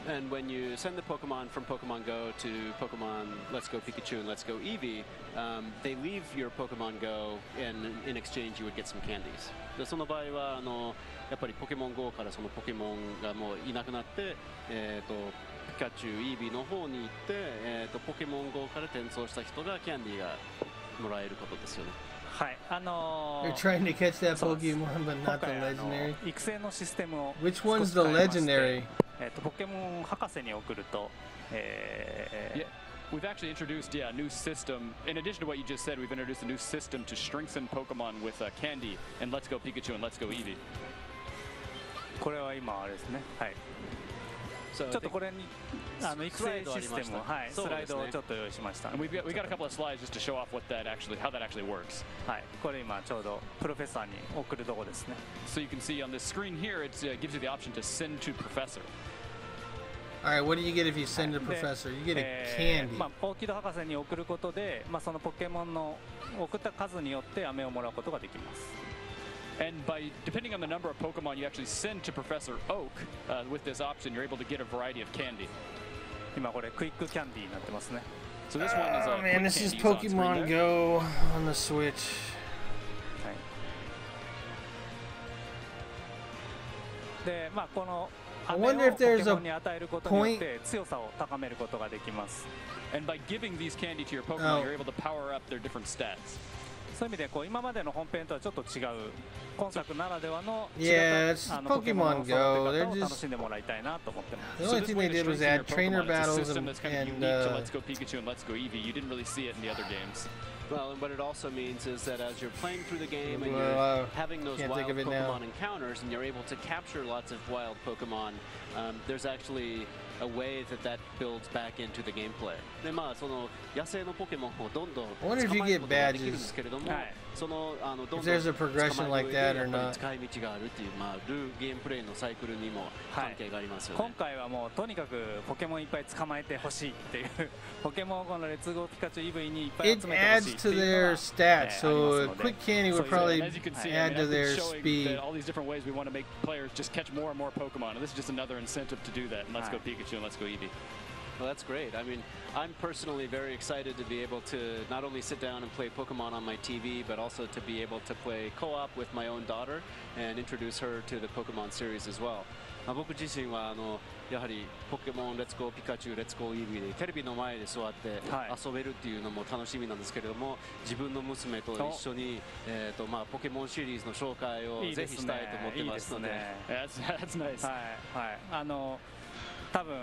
And when you send the Pokemon from Pokemon Go to Pokemon Let's Go Pikachu and Let's Go Eevee, they leave your Pokemon Go, and in exchange you would get some candies. でその場合はやっぱりポケモン GO からそのポケモンがもういなくなって、ピカチュウ、イービーの方に行って、ポケモン GO から転送した人がキャンディーがもらえることですよね。はい、They're trying to catch that Pokemon, but not the legendary. 育成のシステムを Which one's the legendary? ポケモン博士に送ると、Yeah, we've actually introduced a new system. In addition to what you just said, we've introduced a new system to strengthen Pokemon with Candy and Let's Go Pikachu and Let's Go Eevee. これは今あれですね。はい。ちょっとこれに育成システムを、はい、スライドをちょっと用意しました。And we got a couple of slides just to show off how that actually works. はい、これ今ちょうどプロフェッサーに送るとこですね。So you can see on this screen here, it gives you the option to send to Professor. All right, what do you get if you send to Professor? You get a candy. まあ大木戸博士に送ることで、まあそのポケモンの送った数によって飴をもらうことができます。And depending on the number of Pokemon you actually send to Professor Oak, with this option, you're able to get a variety of candy. 今これクイックキャンディーになってますね。So this one is Oh man, this is Pokemon Go on the Switch. はい。で、まあこの飴をポケモンに与えることによって強さを高めることができます。And by giving these candy to your Pokemon, you're able to power up their different stats. そういう意味で今までの本編とはちょっと違う今作ならではの違ったポケモン Go を楽しんでもらいたいなと思ってます。 The only thing they did was add trainer battles and Let's Go Pikachu and Let's Go Eevee. You didn't really see it in the other games. Well, and what it also means is that as you're playing through the game and you're having those wild Pokemon encounters and you're able to capture lots of wild Pokemon, there's actually a way that builds back into the gameplay. でまあその野生のポケモンをどんどん捕まえることができるんですけれども、if there's a progression like that or not. 使い道があるっていう、まあ、ゲームプレイのサイクルにも関係がありますよね。今回はもうとにかくポケモンいっぱい捕まえてほしいっていうポケモンをこのレッツゴーピカチュウ EV にいっぱい集めてほしいっていうのが It adds to their stats, so a quick candy would probably add to their speed. All these different ways we want to make players just catch more and more Pokemon, and this is just another incentive to do that. And Let's Go Pikachu and Let's Go Eevee. Well, that's great. I mean, I'm personally very excited to be able to not only sit down and play Pokemon on my TV, but also to be able to play co-op with my own daughter and introduce her to the Pokemon series as well. 僕自身はやはりポケモンレッツゴーピカチュウレッツゴーイービーでテレビの前で座って遊べるっていうのも楽しみなんですけれども、自分の娘と一緒にまあポケモンシリーズの紹介をぜひしたいと思ってますので。That's nice. はい多分。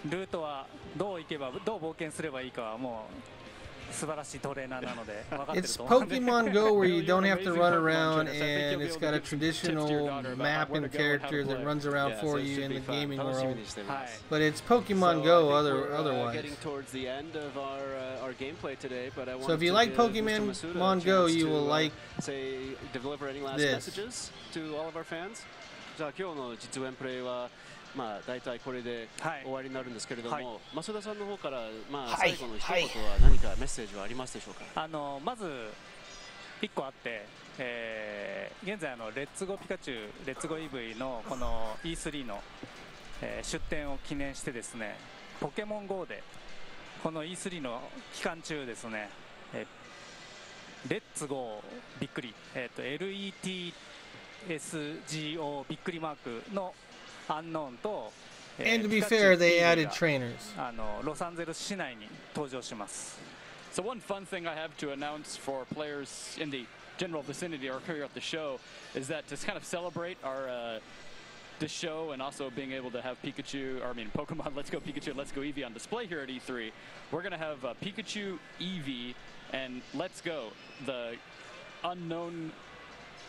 ルートはどう行けばどう冒険すればいいかはもう素晴らしいトレーナーなので分かってると思うんで。It's Pokemon Go where you don't have to run around and it's got a traditional map and character that runs around for you in the gaming world. But it's Pokemon Go otherwise. Getting towards the end of our gameplay today, but I want So if you like Pokemon Go, you will like deliver any last messages to all of our fans. じゃあ今日の実演プレイはまあ大体これで終わりになるんですけれども、増田さんの方からまあ最後の一言は何かメッセージはありますでしょうか。まず1個あって、現在レッツゴーピカチュウレッツゴー EV のこの E3 の、出展を記念してですね、ポケモン GO でこの E3 の期間中ですね、レッツゴーびっくり、LETSGO びっくりマークのUnknown と、And to be fair, they added trainers. ロサンゼルス市内に登場します。So one fun thing I have to announce for players in the general vicinity or here at the show is that to kind of celebrate our this show and also being able to have Pokemon Let's Go Pikachu, Let's Go Eevee on display here at E3, we're going to have Pikachu, Eevee, and Let's Go, the unknown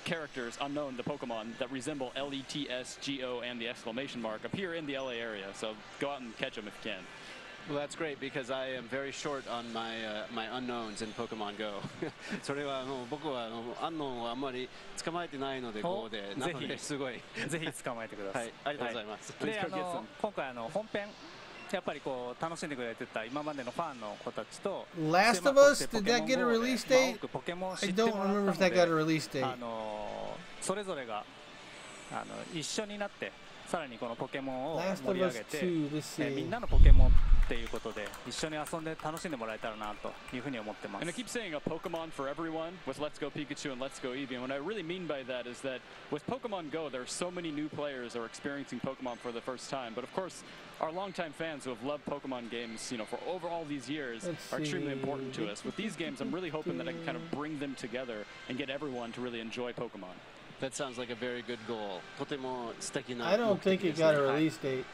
characters, the Pokemon that resemble LETSGO and the exclamation mark appear in the LA area. So go out and catch them if you can. Well, that's great because I am very short on my my unknowns in Pokemon Go. それは僕はunknownをあんまり捕まえてないので Go で、なのですごいぜひ捕まえてください。はい、ありがとうございます。で、今回本編やっぱりこう楽しんでくれてた今までのファンの子たちと Last of Us, did that get a release date? I don't remember if that got a release date. それぞれが一緒になってさらにこのポケモンを盛り上げてみんなのポケモンっていうことで一緒に遊んで楽しんでもらえたらなというふうに思ってます。And I keep saying a Pokemon for everyone with Let's Go Pikachu and Let's Go Eevee. And what I really mean by that is that with Pokemon Go, there are so many new players who are experiencing Pokemon for the first time. But of course, our longtime fans who have loved Pokemon games, for over all these years, are extremely important to us. With these games, I'm really hoping that I can kind of bring them together and get everyone to really enjoy Pokemon. That sounds like a very good goal. とても素敵な I don't think it got a release date.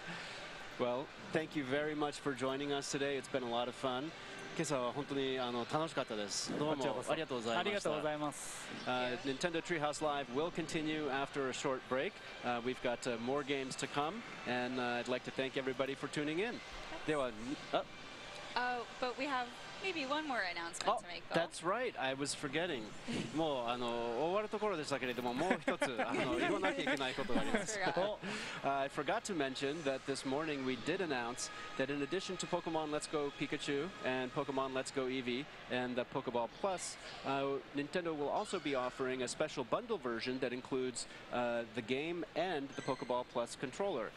Well, thank you very much for joining us today. It's been a lot of fun. 今朝は本当に楽しかったです。どうもありがとうございました。ありがとうございます。Nintendo Treehouse Live will continue after a short break. We've got more games to come, and I'd like to thank everybody for tuning in. では、but we have maybe one more announcement to make, though. That's right. I was forgetting. もう終わるところでしたけれども、もう一つ言わなきゃいけないことがあります。I forgot to mention that this morning we did announce that in addition to Pokemon Let's Go Pikachu and Pokemon Let's Go Eevee and the Pokeball Plus, Nintendo will also be offering a special bundle version that includes the game and the Pokeball Plus controller.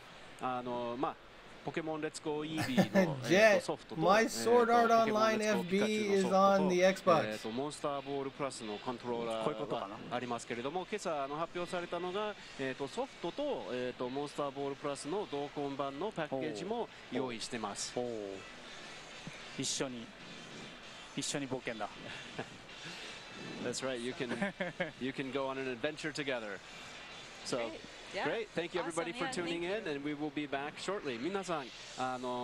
ポケモンレッツゴー EV の Jet, my Sword Art Online FB is on the Xbox. モンスターボールプラスのコントローラーがありますけれども、今朝発表されたのがソフトとモンスターボールプラスの同梱版のパッケージも用意してます。一緒に冒険だ。That's right. You can go on an adventure together. So. Great. Thank you everybody for tuning in, and we will be back shortly. 皆さん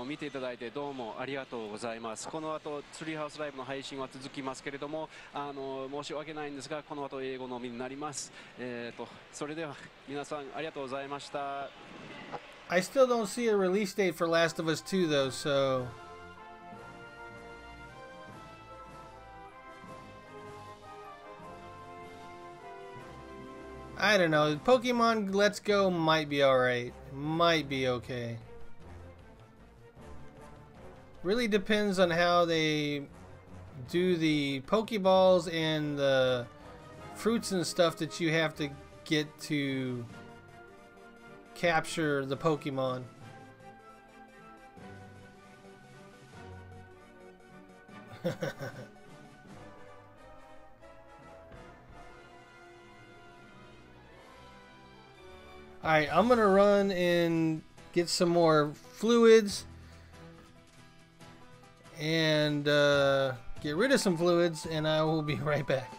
見ていただいてどうもありがとうございます。この後ツリーハウスライブの配信は続きますけれども、申し訳ないんですがこの後英語のみになります。それでは皆さんありがとうございました。I still don't see a release date for Last of Us 2 though, so I don't know. Pokemon Let's Go might be alright. Might be okay. Really depends on how they do the Pokeballs and the fruits and stuff that you have to get to capture the Pokemon. Alright, I'm gonna run and get some more fluids and get rid of some fluids, and I will be right back.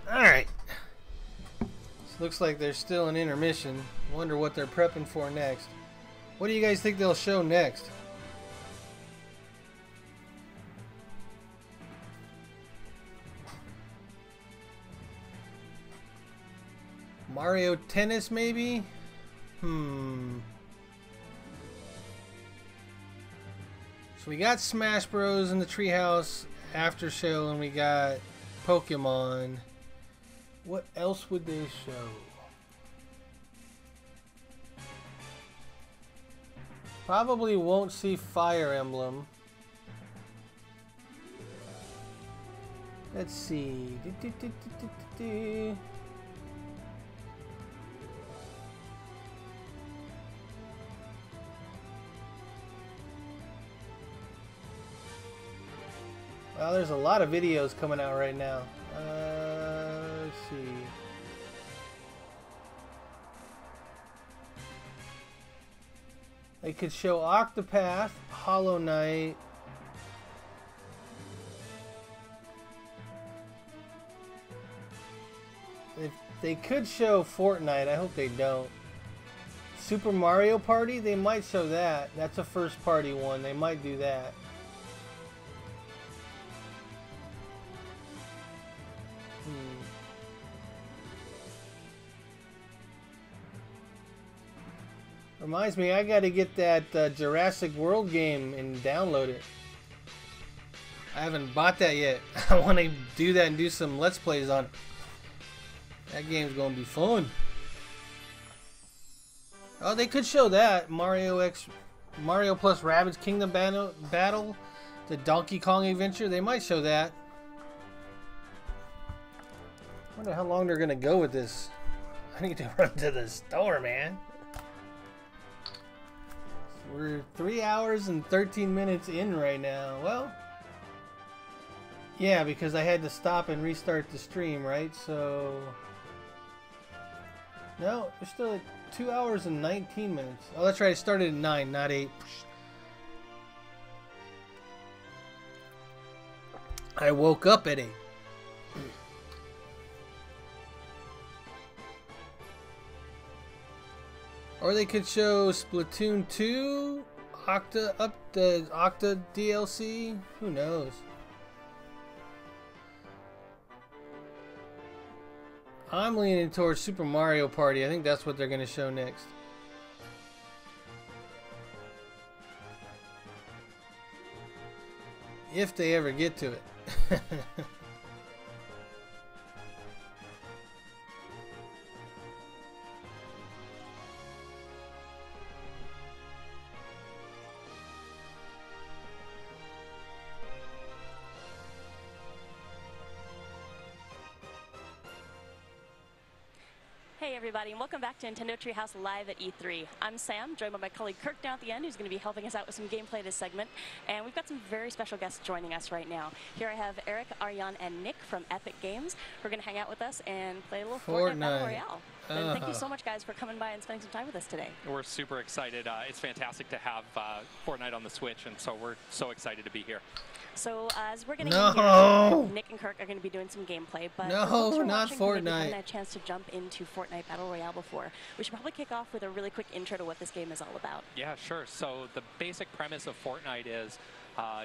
Alright. So looks like there's still an intermission. Wonder what they're prepping for next. What do you guys think they'll show next? Mario Tennis, maybe? So we got Smash Bros. In the Treehouse after show, and we got Pokemon. What else would they show? Probably won't see Fire Emblem. Let's see. Well, there's a lot of videos coming out right now. Let's see. They could show Octopath, Hollow Knight. If they could show Fortnite, I hope they don't. Super Mario Party, they might show that. That's a first party one. They might do that. Reminds me, I gotta get that Jurassic World game and download it. I haven't bought that yet. I want to do that and do some Let's Plays on it. That game's gonna be fun. Oh, they could show that. Mario plus Rabbids Kingdom Battle, the Donkey Kong adventure. They might show that. I wonder how long they're gonna go with this. I need to run to the store, man. We're 3 hours and 13 minutes in right now. Well, yeah, because I had to stop and restart the stream, right? So, no, we're still at 2 hours and 19 minutes. Oh, that's right. I started at 9, not 8. I woke up at 8. Or they could show Splatoon 2, the Octa DLC. Who knows? I'm leaning towards Super Mario Party. I think that's what they're going to show next. If they ever get to it. Hey everybody, and welcome back to Nintendo Treehouse Live at E3. I'm Sam, joined by my colleague Kirk down at the end, who's going to be helping us out with some gameplay this segment. And we've got some very special guests joining us right now. Here I have Eric, Aryan, and Nick from Epic Games, who are going to hang out with us and play a little Fortnite Battle Royale. And thank you so much, guys, for coming by and spending some time with us today. We're super excited. It's fantastic to have Fortnite on the Switch, and so we're so excited to be here. So as we're getting in here, Nick and Kirk are going to be doing some gameplay, but no, not Fortnite. Maybe haven't had a chance to jump into Fortnite Battle Royale before. We should probably kick off with a really quick intro to what this game is all about. Yeah, sure. So the basic premise of Fortnite is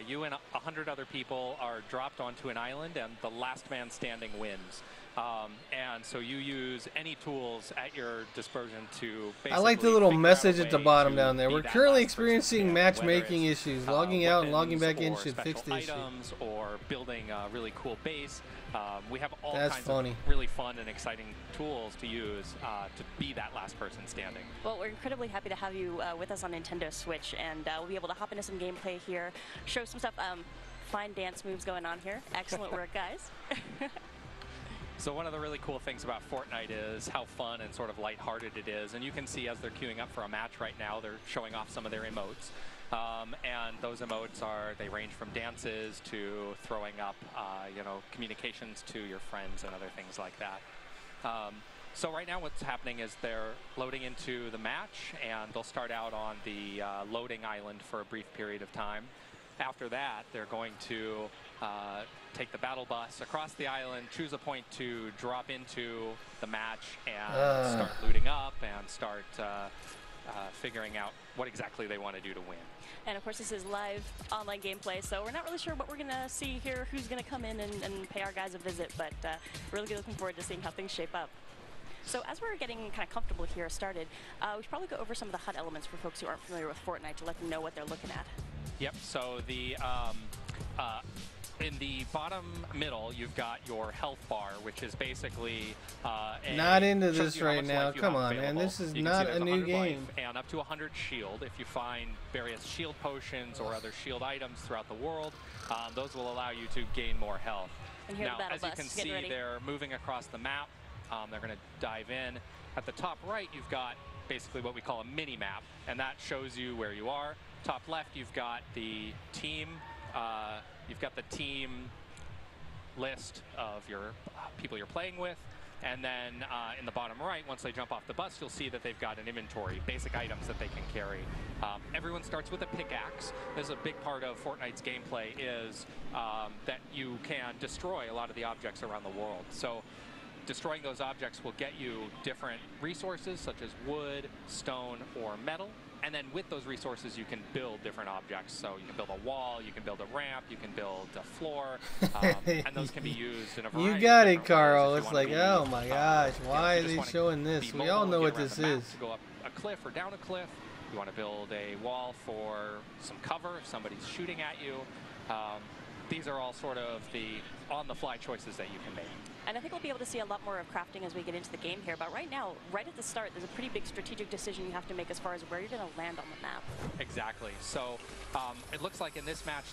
you and 100 other people are dropped onto an island, and the last man standing wins. And so you use any tools at your disposal to basically I like the little message at the bottom down there. We're currently experiencing matchmaking issues. Logging out and logging back in should fix the issue. Or building a really cool base. We have all kinds of really fun and exciting tools to use to be that last person standing. Well, we're incredibly happy to have you with us on Nintendo Switch, and we'll be able to hop into some gameplay here, show some stuff. Fine dance moves going on here. Excellent work, guys. So one of the really cool things about Fortnite is how fun and sort of lighthearted it is. And you can see as they're queuing up for a match right now, they're showing off some of their emotes. And those emotes they range from dances to throwing up, communications to your friends and other things like that. So right now what's happening is they're loading into the match, and they'll start out on the loading island for a brief period of time. After that, they're going to take the battle bus across the island, choose a point to drop into the match, and start looting up and start figuring out what exactly they want to do to win. And of course, this is live online gameplay, so we're not really sure what we're going to see here, who's going to come in and pay our guys a visit, but really looking forward to seeing how things shape up. So as we're getting kind of comfortable here started, we should probably go over some of the HUD elements for folks who aren't familiar with Fortnite to let them know what they're looking at. Yep, so the in the bottom middle, you've got your health bar, which is basically not into this right now. Come on, man. This is not a new game. And up to 100 shield. If you find various shield potions or other shield items throughout the world, those will allow you to gain more health. And here now, as you can see, they're moving across the map. They're going to dive in. At the top right, you've got basically what we call a mini map, and that shows you where you are. Top left, you've got the team. You've got the team list of your people you're playing with, and then in the bottom right, once they jump off the bus, you'll see that they've got an inventory, basic items that they can carry. Everyone starts with a pickaxe. This is a big part of Fortnite's gameplay is that you can destroy a lot of the objects around the world. So destroying those objects will get you different resources such as wood, stone, or metal. And then with those resources, you can build different objects. So you can build a wall, you can build a ramp, you can build a floor, and those can be used in a variety. You got it, Carl. It's like, oh my gosh, why are they showing this? We all know what this is. To go up a cliff or down a cliff. You want to build a wall for some cover if somebody's shooting at you. These are all sort of the on-the-fly choices that you can make. And I think we'll be able to see a lot more of crafting as we get into the game here. But right now, right at the start, there's a pretty big strategic decision you have to make as far as where you're going to land on the map. Exactly. So it looks like in this match,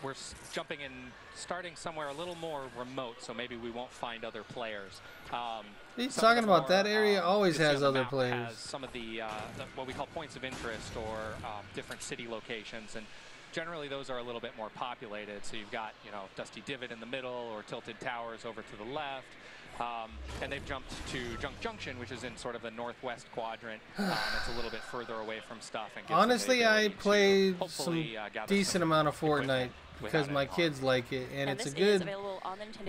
we're jumping in, starting somewhere a little more remote, so maybe we won't find other players. He's talking about that area always has other players. Has some of the what we call points of interest or different city locations, and generally those are a little bit more populated. So you've got, Dusty Divot in the middle or Tilted Towers over to the left. And they've jumped to Junk Junction, which is in sort of the northwest quadrant. It's a little bit further away from stuff. And honestly, I played some decent amount of Fortnite because my kids like it, and it's a good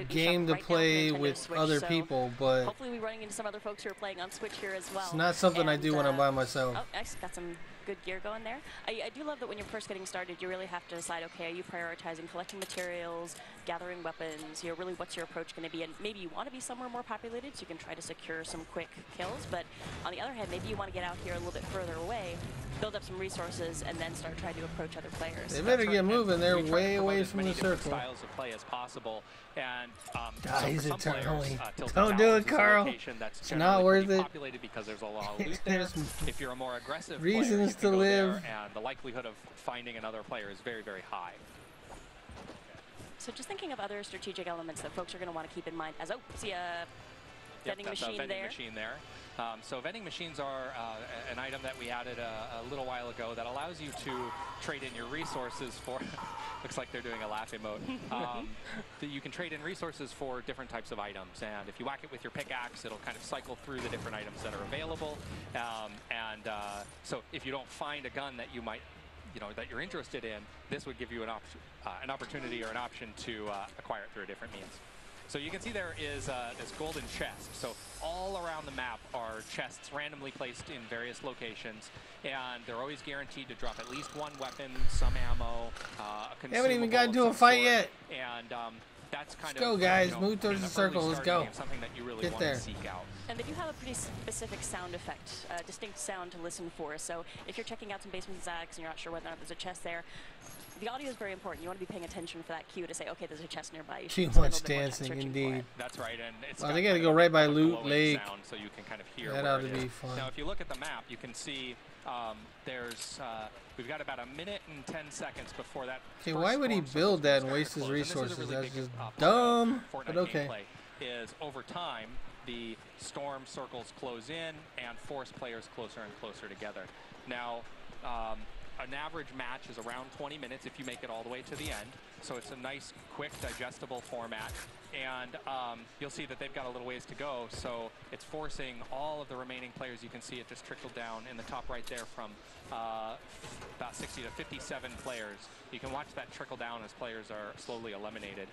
game to play with other people, but hopefully we're running into some other folks who are playing on Switch here as well. It's not something I do when I'm by myself. Oh, nice. Got some good gear going there. I do love that when you're first getting started, you really have to decide, okay, are you prioritizing collecting materials, gathering weapons, you know, really what's your approach going to be? And maybe you want to be somewhere more populated so you can try to secure some quick kills, but on the other hand, maybe you want to get out here a little bit further away, build up some resources, and then start trying to approach other players. They better get moving. They're way away from the circle. Styles of play as possible, and guys, so eternally. Don't do it, Carl. It's not worth it. Because there's a lot of loot there. If you're a more aggressive reasons player, to live, and the likelihood of finding another player is very, very high. So just thinking of other strategic elements that folks are going to want to keep in mind. As see a vending machine there. So vending machines are an item that we added a little while ago that allows you to trade in your resources for. Looks like they're doing a laugh emote. You can trade in resources for different types of items, and if you whack it with your pickaxe, it'll kind of cycle through the different items that are available. So if you don't find a gun that you might, that you're interested in, this would give you an opportunity or an option to acquire it through a different means. So you can see there is this golden chest. So all around the map are chests randomly placed in various locations, and they're always guaranteed to drop at least one weapon, some ammo, a haven't even gotten to a fight yet. And that's kind Let's go, guys. Move towards the circle. Let's go. Something that you really Get want there. to seek out. And they do have a pretty specific sound effect, distinct sound to listen for. So if you're checking out some basements and attics and you're not sure whether or not there's a chest there, the audio is very important. You want to be paying attention for that cue to say, okay, there's a chest nearby. Too much dancing, indeed. That's right, and it's they got to go right by Loot Lake. Sound, so you can kind of hear that ought to be fun. Now, if you look at the map, you can see we've got about 1 minute and 10 seconds before that. Okay, why would he build that and waste his resources? That's just dumb. But okay. Is over time, the storm circles close in and force players closer and closer together. Now, an average match is around 20 minutes if you make it all the way to the end. So it's a nice, quick, digestible format. And you'll see that they've got a little ways to go. So it's forcing all of the remaining players. You can see it just trickled down in the top right there from about 60 to 57 players. You can watch that trickle down as players are slowly eliminated.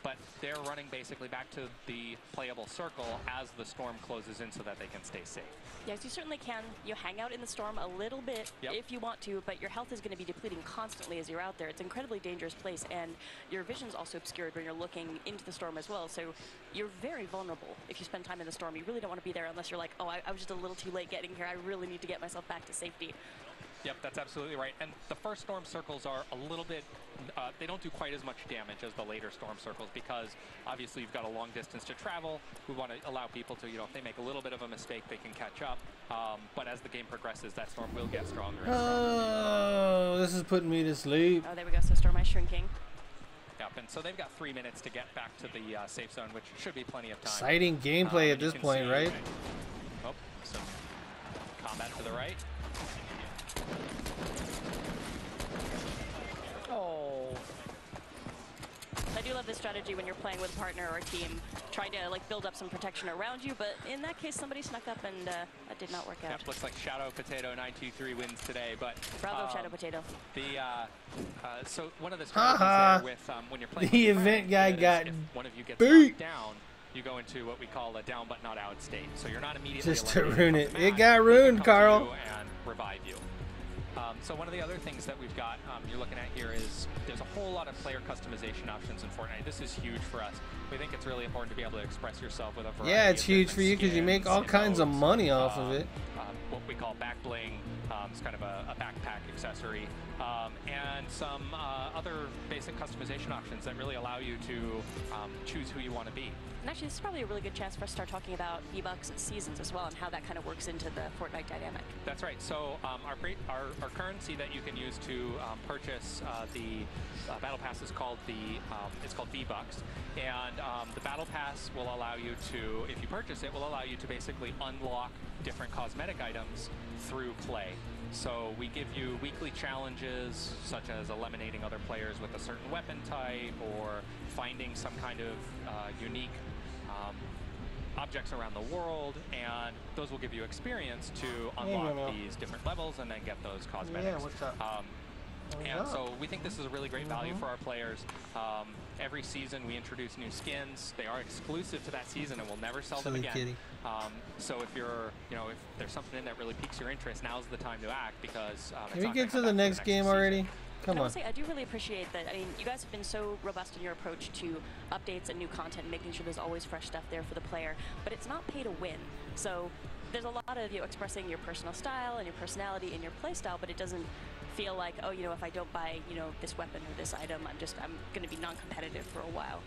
But they're running basically back to the playable circle as the storm closes in so that they can stay safe. Yes, you certainly can. You hang out in the storm a little bit if you want to, but your health is going to be depleting constantly as you're out there. It's an incredibly dangerous place, and your vision's also obscured when you're looking into the storm as well. So you're very vulnerable if you spend time in the storm. You really don't want to be there unless you're like, oh, I was just a little too late getting here. I really need to get myself back to safety. Yep, that's absolutely right. And the first storm circles are a little bit, they don't do quite as much damage as the later storm circles because obviously you've got a long distance to travel. We want to allow people to, if they make a little bit of a mistake, they can catch up. But as the game progresses, that storm will get stronger and stronger. Oh, this is putting me to sleep. Oh, there we go. So storm is shrinking. Yep, and so they've got 3 minutes to get back to the safe zone, which should be plenty of time. Exciting gameplay at this point, right? Oh, some combat to the right. Oh. I do love this strategy when you're playing with a partner or a team, trying to build up some protection around you, but in that case somebody snuck up and that did not work out. Yep, looks like Shadow Potato 923 wins today, but bravo Shadow Potato. So one of the strategies there with when you're playing the event guy got if one of you gets beat down, you go into what we call a down but not out state. So you're not immediately just to ruin it. It got ruined, Carl. And revive you. So one of the other things that we've got you're looking at here is there's a whole lot of player customization options in Fortnite. This is huge for us. We think it's really important to be able to express yourself with a variety Yeah, it's of huge for you because you make all kinds of money off of it. What we call back bling. It's kind of a backpack accessory. And some other basic customization options that really allow you to choose who you want to be. And actually, this is probably a really good chance for us to start talking about V-Bucks and seasons as well and how that kind of works into the Fortnite dynamic. That's right. So our currency that you can use to purchase the Battle Pass is called it's called V-Bucks. And the Battle Pass will allow you to, if you purchase it, will allow you to basically unlock different cosmetic items through play. So we give you weekly challenges, such as eliminating other players with a certain weapon type or finding some kind of unique objects around the world, and those will give you experience to unlock these different levels and then get those cosmetics. Yeah, what's up? And so we think this is a really great value for our players. Every season we introduce new skins. They are exclusive to that season and we'll never sell them again. So if you're, if there's something in that really piques your interest, now's the time to act because Can we get to the next game already? Come on. I do really appreciate that. I mean, you guys have been so robust in your approach to updates and new content, making sure there's always fresh stuff there for the player. But it's not pay to win. So there's a lot of expressing your personal style and your personality in your play style, but it doesn't feel like, oh, if I don't buy, this weapon or this item, I'm going to be non-competitive for a while.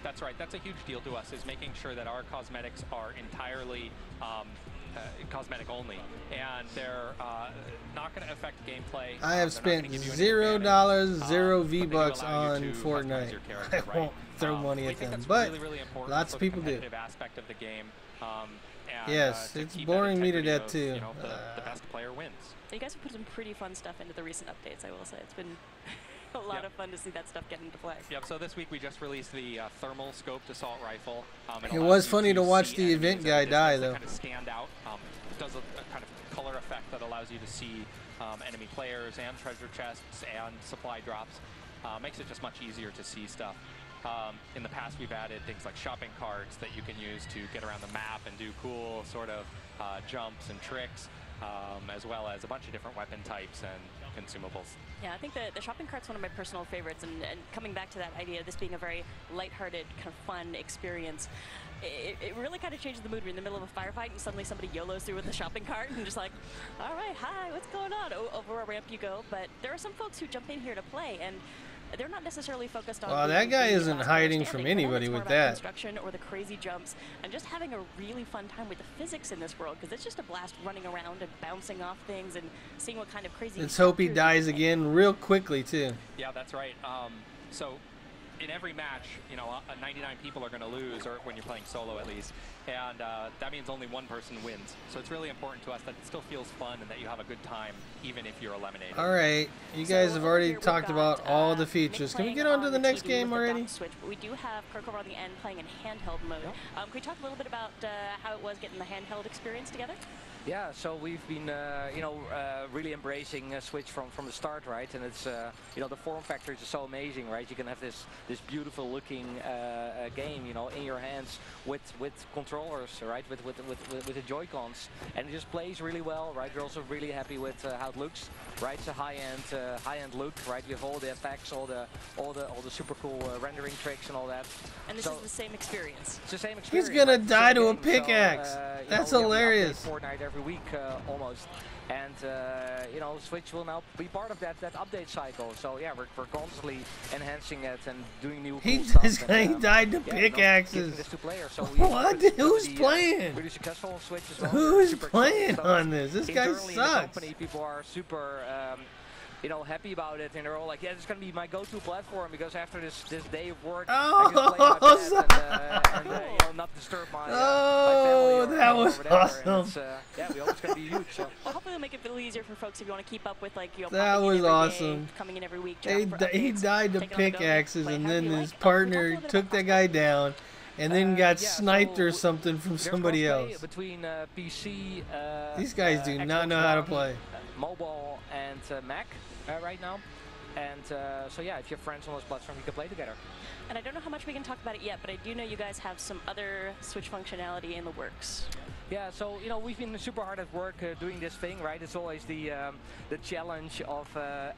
That's right. That's a huge deal to us, is making sure that our cosmetics are entirely cosmetic only, and they're not going to affect gameplay. I have spent $0, 0 V-Bucks on Fortnite. I won't throw money at them, but really lots of people do. Aspect of the game. Yes, it's boring me to death too. The best player wins. You guys have put some pretty fun stuff into the recent updates, I will say. It's been a lot of fun to see that stuff get into play. Yep, so this week we just released the thermal scoped assault rifle. It was funny to watch the event guy die, though. Kind of stand out. It does a kind of color effect that allows you to see enemy players and treasure chests and supply drops. Makes it just much easier to see stuff. In the past, we've added things like shopping carts that you can use to get around the map and do cool sort of jumps and tricks, as well as a bunch of different weapon types and consumables. Yeah, I think the shopping cart's one of my personal favorites, and coming back to that idea of this being a very lighthearted, kind of fun experience, it really kind of changes the mood. We're in the middle of a firefight and suddenly somebody YOLOs through with the shopping cart and just like, all right, hi, what's going on? Over a ramp you go. But there are some folks who jump in here to play, and they're not necessarily focused on. Well, that guy isn't hiding from anybody with that. Construction or the crazy jumps, and just having a really fun time with the physics in this world, because it's just a blast running around and bouncing off things and seeing what kind of crazy. Let's hope he dies again real quickly too. Yeah, that's right. So in every match, 99 people are going to lose, or when you're playing solo at least, and that means only one person wins. So it's really important to us that it still feels fun and that you have a good time, even if you're eliminated. All right, you guys have already talked about all the features. Can we get on to the next game already? Switch, but we do have Kirk over on the end playing in handheld mode. Can we talk a little bit about how it was getting the handheld experience together? Yeah, so we've been, really embracing Switch from the start, right? And it's, the form factor is so amazing, right? You can have this beautiful looking game, in your hands with controllers, right? With the Joy-Cons, and it just plays really well, right? We're also really happy with how it looks, right? It's a high-end look, right? You have all the effects, all the super cool rendering tricks and all that. And this is the same experience. It's the same experience. He's gonna die to a pickaxe. That's hilarious. Fortnite every week almost, and Switch will now be part of that update cycle. So yeah, we're constantly enhancing it and doing new cool stuff. This guy died to pickaxes. This to players, so what? Who's playing? Really successful on Switch as well. Who's playing on this? This guy sucks. In the company, people are super happy about it, and they're all like, yeah, it's gonna be my go-to platform, because after this day of work, I can play my bed and not disturb my family. That was awesome. Yeah, we always gonna be huge. So. Well, hopefully it'll make it a little easier for folks if you want to keep up with that was awesome. Coming in every week. He died to pickaxes, and then his partner took that guy down, and then got sniped or something from somebody else. Between PC, these guys do not know how to play. Mobile and Mac right now, and so yeah, if you have friends on those platforms, you can play together. And I don't know how much we can talk about it yet, but I do know you guys have some other Switch functionality in the works. Yeah, so we've been super hard at work doing this thing, right? It's always the challenge of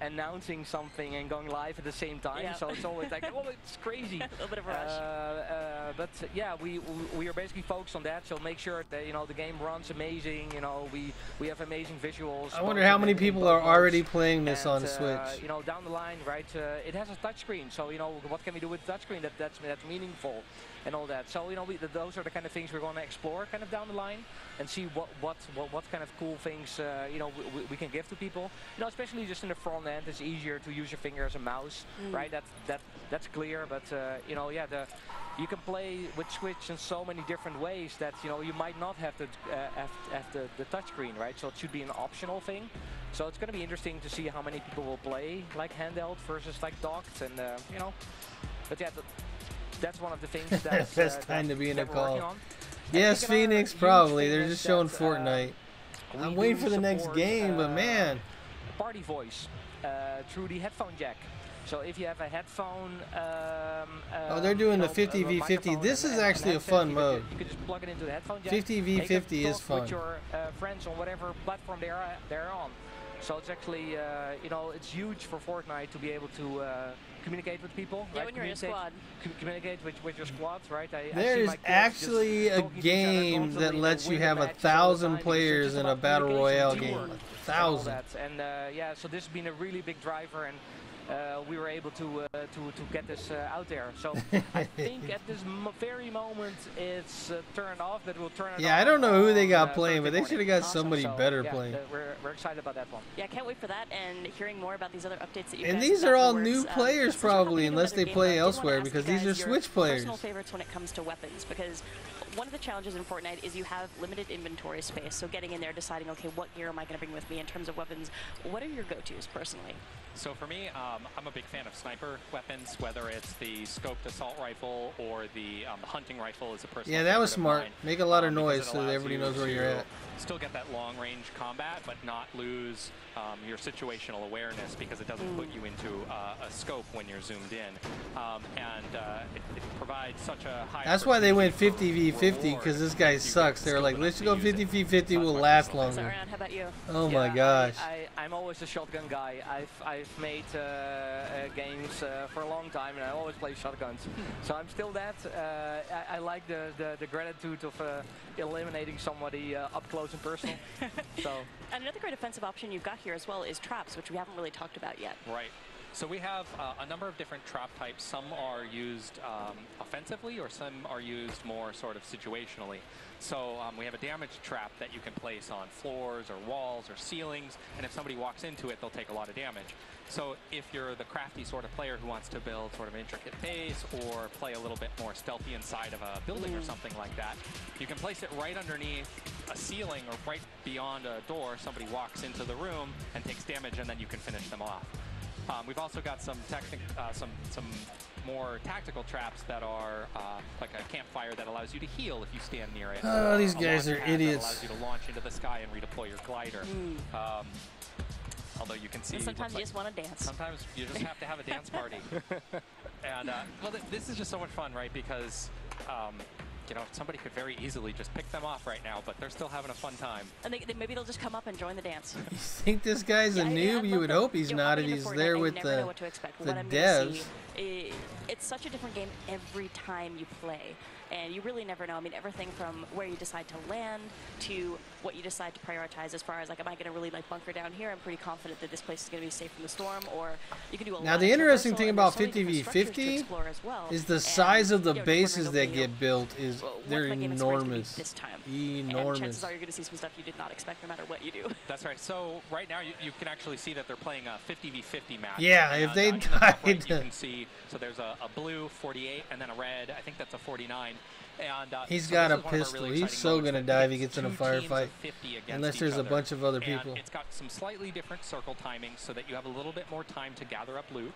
announcing something and going live at the same time. Yeah. So it's always like, oh, it's crazy. A little bit of a rush. But yeah, we are basically focused on that. So make sure that the game runs amazing. We have amazing visuals. I wonder how many people are already playing this on the Switch. Down the line, right? It has a touchscome. So what can we do with the touchscreen that's meaningful and all that. So those are the kind of things we're going to explore kind of down the line and see what kind of cool things we can give to people. Especially just in the front end, it's easier to use your finger as a mouse, right? That's clear. But you can play with Switch in so many different ways that you might not have the touchscreen, right? So it should be an optional thing. So it's going to be interesting to see how many people will play like handheld versus like docked, and but yeah. That's one of the things that's best time to be in a call. Yes, Phoenix, probably. They're just showing Fortnite. I'm waiting for the next game, but man. Party voice. through the headphone jack. So if you have a headphone, oh, they're doing the 50v50. This is actually a fun mode. You could just plug it into the headphone jack. 50v50 is fun. With your friends on whatever platform they're on. So it's actually, you know, it's huge for Fortnite to be able to communicate with people. Yeah, right? when you're in a squad. Communicate with your squads, right? There is actually a game that lets you have 1,000 players in a battle royale game. 1,000. And yeah, so this has been a really big driver, and we were able to get this out there. So I think at this very moment it's turned off, but we'll turn it yeah, on. I don't know who they got playing, but they should have got somebody better playing. We're excited about that one. Yeah, can't wait for that and hearing more about these other updates that you and guys these have are all afterwards. new players probably, unless they play elsewhere, because these are your Switch players. Personal favorites when it comes to weapons, because one of the challenges in Fortnite is you have limited inventory space, so getting in there, deciding, okay, what gear am I going to bring with me in terms of weapons? What are your go-tos personally? So for me, I'm a big fan of sniper weapons, whether it's the scoped assault rifle or the hunting rifle is a personal Yeah, that was favorite of smart. mine, Make a lot of noise because it so that allows everybody you knows where you're to at. Still get that long-range combat, but not lose your situational awareness, because it doesn't put you into a scope when you're zoomed in. It provides such a high... That's why they went 50v50, because this guy sucks. They were like, let's go 50v50, will last longer. How about you? Oh my gosh. I'm always a shotgun guy. I've made games for a long time, and I always play shotguns. So I'm still that. I like the gratitude of eliminating somebody up close and personal. So. And another great offensive option you've got here as well is traps, which we haven't really talked about yet. Right. So we have a number of different trap types. Some are used offensively, or some are used more sort of situationally. So we have a damage trap that you can place on floors or walls or ceilings, and if somebody walks into it, they'll take a lot of damage. So if you're the crafty sort of player who wants to build sort of an intricate base or play a little bit more stealthy inside of a building or something like that, you can place it right underneath a ceiling or right beyond a door. Somebody walks into the room and takes damage, and then you can finish them off. We've also got some more tactical traps that are like a campfire that allows you to heal if you stand near it. Oh, these guys are idiots. That allows you to launch into the sky and redeploy your glider. Although you can see... And sometimes you just want to dance. Sometimes you just have to have a dance party. And, well, this is just so much fun, right? Because, you know, somebody could very easily just pick them off right now, but they're still having a fun time. And maybe they'll just come up and join the dance. You think this guy's a noob? You would hope he's not if he's there with the devs. It's such a different game every time you play. And you really never know. I mean, everything from where you decide to land to what you decide to prioritize as far as, like, am I going to really, like, bunker down here? I'm pretty confident that this place is going to be safe from the storm, or you can do a lot. Now, the interesting thing about 50v50 is the size of the bases that get built is they're enormous. This time. Enormous. And chances are you're going to see some stuff you did not expect no matter what you do. That's right. So right now you can actually see that they're playing a 50v50 match. Yeah, if they died. Right, you can see, so there's a blue 48 and then a red, I think that's a 49. And, he's got a pistol. He's so going to die if he gets in a firefight. Unless there's a bunch of other people. And it's got some slightly different circle timings so that you have a little bit more time to gather up loot.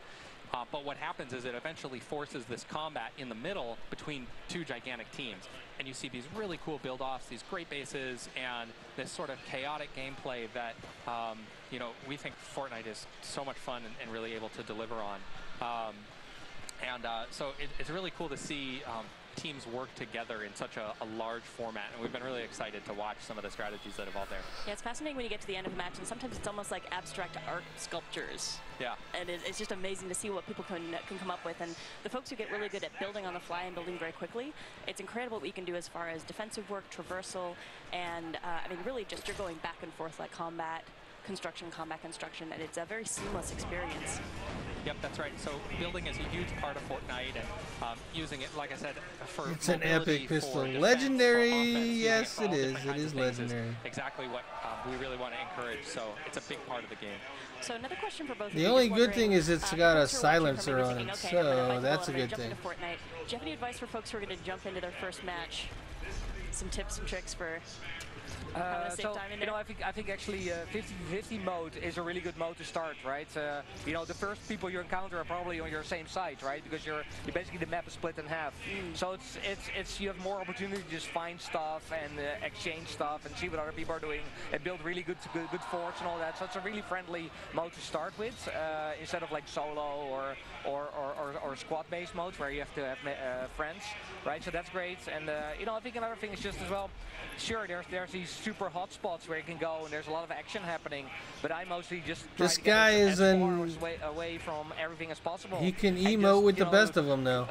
But what happens is it eventually forces this combat in the middle between two gigantic teams. And you see these really cool build-offs, these great bases, and this sort of chaotic gameplay that, you know, we think Fortnite is so much fun and really able to deliver on. So it's really cool to see teams work together in such a large format, and we've been really excited to watch some of the strategies that evolve there. Yeah, it's fascinating when you get to the end of a match, and sometimes it's almost like abstract art sculptures. Yeah. And it's just amazing to see what people can come up with. And the folks who get really good at building on the fly and building very quickly, it's incredible what you can do as far as defensive work, traversal, and I mean, really just you're going back and forth like combat construction, and it's a very seamless experience. Yep, that's right. So building is a huge part of Fortnite, and using it, like I said, for it's an epic pistol. Legendary, yes, it is. It is legendary. Exactly what we really want to encourage. So it's a big part of the game. So another question for both of you. The only good thing is it's got a silencer on it, so that's a good thing. Do you have any advice for folks who are going to jump into their first match some tips and tricks for having a safe time in there? You know, I think actually 50-50 mode is a really good mode to start, right? You know, the first people you encounter are probably on your same side, right? Because you're basically the map is split in half. So it's you have more opportunity to just find stuff and exchange stuff and see what other people are doing and build really good forts and all that. So it's a really friendly mode to start with instead of like solo or squad-based modes where you have to have friends, right? So that's great. And you know, I think another thing is just as well. Sure, there's these super hot spots where you can go and there's a lot of action happening, but I mostly just try this to guy get is as far away from everything as possible. He can emote with the best of them now.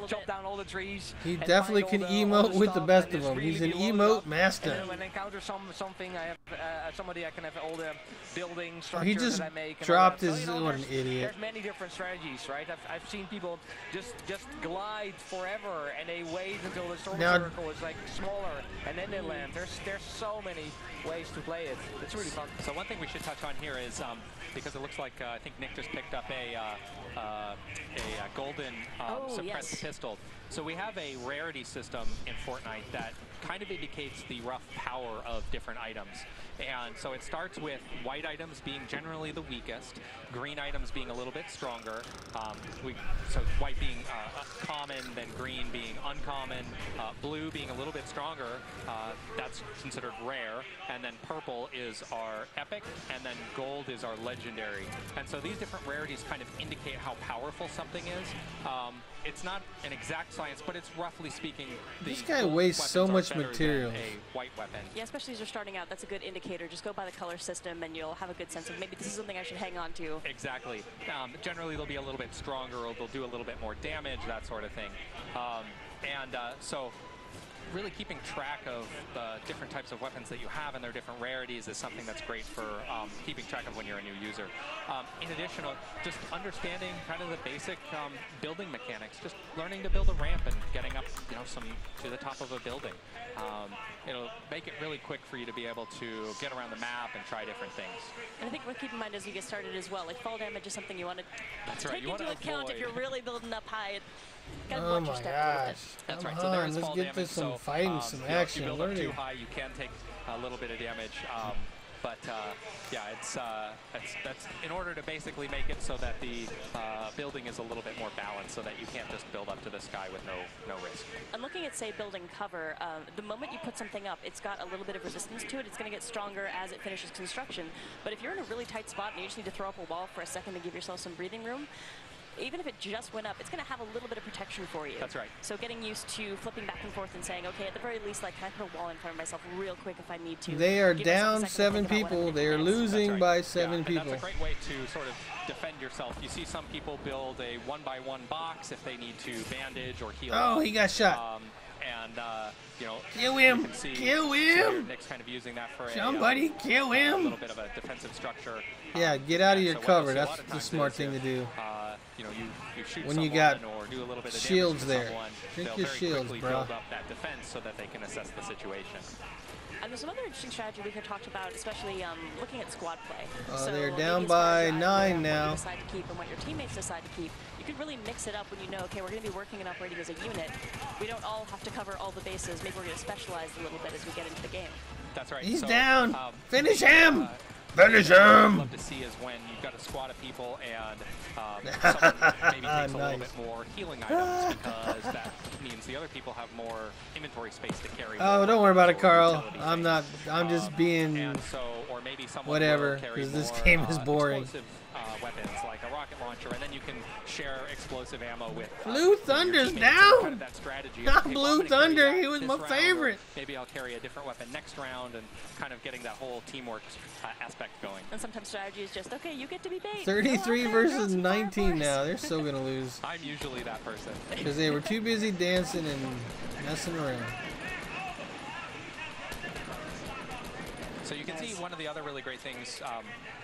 Chop down all the trees. He definitely can emote with the best of them. He's an emote master. And then when I encounter something, I have somebody I can have all the building structures he just that I make. dropped and his. so, you know, What an idiot! There's many different strategies, right? I've seen people just glide forever and they wait until the storm circle is like smaller and then they land. There's so many ways to play it. It's really fun. So one thing we should touch on here is because it looks like I think Nick just picked up a golden suppressed pistol. So we have a rarity system in Fortnite that kind of indicates the rough power of different items. And so it starts with white items being generally the weakest, green items being a little bit stronger. So white being common, then green being uncommon, blue being a little bit stronger. That's considered rare. And then purple is our epic, and then gold is our legendary. And so these different rarities kind of indicate how powerful something is. It's not an exact science, but it's roughly speaking. This guy wastes so much material. A white weapon. Yeah, especially as you're starting out, that's a good indicator. Just go by the color system, and you'll have a good sense of maybe this is something I should hang on to. Exactly. Generally, they'll be a little bit stronger, or they'll do a little bit more damage, that sort of thing. So really keeping track of the different types of weapons that you have and their different rarities is something that's great for keeping track of when you're a new user. In addition, just understanding kind of the basic building mechanics, just learning to build a ramp and getting up, you know, to the top of a building. It'll make it really quick for you to be able to get around the map and try different things. And I think what to keep in mind as you get started as well, like fall damage is something you want to take into account if you're really building up high. Oh my gosh. That's right. Come So there on, is let's fall get damage. this some So, fighting, some action. If you build up learning. too high, you can take a little bit of damage. Yeah, that's in order to basically make it so that the building is a little bit more balanced, so that you can't just build up to the sky with no risk. I'm looking at, say, building cover. The moment you put something up, it's got a little bit of resistance to it. It's going to get stronger as it finishes construction. But if you're in a really tight spot and you just need to throw up a wall for a second to give yourself some breathing room, even if it just went up, it's going to have a little bit of protection for you. That's right. So getting used to flipping back and forth and saying, okay, at the very least, like, can I put a wall in front of myself real quick if I need to? They are down 7 people. They are losing by 7 people. And that's a great way to sort of defend yourself. You see some people build a 1x1 box if they need to bandage or heal. Oh, he got shot. You know, kill him! Kill him! Nick's kind of using that for somebody kill him! A little bit of a defensive structure. Yeah, get out of your cover. That's the smart thing to do. You know, you shoot when you got or do a little bit of shields there. Someone, Drink your shields, bro. Build up that defense so that they can assess the situation. And there's some other interesting strategy we could talk about, especially looking at squad play. So they're down by 9 now. What you decide to keep and what your teammates decide to keep. You could really mix it up when you know, okay, we're going to be working and operating as a unit. We don't all have to cover all the bases. Maybe we're going to specialize a little bit as we get into the game. That's right. He's down. Finish him. Finish him. What I'd love to see is when you've got a squad of people and someone maybe takes a little bit more healing items, because that means the other people have more inventory space to carry. Oh, don't worry about it, Carl. I'm not. I'm just being or maybe whatever, because this game is boring. Weapons like a rocket launcher, and then you can share explosive ammo with Blue Thunder's down. Kind of that strategy. Not Okay, Blue Thunder. He was my favorite. Maybe I'll carry a different weapon next round, and kind of getting that whole teamwork aspect going. And sometimes strategy is just, okay, you get to be bait. 33 versus 19 now. They're still gonna lose. I'm usually that person. Because they were too busy dancing and messing around. So you can see one of the other really great things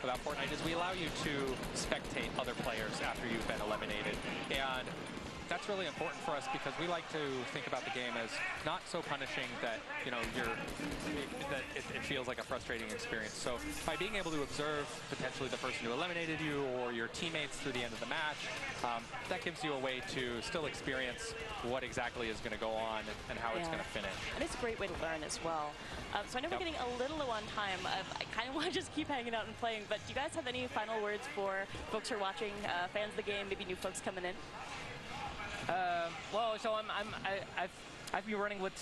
about Fortnite is we allow you to spectate other players after you've been eliminated. And that's really important for us because we like to think about the game as not so punishing that it feels like a frustrating experience. So by being able to observe potentially the person who eliminated you or your teammates through the end of the match, that gives you a way to still experience what exactly is going to go on and how it's going to finish. And it's a great way to learn as well. So I know we're getting a little low on time. I kind of want to just keep hanging out and playing, but do you guys have any final words for folks who are watching, fans of the game, maybe new folks coming in? Well, so I've been running with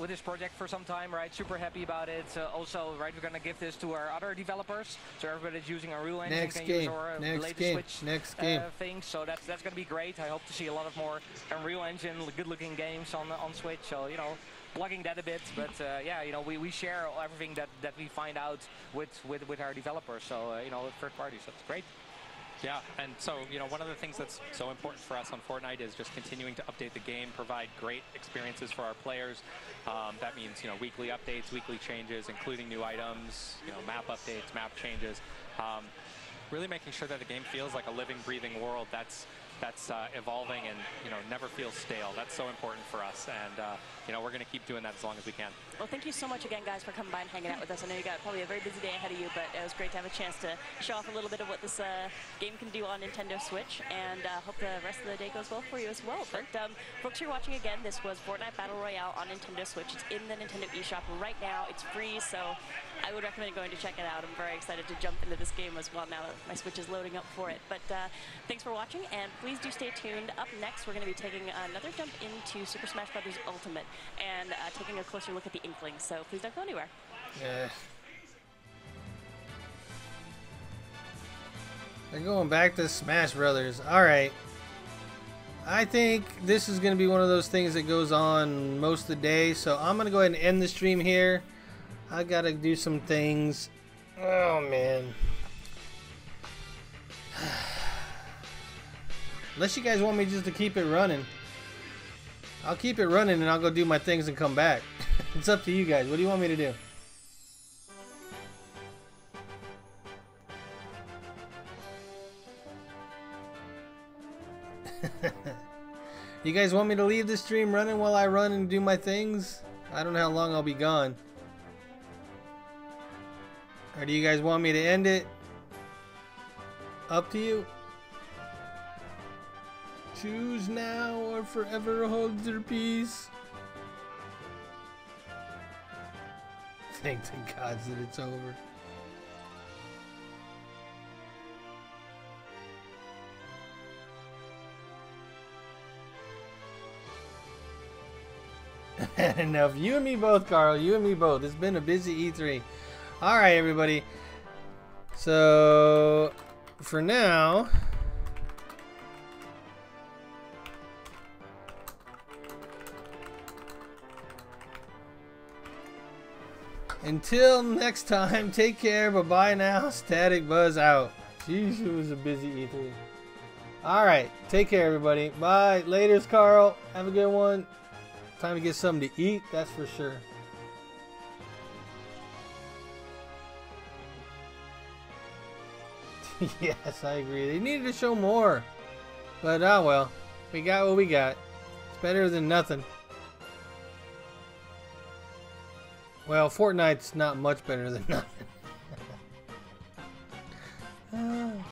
this project for some time, right? Super happy about it. Also, right, we're gonna give this to our other developers, so everybody that's using Unreal Engine can use our latest Switch things. So that's gonna be great. I hope to see a lot of more Unreal Engine, good-looking games on Switch. So you know, plugging that a bit. But yeah, you know, we share everything that we find out with our developers. So you know, third parties. That's great. Yeah, and so, you know, one of the things that's so important for us on Fortnite is just continuing to update the game, provide great experiences for our players. That means, you know, weekly updates, weekly changes, including new items, you know, map updates, map changes. Really making sure that the game feels like a living, breathing world that's evolving and, you know, never feels stale. That's so important for us, and, you know, we're going to keep doing that as long as we can. Well, thank you so much again, guys, for coming by and hanging out with us. I know you got probably a very busy day ahead of you, but it was great to have a chance to show off a little bit of what this game can do on Nintendo Switch, and hope the rest of the day goes well for you as well. But folks, you're watching again. This was Fortnite Battle Royale on Nintendo Switch. It's in the Nintendo eShop right now. It's free, so I would recommend going to check it out. I'm very excited to jump into this game as well now that my Switch is loading up for it. But thanks for watching, and please do stay tuned. Up next, we're going to be taking another jump into Super Smash Bros. Ultimate and taking a closer look at the Inklings. So please don't go anywhere. Yeah. They're going back to Smash Brothers. All right. I think this is going to be one of those things that goes on most of the day. So I'm going to go ahead and end the stream here. I got to do some things. Oh, man. Unless you guys want me just to keep it running. I'll keep it running and I'll go do my things and come back. It's up to you guys. What do you want me to do? You guys want me to leave the stream running while I run and do my things? I don't know how long I'll be gone. Or do you guys want me to end it? Up to you. Choose now or forever hold your peace. Thank the gods that it's over. Enough. You and me both, Carl. You and me both. It's been a busy E3. Alright, everybody. So, for now... Until next time, take care. Bye-bye now. Static Buzz out. Jeez, it was a busy E3. Alright, take care, everybody. Bye. Laters, Carl. Have a good one. Time to get something to eat, that's for sure. Yes, I agree. They needed to show more. But, oh well. We got what we got. It's better than nothing. Well, Fortnite's not much better than nothing.